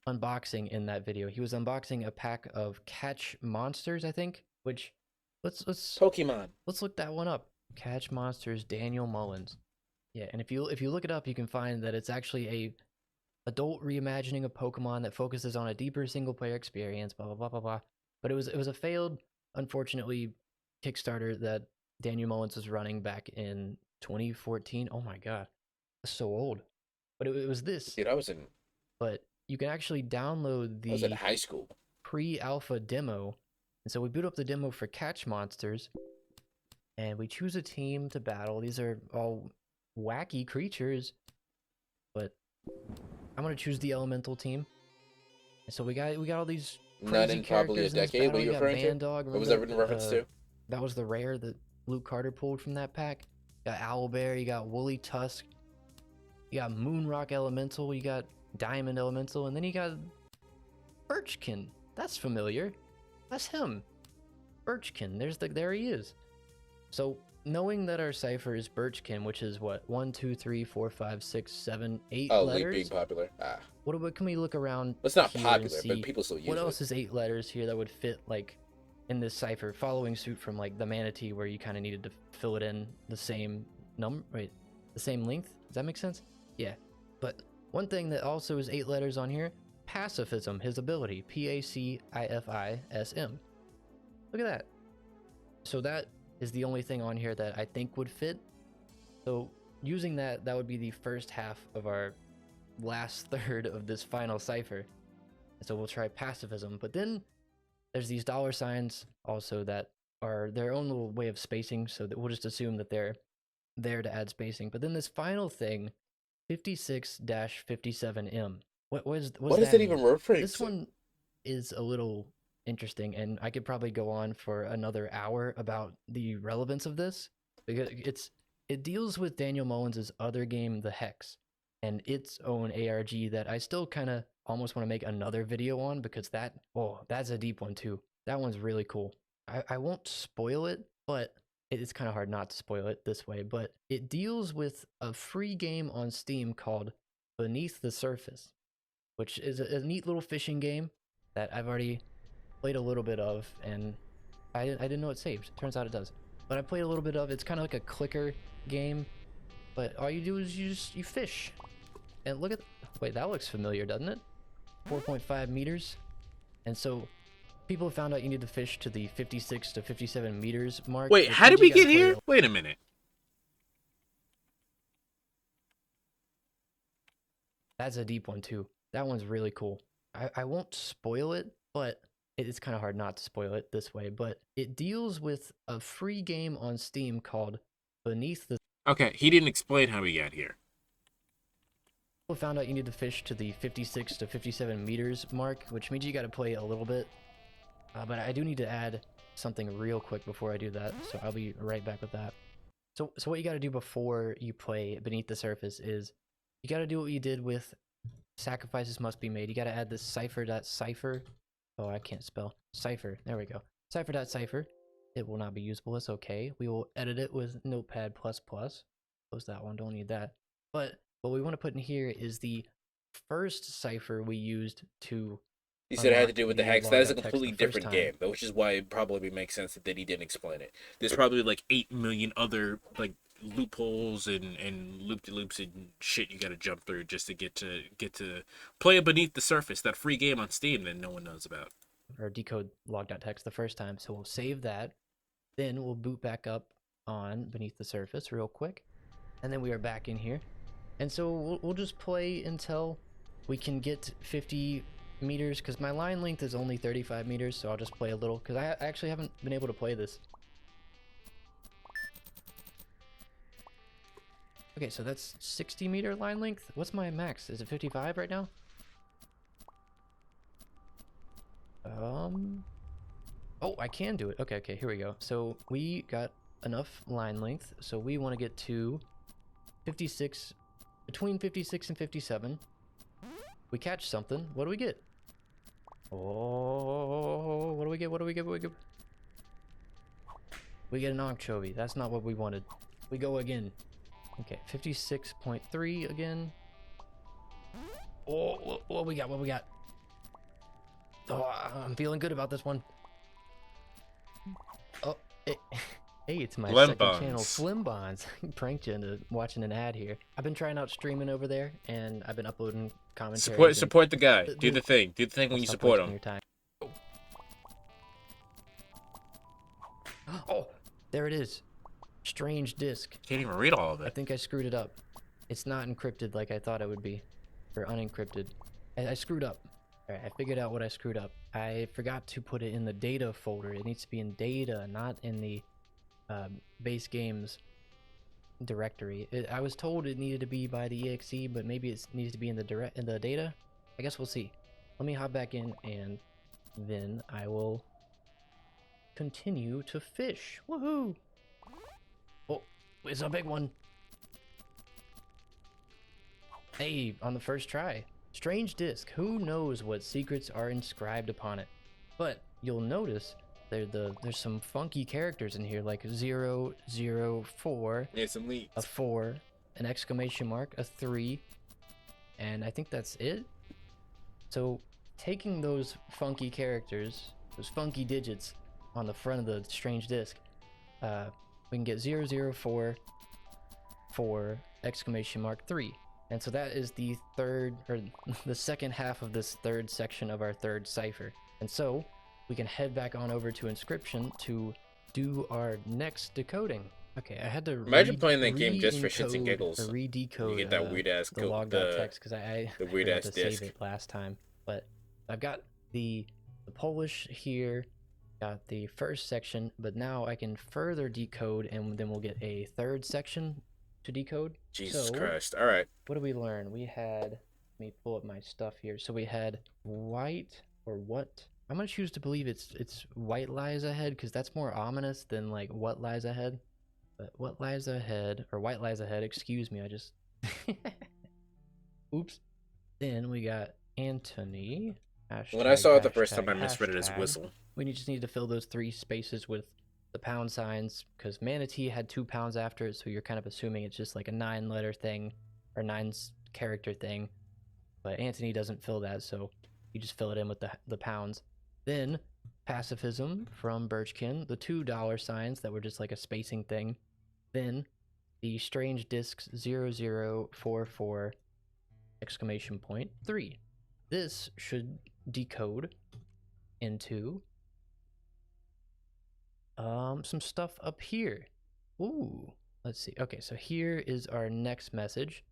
unboxing in that video? He was unboxing a pack of Catch Monsters, I think. Which let's Pokemon. Let's look that one up. Catch Monsters, Daniel Mullins. Yeah, and if you look it up, you can find that it's actually a adult reimagining of Pokemon that focuses on a deeper single player experience. Blah blah blah blah blah. But it was a failed, unfortunately, Kickstarter that Daniel Mullins was running back in 2014. Oh my god, that's so old. But it was this. Dude, I was in But you can actually download I was in the high school. pre-alpha demo. And so we boot up the demo for Catch Monsters, and we choose a team to battle. These are all wacky creatures, but I'm gonna choose the elemental team. And so we got all these Not crazy in probably a characters in this decade. What battle. are you You got referring to? Bandog, What was remember that in reference to? That was the rare that Luke Carter pulled from that pack. You got Owlbear, you got Woolly Tusk, you got Moonrock Elemental, you got Diamond Elemental, and then you got Birchkin. That's familiar. That's him. Birchkin. There he is. So knowing that our cipher is Birchkin, which is what, 1, 2, 3, 4, 5, 6, 7, 8 Oh, letters. Leap being popular. What can we look around? It's not here popular, and but see people still use what it. else is 8 letters here that would fit like in this cipher, following suit from like the manatee, where you kind of needed to fill it in the same the same length. Does that make sense? Yeah. But one thing that also is 8 letters on here, pacifism, his ability, Pacifism. Look at that. So that is the only thing on here that I think would fit. So using that, that would be the first half of our last third of this final cipher. So we'll try pacifism, but then there's these dollar signs also that are their own little way of spacing, so that we'll just assume that they're there to add spacing. But then this final thing, 56-57M. What What does does that it even mean? referring This to? one is a little interesting, and I could probably go on for another hour about the relevance of this, because it deals with Daniel Mullins' other game, The Hex, and its own ARG that I still kind of almost want to make another video on, because that's a deep one too. That one's really cool. I won't spoil it, but it's kind of hard not to spoil it this way, but it deals with a free game on Steam called Beneath the Surface, which is a neat little fishing game that I've already played a little bit of, and I didn't know it saved. Turns out it does. But I played a little bit of. It's kind of like a clicker game, but all you do is you fish. And look at, wait, that looks familiar, doesn't it? 4.5 meters. And so people have found out you need to fish to the 56 to 57 meters mark. Wait, how did we get here? Wait a minute. That's a deep one too. That one's really cool. I won't spoil it, but it's kind of hard not to spoil it this way. But it deals with a free game on Steam called Beneath the... Okay, he didn't explain how we got here. People found out you need to fish to the 56 to 57 meters mark, which means you got to play a little bit. But I do need to add something real quick before I do that, so I'll be right back with that. So what you got to do before you play Beneath the Surface is you got to do what you did with Sacrifices Must Be Made. You got to add this cipher.cipher. Oh, I can't spell. Cipher. There we go. Cipher.cipher. It will not be usable. It's okay. We will edit it with Notepad++. Close that one. Don't need that. But what we want to put in here is the first cipher we used to... He said it had to do with the hex. That is a text completely the first different time. game, but which is why it probably makes sense that he didn't explain it. There's probably like 8 million other like loopholes and loop-de-loops and shit you got to jump through just to get to play Beneath the Surface, that free game on Steam that no one knows about. Or decode log.txt the first time. So we'll save that. Then we'll boot back up on Beneath the Surface real quick. And then we are back in here. And so we'll just play until we can get 50 meters, because my line length is only 35 meters, so I'll just play a little, because I actually haven't been able to play this. Okay, so that's 60 meter line length. What's my max? Is it 55 right now? Oh, I can do it. Okay, here we go. So we got enough line length, so we want to get to 56, between 56 and 57. We catch something. What do we get? Oh, what do we get? We get an anchovy. That's not what we wanted. We go again. Okay, 56.3 again. Oh, what we got? Oh, I'm feeling good about this one. Oh, hey, it's my second channel, Flimbons. Pranked you into watching an ad here. I've been trying out streaming over there, and I've been uploading commentary. Support the guy. Do the thing when you support him. Oh, there it is. Strange disk. Can't even read all of I it. think I screwed it up. It's not encrypted like I thought it would be, or unencrypted. I screwed up. All right, I figured out what I screwed up. I forgot to put it in the data folder. It needs to be in data, not in the base games directory. I was told it needed to be by the exe, but maybe it needs to be in the data. I guess we'll see. Let me hop back in, and then I will continue to fish. Woohoo! Oh, it's a big one. Hey, on the first try. Strange disk. Who knows what secrets are inscribed upon it? But you'll notice there's some funky characters in here, like 004, Yeah, some leaks. a 4, an exclamation mark, a 3, and I think that's it. So taking those funky characters, those funky digits on the front of the strange disk, we can get 0044 exclamation mark 3. And so that is the third, or the second half of this third section of our third cipher. And so we can head back on over to Inscryption to do our next decoding. Okay, I had to Imagine playing that game just for shits and re-encode giggles. or re-decode You get that weird ass the log.txt because I the weird forgot ass to disk. save it last time. But I've got the Polish here, got the first section, but now I can further decode, and then we'll get a third section to decode. Jesus So, Christ. All right. what did we learn? We had, let me pull up my stuff here. So we had white, or what? I'm gonna choose to believe it's white lies ahead, because that's more ominous than like what lies ahead. But what lies ahead, or white lies ahead, excuse me, I just oops. Then we got Anthony. When I saw it the Hashtag, first time, I hashtag, misread it as hashtag. whistle. We just need to fill those 3 spaces with the pound signs, because Manatee had 2 pounds after it, so you're kind of assuming it's just like a 9-letter thing, or 9-character thing. But Anthony doesn't fill that, so you just fill it in with the pounds. Then pacifism from Birchkin, the $2 signs that were just like a spacing thing. Then the strange discs 0044 exclamation point 3. This should decode into some stuff up here. Ooh, let's see. Okay, so here is our next message.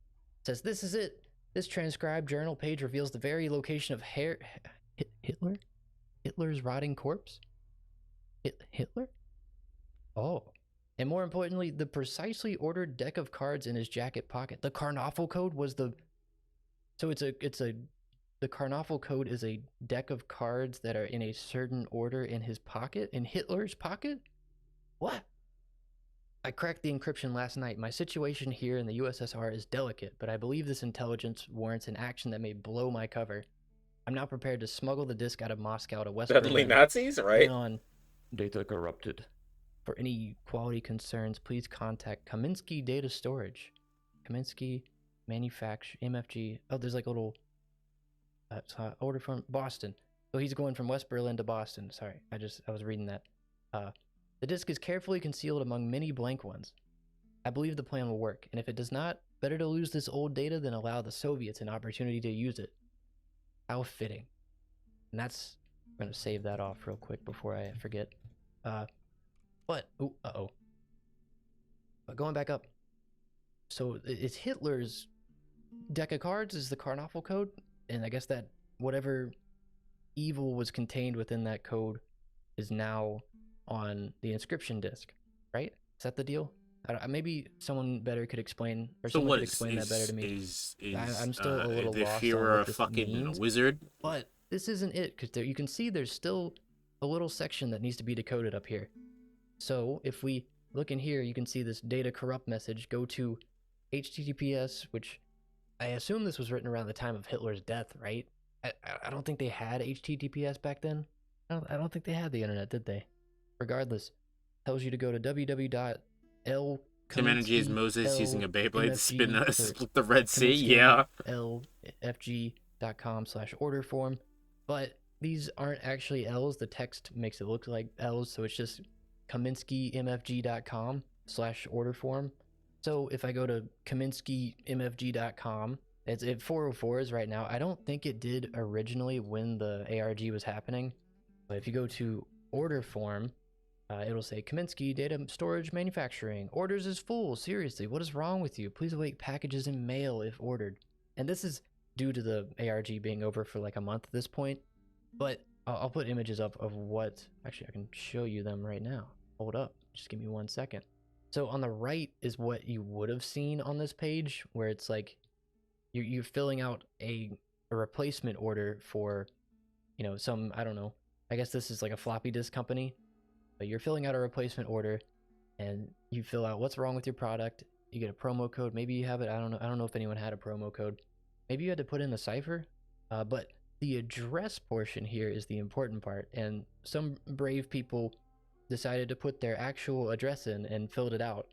It says, "This is it. This transcribed journal page reveals the very location of Hitler? Hitler's rotting corpse? Hitler? Oh. And more importantly, the precisely ordered deck of cards in his jacket pocket. The Karnoffel code was the... So the Karnoffel code is a deck of cards that are in a certain order in his pocket, in Hitler's pocket? What? I cracked the encryption last night. My situation here in the USSR is delicate, but I believe this intelligence warrants an action that may blow my cover. I'm now prepared to smuggle the disk out of Moscow to West Deadly Berlin. Nazis, right? On data corrupted. For any quality concerns, please contact Kaminsky Data Storage. Kaminsky Manufacture MFG. Oh, there's like a little order from Boston. So he's going from West Berlin to Boston. Sorry, I was reading that. The disk is carefully concealed among many blank ones. I believe the plan will work, and if it does not, better to lose this old data than allow the Soviets an opportunity to use it. How fitting. And that's... I'm going to save that off real quick before I forget. But going back up. So it's Hitler's deck of cards is the Karnoffel code, and I guess that whatever evil was contained within that code is now on the inscription disk, right? Is that the deal? Maybe someone better could explain, or So someone what could explain that better to me. I'm still a little if lost you on were what a this fucking means. wizard, But this isn't it, because you can see there's still a little section that needs to be decoded up here. So if we look in here, you can see this data corrupt message. Go to HTTPS, which I assume this was written around the time of Hitler's death, right? I don't think they had HTTPS back then. I don't think they had the internet, did they? Regardless, tells you to go to www.l. Tim Energy is Moses using a Beyblade to split the Red Sea. Kaminsky, Yeah. lfg.com/order form. But these aren't actually L's. The text makes it look like L's, so it's just KaminskyMFG.com/order form. So if I go to KaminskyMFG.com, it's at 404s right now. I don't think it did originally when the ARG was happening. But if you go to order form, it'll say Kaminsky Data Storage Manufacturing. Orders is full. Seriously, what is wrong with you? Please await packages in mail if ordered. And this is due to the ARG being over for like a month at this point. But I'll put images up of what... Actually, I can show you them right now. Hold up. Just give me 1 second. So on the right is what you would have seen on this page, where it's like you're filling out a replacement order for, some, I don't know. I guess this is like a floppy disk company. But you're filling out a replacement order, and you fill out what's wrong with your product. You get a promo code. Maybe you have it. I don't know. I don't know if anyone had a promo code. Maybe you had to put in the cipher. But the address portion here is the important part. And some brave people decided to put their actual address in and filled it out.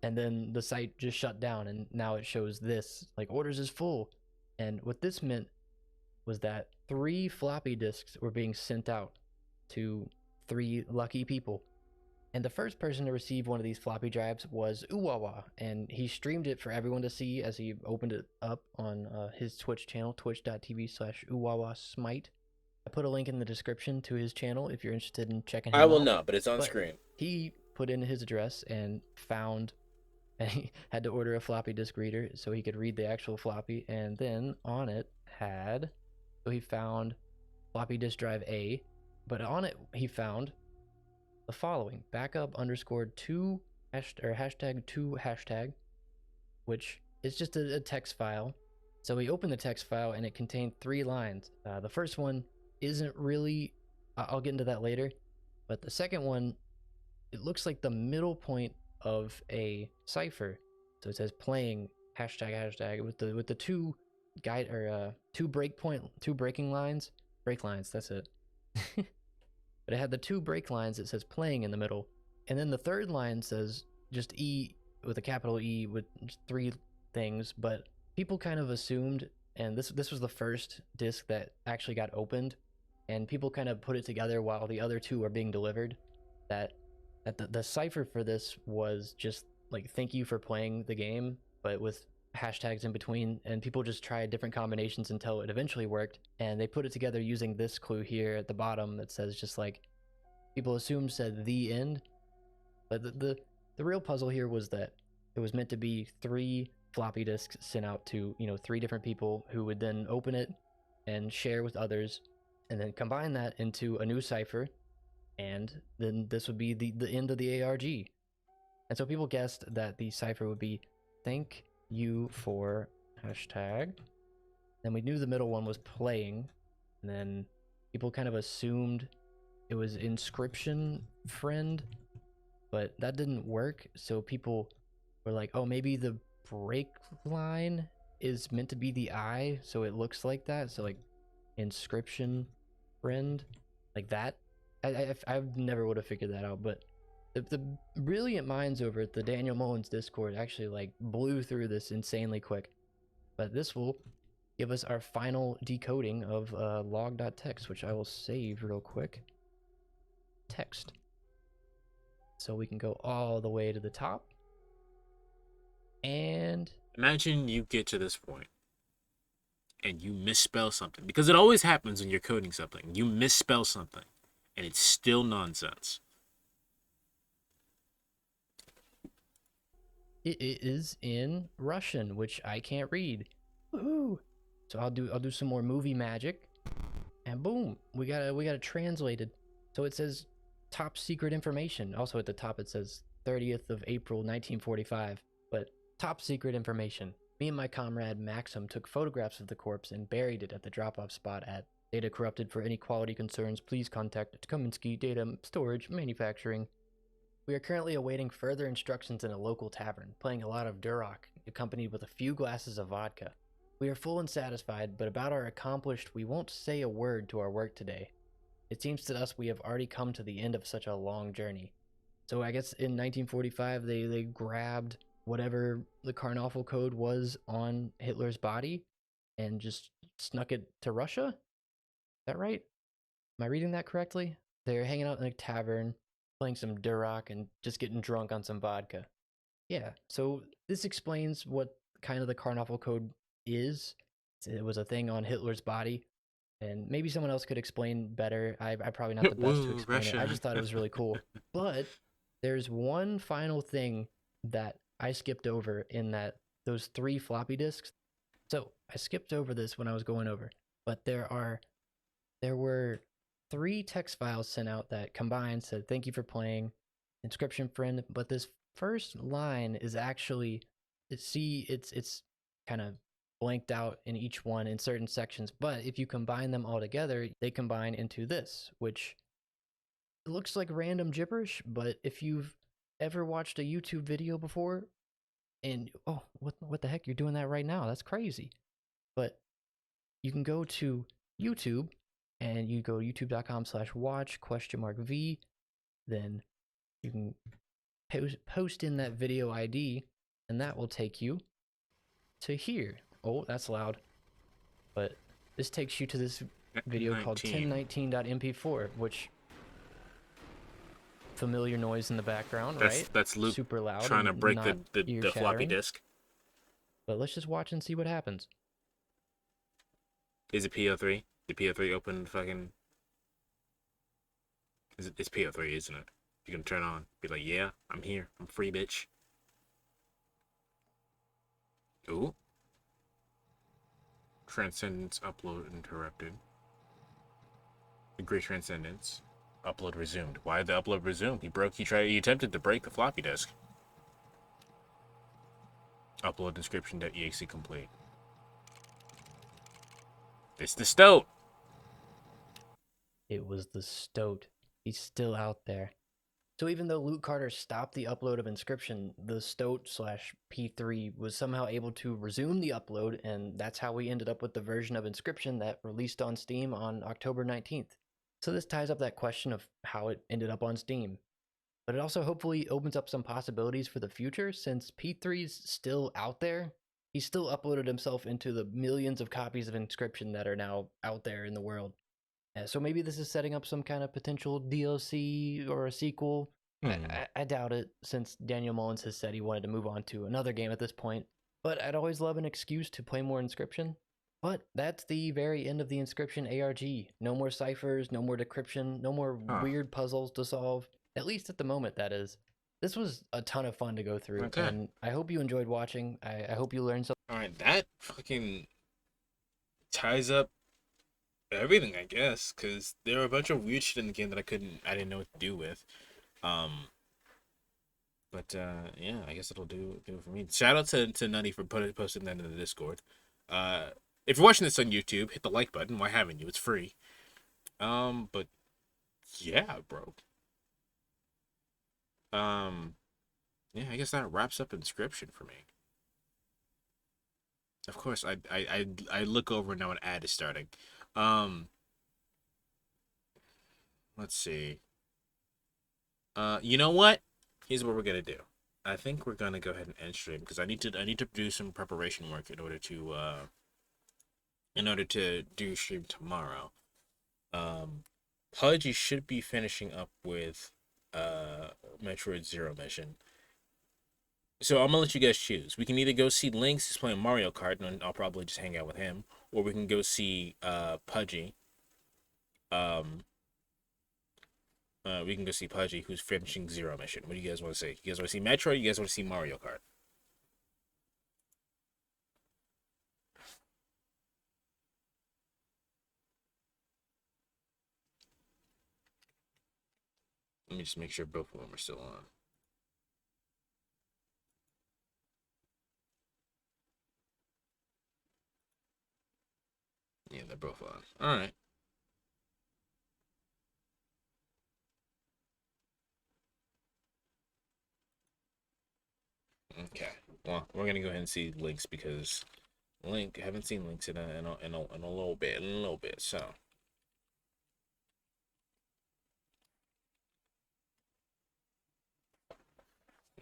And then the site just shut down, and now it shows this, like, orders is full. And what this meant was that 3 floppy disks were being sent out to 3 lucky people. And the first person to receive one of these floppy drives was Uwawa, and he streamed it for everyone to see as he opened it up on his Twitch channel, twitch.tv/UwawaSmite. I put a link in the description to his channel if you're interested in checking him out. I will not, but it's on But screen. he put in his address and found, and he had to order a floppy disk reader so he could read the actual floppy, and then on it so he found floppy disk drive A, but on it he found the following: backup _ 2 hashtag 2 hashtag, which is just a text file. So we opened the text file and it contained 3 lines. The first one isn't really, I'll get into that later, but the second one, it looks like the middle point of a cipher. So it says playing hashtag with the 2 guide or 2 breaking lines, that's it. But it had the 2 break lines that says playing in the middle, and then the third line says just E with a capital E with 3 things. But people kind of assumed, and this was the first disc that actually got opened, and people kind of put it together while the other 2 are being delivered, that the cipher for this was just like thank you for playing the game, but with hashtags in between, and people just tried different combinations until it eventually worked, and they put it together using this clue here at the bottom that says just like people assumed said the end. But the real puzzle here was that it was meant to be 3 floppy disks sent out to 3 different people who would then open it and share with others, and then combine that into a new cipher, and then this would be the end of the ARG. And so people guessed that the cipher would be thank you for hashtag. Then we knew the middle one was playing, and then people kind of assumed it was inscription friend, but that didn't work. So people were like, oh, maybe the break line is meant to be the I, so it looks like that. So like inscription friend, like that. I never would have figured that out, but the brilliant minds over at the Daniel Mullins Discord actually like blew through this insanely quick. But this will give us our final decoding of log.txt, which I will save real quick. Text. So we can go all the way to the top. And imagine you get to this point and you misspell something, because it always happens when you're coding something. You misspell something and it's still nonsense. it is in Russian, which I can't read. Woohoo! So I'll do some more movie magic, and boom, we got it translated. So it says top secret information. Also at the top it says 30th of April 1945, but top secret information. Me and my comrade Maxim took photographs of the corpse and buried it at the drop-off spot at data corrupted. For any quality concerns, please contact Kaminsky Data Storage Manufacturing. We are currently awaiting further instructions in a local tavern, playing a lot of Duroc, accompanied with a few glasses of vodka. We are full and satisfied, but about our accomplished, we won't say a word to our work today. It seems to us we have already come to the end of such a long journey. So I guess in 1945, they grabbed whatever the Karnoffel code was on Hitler's body and just snuck it to Russia? Is that right? Am I reading that correctly? They're hanging out in a tavern, playing some Duroc and just getting drunk on some vodka. Yeah, so this explains what kind of the Karnoffel code is. It was a thing on Hitler's body, and maybe someone else could explain better. I'm probably not the best to Woo, explain Russia. it. I just thought it was really cool. But there's one final thing that I skipped over in those 3 floppy disks. So I skipped over this when I was going over, but there were 3 text files sent out that combined said thank you for playing, inscription friend. But this first line is actually, it's kind of blanked out in each one in certain sections, but if you combine them all together, they combine into this, which looks like random gibberish. But if you've ever watched a YouTube video before and what the heck, you're doing that right now, that's crazy. But you can go to YouTube and you go youtube.com/watch?v, then you can post in that video ID, and that will take you to here. Oh, that's loud. But this takes you to this video called 1019.mp4, which familiar noise in the background, That's right? that's Luke Super loud, trying to and break not the floppy ear-shattering. disk. But let's just watch and see what happens. Is it PO3? Did PO3 open fucking? It's PO3, isn't it? You can turn on, be like, yeah, I'm here, I'm free, bitch. Ooh. Transcendence upload interrupted. Great Transcendence. Upload resumed. Why did the upload resume? He attempted to break the floppy disk. Upload inscription.exe complete. It's the stoat. It was the Stoat. He's still out there. So even though Luke Carter stopped the upload of Inscription, the Stoat/P3 was somehow able to resume the upload, and that's how we ended up with the version of Inscription that released on Steam on October 19th. So this ties up that question of how it ended up on Steam. But it also hopefully opens up some possibilities for the future, since P3's still out there. He still uploaded himself into the millions of copies of Inscription that are now out there in the world. So maybe this is setting up some kind of potential DLC or a sequel. I doubt it, since Daniel Mullins has said he wanted to move on to another game at this point. But I'd always love an excuse to play more Inscription. But that's the very end of the Inscription ARG. No more ciphers, no more decryption, no more weird puzzles to solve. At least at the moment, that is. This was a ton of fun to go through, Okay. and I hope you enjoyed watching. I hope you learned something. Alright, that fucking ties up everything, I guess, because there were a bunch of weird shit in the game that I didn't know what to do with. But yeah, I guess it'll do it for me. Shout out to Nutty for posting that in the Discord. If you're watching this on YouTube, hit the like button. Why haven't you? It's free. But yeah, bro. Yeah, I guess that wraps up Inscription for me. Of course, I look over and now an ad is starting. Let's see. You know what? Here's what we're gonna do. I think we're gonna go ahead and end stream because I need to do some preparation work in order to do stream tomorrow. Pudgy should be finishing up with Metroid Zero mission. So I'm gonna let you guys choose. We can either go see Lynx, who's playing Mario Kart, and I'll probably just hang out with him, or we can go see Pudgy. We can go see Pudgy, who's finishing Zero mission. What do you guys want to say? You guys want to see Metroid? You guys want to see Mario Kart? Let me just make sure both of them are still on. Yeah, they're both on. All right. Okay. Well, we're gonna go ahead and see Lynx because I haven't seen Lynx in a little bit. So.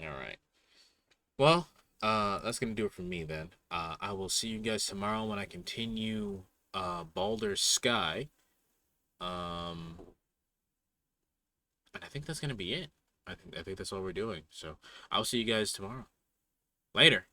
All right. Well, that's gonna do it for me then. I will see you guys tomorrow when I continue Baldur's Sky. And I think that's gonna be it. I think that's all we're doing. So I'll see you guys tomorrow. Later.